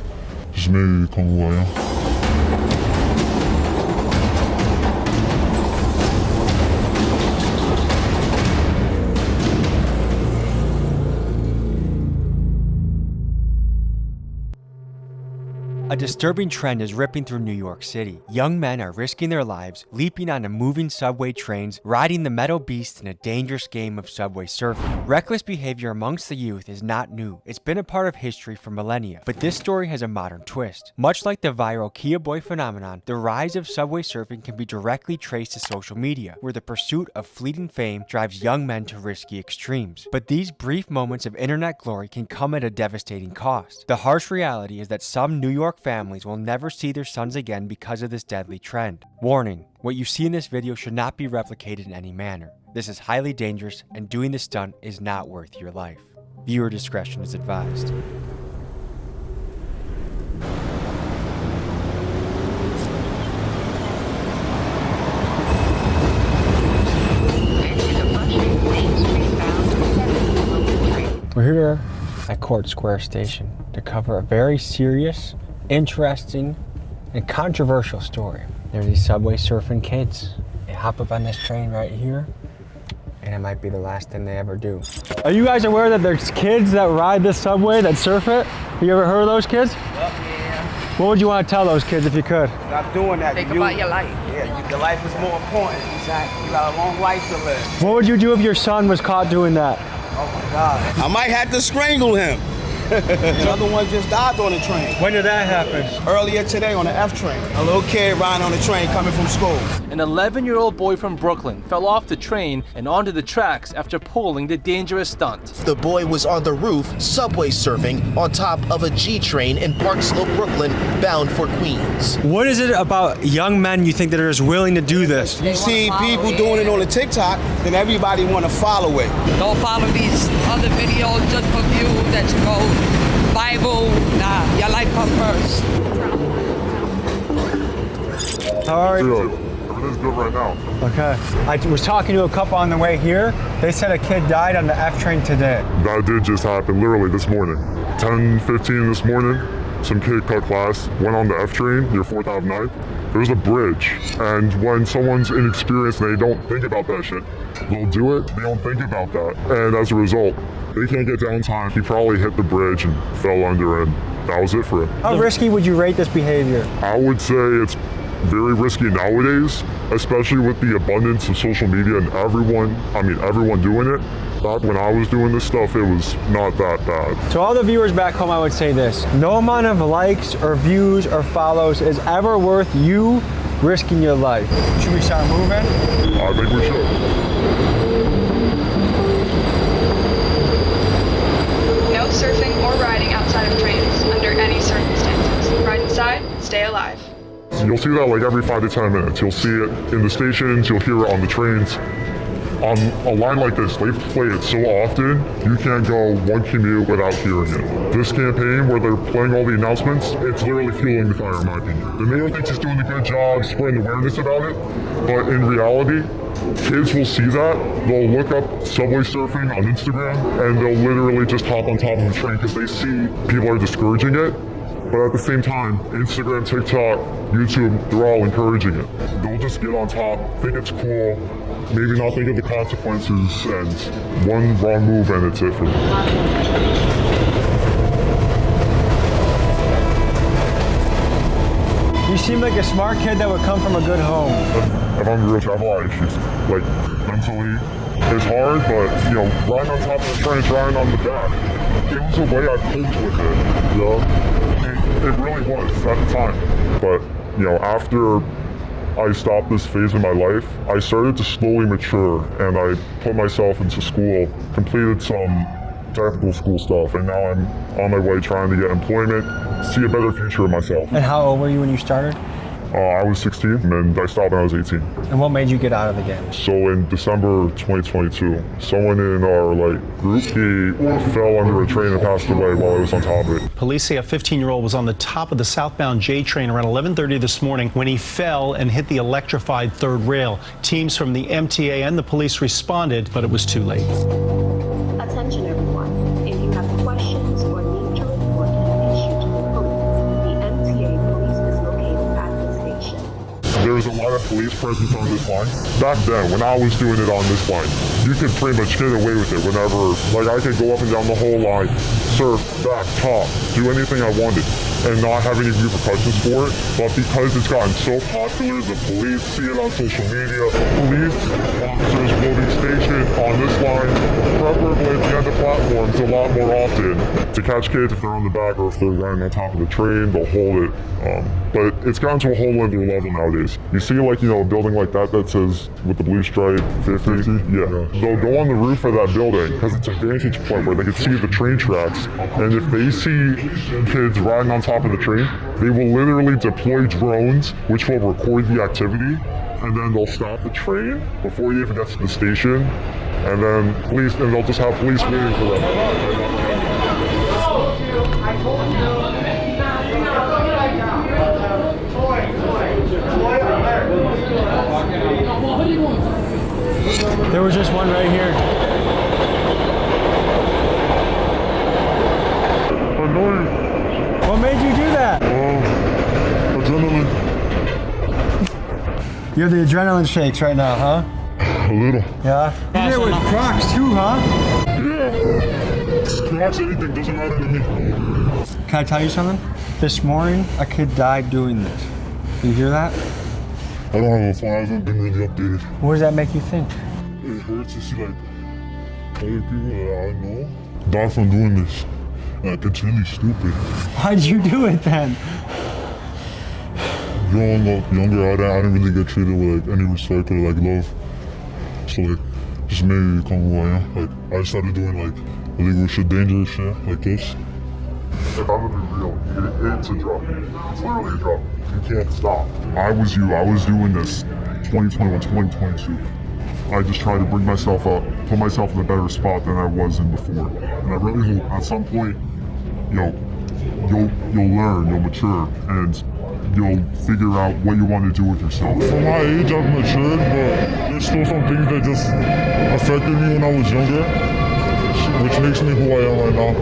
Just made me become who I am. A disturbing trend is ripping through New York City. Young men are risking their lives, leaping onto moving subway trains, riding the metal beast in a dangerous game of subway surfing. Reckless behavior amongst the youth is not new. It's been a part of history for millennia. But this story has a modern twist. Much like the viral Kia Boy phenomenon, the rise of subway surfing can be directly traced to social media, where the pursuit of fleeting fame drives young men to risky extremes. But these brief moments of internet glory can come at a devastating cost. The harsh reality is that some New York families will never see their sons again because of this deadly trend. Warning, what you see in this video should not be replicated in any manner. This is highly dangerous, and doing this stunt is not worth your life. Viewer discretion is advised. We're here at Court Square Station to cover a very serious, interesting, and controversial story. There's these subway surfing kids. They hop up on this train right here, and it might be the last thing they ever do. Are you guys aware that there's kids that ride this subway, that surf it? Have you ever heard of those kids? Yeah. What would you want to tell those kids if you could? Stop doing that. Think about your life. Yeah, your life is more important. Exactly. You got a long life to live. What would you do if your son was caught doing that? Oh my God. I might have to strangle him. Another one just died on the train. When did that happen? Earlier today on the F train. A little kid riding on the train coming from school. An 11-year-old boy from Brooklyn fell off the train and onto the tracks after pulling the dangerous stunt. The boy was on the roof, subway surfing, on top of a G train in Park Slope, Brooklyn, bound for Queens. What is it about young men you think that are just willing to do this? You see people doing it on the TikTok, then everybody want to follow it. Don't follow these other videos just for views that you go Bible. Nah, your life comes first. How are you? Everything's good right now. Okay. I was talking to a couple on the way here. They said a kid died on the F train today. That did just happen literally this morning. 10:15 this morning, some kid cut class, went on the F train near 4th Ave 9th. There's a bridge, and when someone's inexperienced and they don't think about that shit, they'll do it, they don't think about that. And as a result, they can't get downtime. He probably hit the bridge and fell under, and that was it for him. How risky would you rate this behavior? I would say it's very risky nowadays, especially with the abundance of social media and everyone doing it. Back when I was doing this stuff, it was not that bad. To all the viewers back home, I would say this. No amount of likes or views or follows is ever worth you risking your life. Should we start moving? I think we should. No surfing or riding outside of trains under any circumstances. Ride inside, stay alive. You'll see that like every 5 to 10 minutes. You'll see it in the stations, you'll hear it on the trains. On a line like this, they play it so often, you can't go one commute without hearing it. This campaign where they're playing all the announcements, it's literally fueling the fire in my opinion. The mayor thinks he's doing a good job spreading awareness about it, but in reality, kids will see that, they'll look up subway surfing on Instagram, and they'll literally just hop on top of the train because they see people are discouraging it. But at the same time, Instagram, TikTok, YouTube, they're all encouraging it. They'll just get on top, think it's cool, maybe not think of the consequences, and one wrong move and it's it for them. You seem like a smart kid that would come from a good home. If I'm real, I have a lot of issues. Like, mentally, it's hard, but, riding on top of the train, riding on the back, it was a way I coped with it, It really was at the time. But, after I stopped this phase in my life, I started to slowly mature and I put myself into school, completed some technical school stuff, and now I'm on my way trying to get employment, see a better future of myself. And how old were you when you started? I was 16 and I stopped when I was 18. And what made you get out of the game? So in December 2022, someone in our group, he fell under a train and passed away while I was on top of it. Police say a 15-year-old was on the top of the southbound J train around 11:30 this morning when he fell and hit the electrified third rail. Teams from the MTA and the police responded, but it was too late. Attention everyone, if you have questions or need to report an issue to the police, the MTA police is located at the station. There's a lot of police presence on this line. Back then, when I was doing it on this line, you could pretty much get away with it whenever, I could go up and down the whole line, surf, back, top, do anything I wanted, and not have any repercussions for it. But because it's gotten so popular, the police see it on social media, police officers will be stationed on this line, preferably at the end of platforms a lot more often, to catch kids if they're on the back or if they're riding on top of the train, they'll hold it. But it's gotten to a whole other level nowadays. You see a building like that says with the blue stripe 50? Yeah. They'll go on the roof of that building because it's a vantage point where they can see the train tracks. And if they see kids riding on top of the train, they will literally deploy drones which will record the activity, and then they'll stop the train before it even gets to the station, and then they'll just have police waiting for them. There was just one right here. Annoying. What made you do that? Adrenaline. You have the adrenaline shakes right now, huh? A little. Yeah? You did it with Crocs too, huh? Yeah. Crocs, anything, doesn't matter to me. Can I tell you something? This morning, a kid died doing this. Did you hear that? I don't have a phone, I haven't been really updated. What does that make you think? It hurts to see other people that I know die from doing this. Like, it's really stupid. Why'd you do it then? Growing up younger, I didn't really get treated with like any respect or like love. So like, just made me become who I am. Like, I started doing like illegal shit, dangerous shit like this. If I'm gonna be real, it's a drug. It's literally a drug. You can't stop. I was doing this 2021, 2022. I just tried to bring myself up, put myself in a better spot than I was in before. And I really hope at some point, you'll learn, you'll mature, and you'll figure out what you want to do with yourself. For my age, I've matured, but there's still some things that just affected me when I was younger, which makes me who I am right now.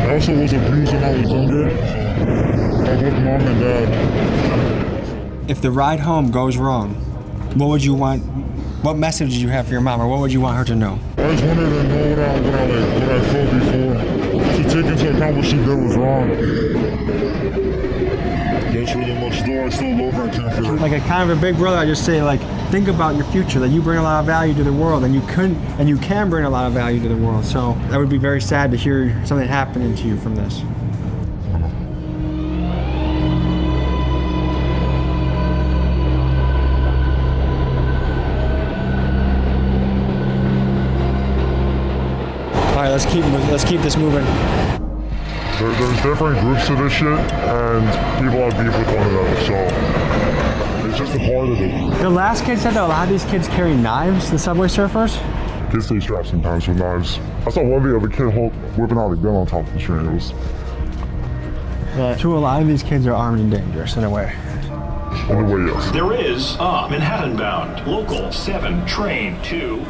I also was abused when I was younger, so I hope mom and dad. If the ride home goes wrong, what would you want? What message did you have for your mom, or what would you want her to know? I just wanted to know what I felt before, to take into account what she did was wrong. That's really much though. I still love her and can't feel it. Like a kind of a big brother, I just say like, think about your future, that you bring a lot of value to the world, and you can bring a lot of value to the world. So that would be very sad to hear something happening to you from this. All right, let's keep this moving. There's different groups to this shit, and people have beef with one another, so it's just a part of it. The last kid said that a lot of these kids carry knives, the subway surfers? Kids stay strapped sometimes with knives. I saw one video of a kid whipping out a gun on top of the train. It was... So a lot of these kids are armed and dangerous in a way. In a way, yes. There is a Manhattan bound local 7 train to...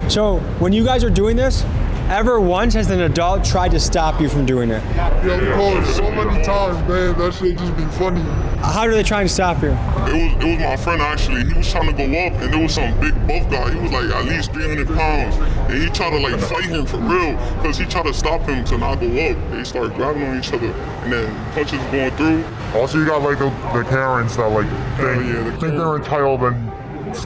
So when you guys are doing this, ever once has an adult tried to stop you from doing it? Yeah, of course, so many times, man. That shit just be funny. How are they trying to stop you? It was my friend actually. He was trying to go up, and there was some big buff guy. He was like at least 300 pounds, and he tried to like fight him for real, because he tried to stop him to not go up. They started grabbing on each other, and then punches going through. Also, you got like the Karens that like think they're entitled, and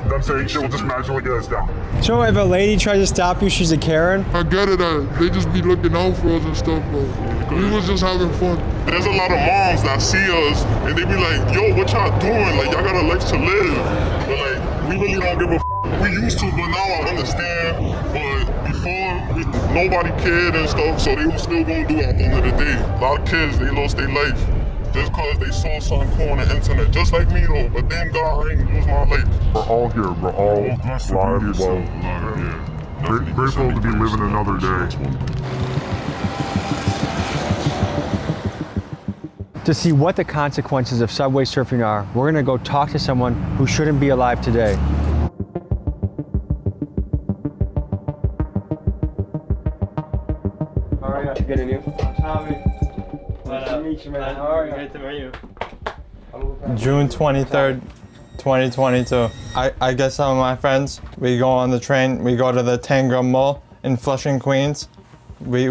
them saying shit will just magically get us down. So if a lady tries to stop you, she's a Karen? I get it, they just be looking out for us and stuff, but we was just having fun. There's a lot of moms that see us, and they be like, yo, what y'all doing? Like, y'all got a life to live. But like, we really don't give a f. We used to, but now I understand. But before, nobody cared and stuff, so they was still gonna do it at the end of the day. A lot of kids, they lost their life just because they saw something cool on the internet, just like me though, but then God, I ain't lose my life. We're all here, we're all live well. Grateful to be living another day. To see what the consequences of subway surfing are, we're gonna go talk to someone who shouldn't be alive today. All right, good to meet you. Tommy. Nice to meet you, man. How are you? Great to meet you. June 23rd, 2022. I get some of my friends. We go on the train. We go to the Tango Mall in Flushing, Queens. We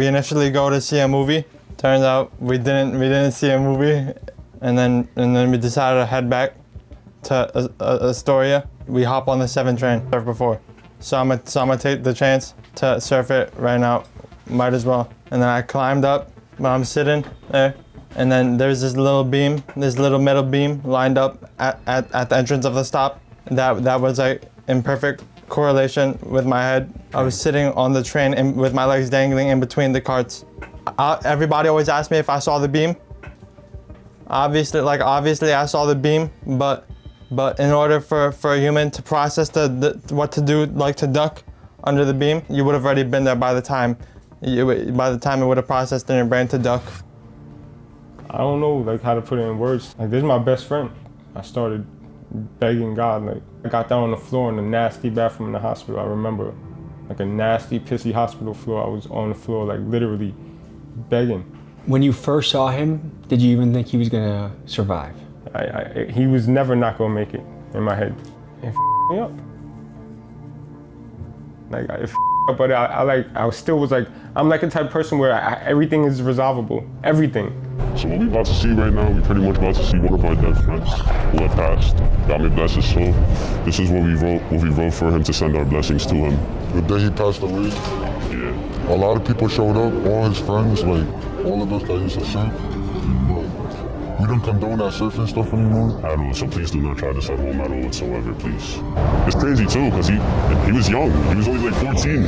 initially go to see a movie. Turns out we didn't see a movie, and then we decided to head back to Astoria. We hop on the 7 train. Surfed before, so I'm gonna take the chance to surf it right now. Might as well. And then I climbed up. I'm sitting there, and then there's this little beam, this little metal beam lined up at the entrance of the stop. That was like in perfect correlation with my head. I was sitting on the train with my legs dangling in between the carts. Everybody always asks me if I saw the beam. Obviously I saw the beam, but in order for a human to process what to do, like to duck under the beam, you would have already been there by the time it would have processed in your brain to duck. I don't know like how to put it in words. Like, this is my best friend. I started begging God. Like, I got down on the floor in the nasty bathroom in the hospital. I remember like a nasty, pissy hospital floor. I was on the floor, like literally begging. When you first saw him, did you even think he was gonna survive? He was never not gonna make it in my head. It me up. Like, but I still was like, I'm like a type of person where everything is resolvable, everything. So what we about to see right now, we pretty much about to see one of our dead friends who have passed. God may bless his soul. This is what we wrote for him to send our blessings to him. The day he passed away, yeah, a lot of people showed up, all his friends, like all of us that used to surf. We don't condone that surfing stuff anymore. At all, so please do not try this at home at all whatsoever, please. It's crazy too, because he was young. He was only like 14.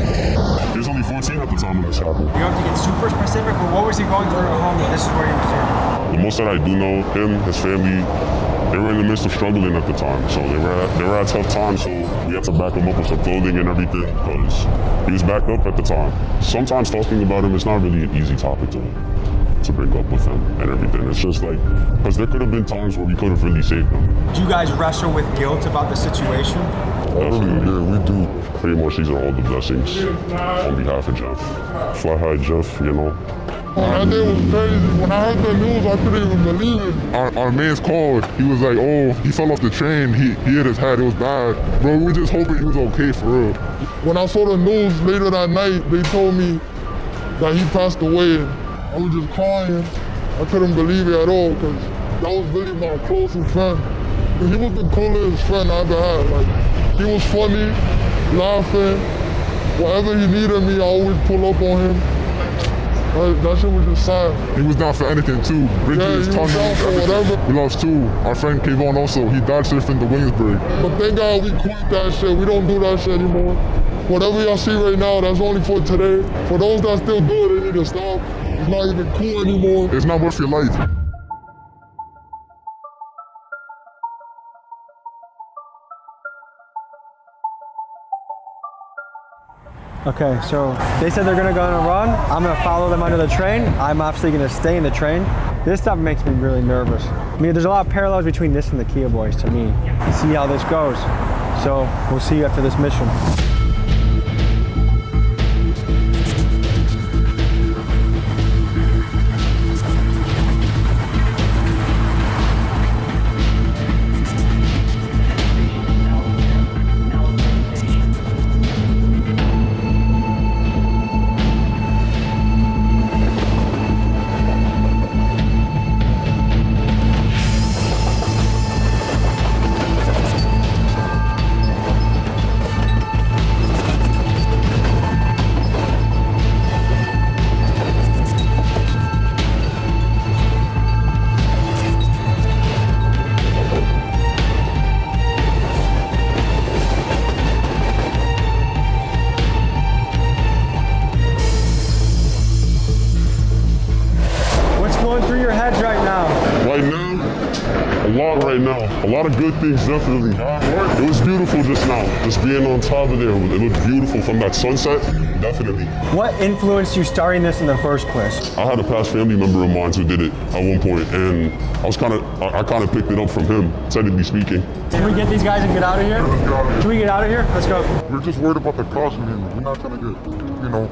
He was only 14 at the time when this happened. You don't have to get super specific, but what was he going through at home that this is where he was in? The most that I do know, him, his family, they were in the midst of struggling at the time. So they were at tough times, so we had to back him up with some clothing and everything, because he was backed up at the time. Sometimes talking about him, it's not really an easy topic to bring up with him and everything. It's just like, because there could have been times where we could have really saved him. Do you guys wrestle with guilt about the situation? Definitely, yeah, we do. Pretty much these are all the blessings on behalf of Jeff. Fly high, Jeff, you know. That day was crazy. When I heard the news, I couldn't even believe it. Our man's called. He was like, oh, he fell off the train. He hit his head. It was bad. Bro, we were just hoping he was okay for real. When I saw the news later that night, they told me that he passed away. I was just crying. I couldn't believe it at all, because that was really my closest friend. He was the coolest friend I ever had. Like, he was funny, laughing. Whatever he needed me, I always pull up on him. That shit was just sad. He was down for anything too. Bridges, he was down for whatever. We lost two. Our friend Kayvon also, he died surfing the Williamsburg. But thank God we quit that shit. We don't do that shit anymore. Whatever y'all see right now, that's only for today. For those that still do it, they need to stop. It's not even cool anymore. It's not worth your life. Okay, so they said they're gonna go on a run. I'm gonna follow them under the train. I'm obviously gonna stay in the train. This stuff makes me really nervous. I mean, there's a lot of parallels between this and the Kia Boys to me. See how this goes. So we'll see you after this mission. A lot of good things, definitely. It was beautiful just now. Just being on top of there, it looked beautiful from that sunset, definitely. What influenced you starting this in the first place? I had a past family member of mine who did it at one point, and I kind of picked it up from him, technically speaking. Can we get these guys and get out of here? Can we get out of here? Let's go. We're just worried about the cost, man. We're not trying to get,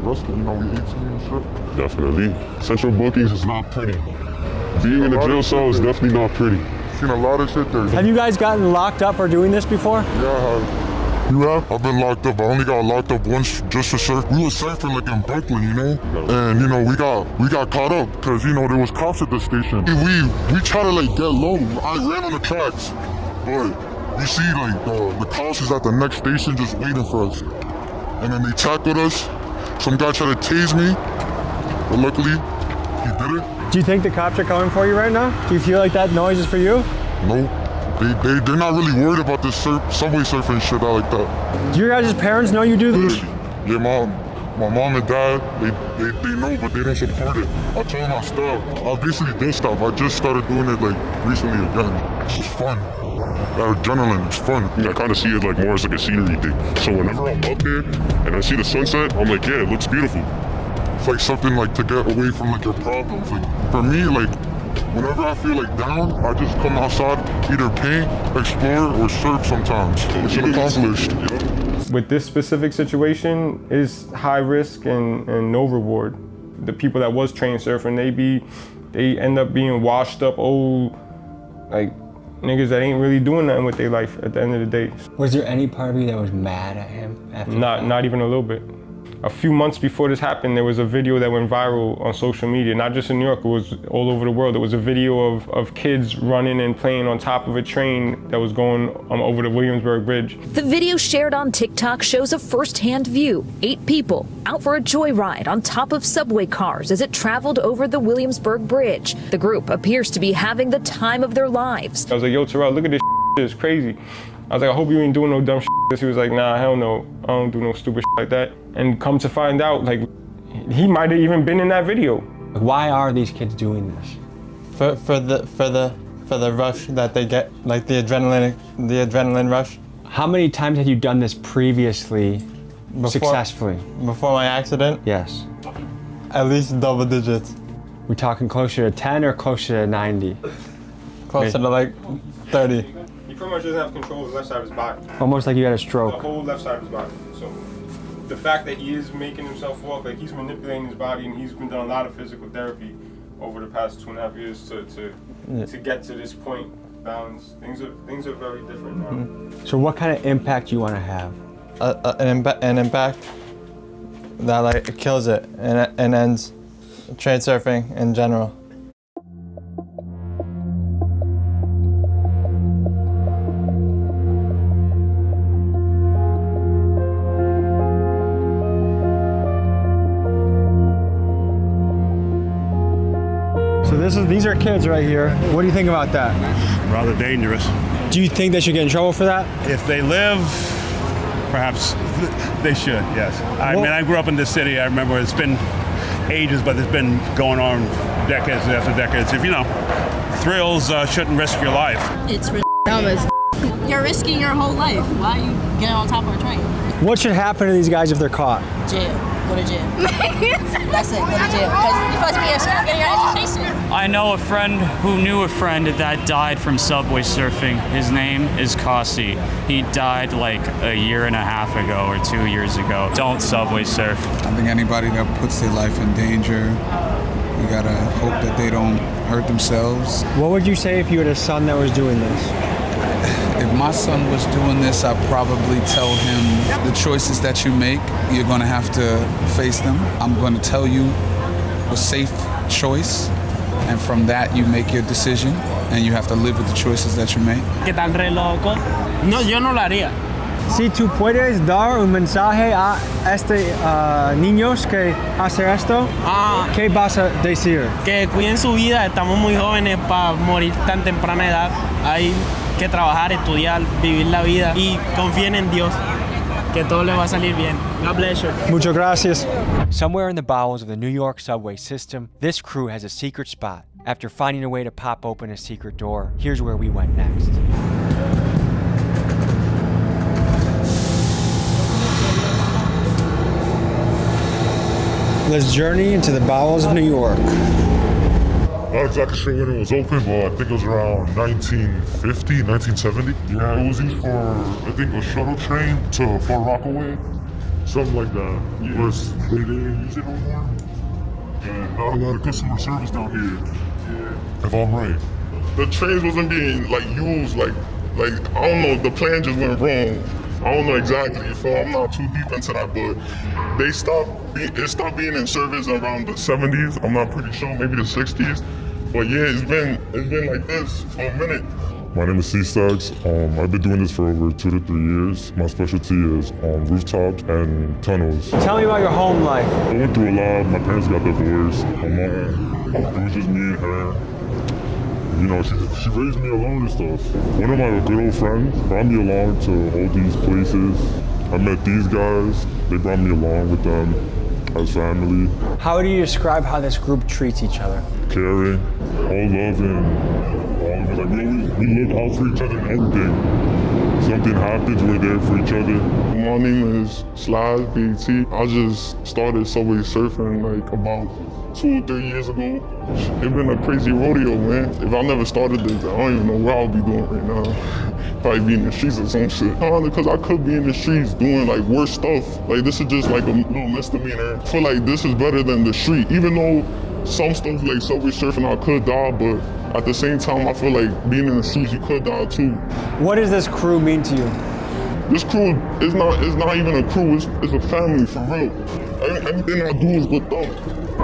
arrested, we 18 and shit. Definitely. Central bookings is not pretty. Being in a jail cell is definitely not pretty. Seen a lot of shit there. Have you guys gotten locked up for doing this before? Yeah, I have. You have? I've been locked up. I only got locked up once just for surf. We were surfing like in Brooklyn, and we got caught up because there was cops at the station. We tried to like get low. I ran on the tracks, but you see like the cops is at the next station just waiting for us, and then they tackled us. Some guy tried to tase me, but luckily he did it. Do you think the cops are coming for you right now? Do you feel like that noise is for you? No, they're not really worried about this subway surfing shit out like that. Do your guys' parents know you do this? Yeah, my mom and dad, they know, but they don't support it. I told them I stopped. I basically did stop. I just started doing it like recently again. It's just fun. Adrenaline, it's fun. I kind of see it like more as like a scenery thing. So whenever I'm up there and I see the sunset, I'm like, yeah, it looks beautiful. It's like something like to get away from like your problems. Like for me, like whenever I feel like down, I just come outside, either paint, explore, or surf sometimes. It's accomplished. With this specific situation, it's high risk and no reward. The people that was trained surfing, they end up being washed up old, like niggas that ain't really doing nothing with their life at the end of the day. Was there any part of you that was mad at him after that? Not even a little bit. A few months before this happened, there was a video that went viral on social media, not just in New York, it was all over the world. It was a video of kids running and playing on top of a train that was going over the Williamsburg Bridge. The video shared on TikTok shows a first-hand view. 8 people out for a joyride on top of subway cars as it traveled over the Williamsburg Bridge. The group appears to be having the time of their lives. I was like, yo, Terrell, look at this shit, it's crazy. I was like, I hope you ain't doing no dumb shit. He was like, nah, hell no, I don't do no stupid shit like that. And come to find out, like, he might have even been in that video. Why are these kids doing this? For the rush that they get, like the adrenaline rush. How many times have you done this previously successfully? Before my accident? Yes. At least double digits. We talking closer to 10 or closer to 90? Closer to like 30. He pretty much doesn't have control of the left side of his body. Almost like you had a stroke. The whole left side of his body. So the fact that he is making himself walk, like he's manipulating his body, and he's been doing a lot of physical therapy over the past 2.5 years to get to this point, balance. Things are very different now. Mm-hmm. So what kind of impact you want to have? An impact that like kills it and ends train surfing in general. So these are kids right here. What do you think about that? Rather dangerous. Do you think they should get in trouble for that? If they live, perhaps they should, yes. I mean, I grew up in this city. I remember it's been ages, but it's been going on decades after decades. If you know, thrills shouldn't risk your life. It's dumb as you're risking your whole life. Why are you getting on top of a train? What should happen to these guys if they're caught? Jail. Go to jail. That's it. Go to jail. Because you're supposed to be in school getting your education. I know a friend who knew a friend that died from subway surfing. His name is Kasi. He died like a year and a half ago or 2 years ago. Don't subway surf. I think anybody that puts their life in danger, we gotta hope that they don't hurt themselves. What would you say if you had a son that was doing this? If my son was doing this, I'd probably tell him the choices that you make, you're gonna have to face them. I'm gonna tell you a safe choice, and from that you make your decision, and you have to live with the choices that you make. Que tan re loco. No, yo no lo haría. Si tú puedes dar un mensaje a niños que hacen esto, ¿qué vas a decir? Que cuiden su vida, estamos muy jóvenes para morir tan temprana edad. Hay que trabajar, estudiar, vivir la vida y confíen en Dios, que todo le va a salir bien. God bless you. Muchas gracias. Somewhere in the bowels of the New York subway system, this crew has a secret spot. After finding a way to pop open a secret door, here's where we went next. Let's journey into the bowels of New York. Not exactly sure when it was open, but I think it was around 1950, 1970. Yeah, it was used for, I think, a shuttle train to Far Rockaway, something like that. Yeah. They didn't use it no more. And not a lot of customer service down here, if I'm right. The trains wasn't being like used, like I don't know, the plan just went wrong. I don't know exactly, so I'm not too deep into that, but it stopped being in service around the 70s. I'm not pretty sure, maybe the 60s. But yeah, it's been like this for a minute. My name is C-Stags. I've been doing this for over 2 to 3 years. My specialty is rooftops and tunnels. Tell me about your home life. I went through a lot. My parents got divorced. My mom, it was just me and her. You know, she raised me alone and stuff. One of my good old friends brought me along to all these places. I met these guys. They brought me along with them as family. How do you describe how this group treats each other? Caring, all loving, like we look out for each other and everything. Something happens, we're there for each other. My name is Slash BT. I just started subway surfing like about 2 or 3 years ago. It's been a crazy rodeo, man. If I never started this, I don't even know what I'll be doing right now. probably be in the streets or some shit. Because I could be in the streets doing like worse stuff. Like this is just like a little misdemeanor. I feel like this is better than the street. Even though some stuff like subway surfing, I could die, but at the same time, I feel like being in the streets, you could die too. What does this crew mean to you? This crew is not even a crew, it's a family, for real. Anything I do is with them.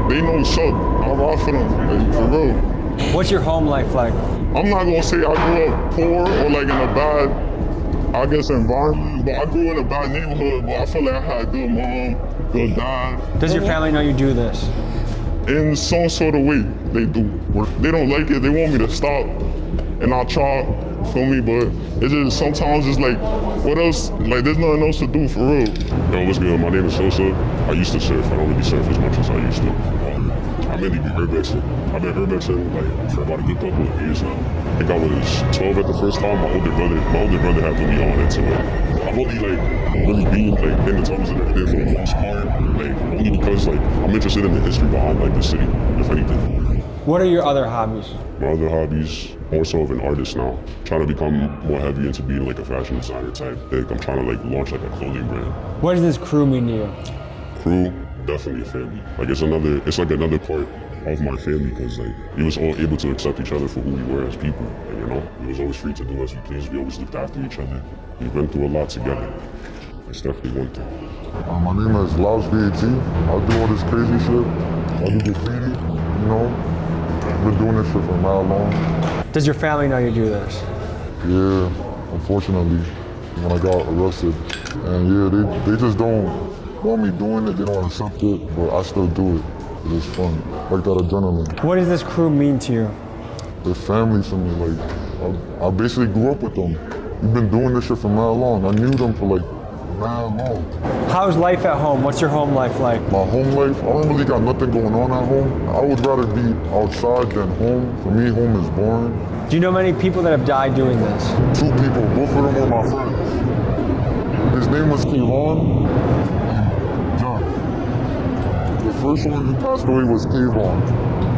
They know what's up, I ride for them, like, for real. What's your home life like? I'm not gonna say I grew up poor or like in a bad, I guess, environment, but I grew in a bad neighborhood, but I feel like I had a good mom, good dad. Does your family know you do this? In some sort of way, they do. They don't like it, they want me to stop, and I try, feel me, but it's just sometimes it's like, what else, like there's nothing else to do, for real. Yo, what's good? My name is Sosa. I used to surf, I don't really surf as much as I used to. I mainly be urbexing. I've been urbexing like for about a good couple of years now. I think I was 12 at the first time. My older brother had put me on into it. I've only like really been like in the tunnels and everything for the most part, like only because like I'm interested in the history behind like the city, if anything. What are your other hobbies? My other hobbies, more so of an artist now. Trying to become more heavy into being like a fashion designer type. Like I'm trying to like launch like a clothing brand. What does this crew mean to you? Crew, definitely a family. Like it's like another part of my family because like we was all able to accept each other for who we were as people. And, you know, we was always free to do as we pleased. We always looked after each other. We've been through a lot together. It's definitely one thing. My name is Laos VAT. I do all this crazy shit. I do graffiti, you know. I've been doing this shit for how long? Does your family know you do this? Yeah, unfortunately, when I got arrested. And yeah, they just don't want me doing it, they don't accept it, but I still do it. It's fun, like that adrenaline. What does this crew mean to you? They're family to me, like, I basically grew up with them. We've been doing this shit for mad long. I knew them for like mad long. How's life at home? What's your home life like? My home life, I don't really got nothing going on at home. I would rather be outside than home. For me, home is boring. Do you know many people that have died doing this? 2 people, both of them were my friends. His name was Kayvon and John. The first one who passed away was Kayvon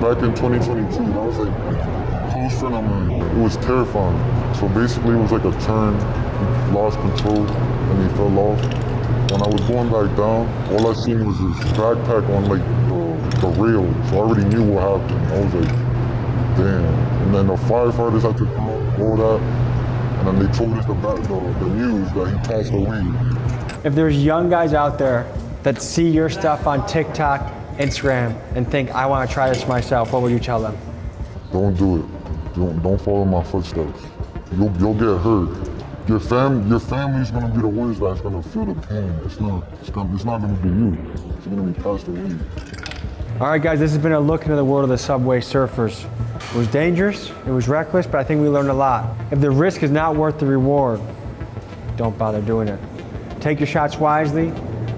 back in 2022. That was like a close friend of mine. It was terrifying. So basically it was like a turn, he lost control and he fell off. When I was going back down, all I seen was his backpack on like the rail. So I already knew what happened. I was like, damn. And then the firefighters had to come up, all that. And then they told us the news that he passed away. If there's young guys out there that see your stuff on TikTok, Instagram, and think, I want to try this myself, what would you tell them? Don't do it. Don't follow my footsteps. You'll get hurt. Your family's gonna be the ones that's gonna feel the pain. It's not gonna be you. It's gonna be passed away. All right, guys, this has been a look into the world of the subway surfers. It was dangerous, it was reckless, but I think we learned a lot. If the risk is not worth the reward, don't bother doing it. Take your shots wisely,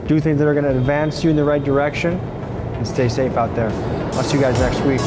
do things that are gonna advance you in the right direction, and stay safe out there. I'll see you guys next week.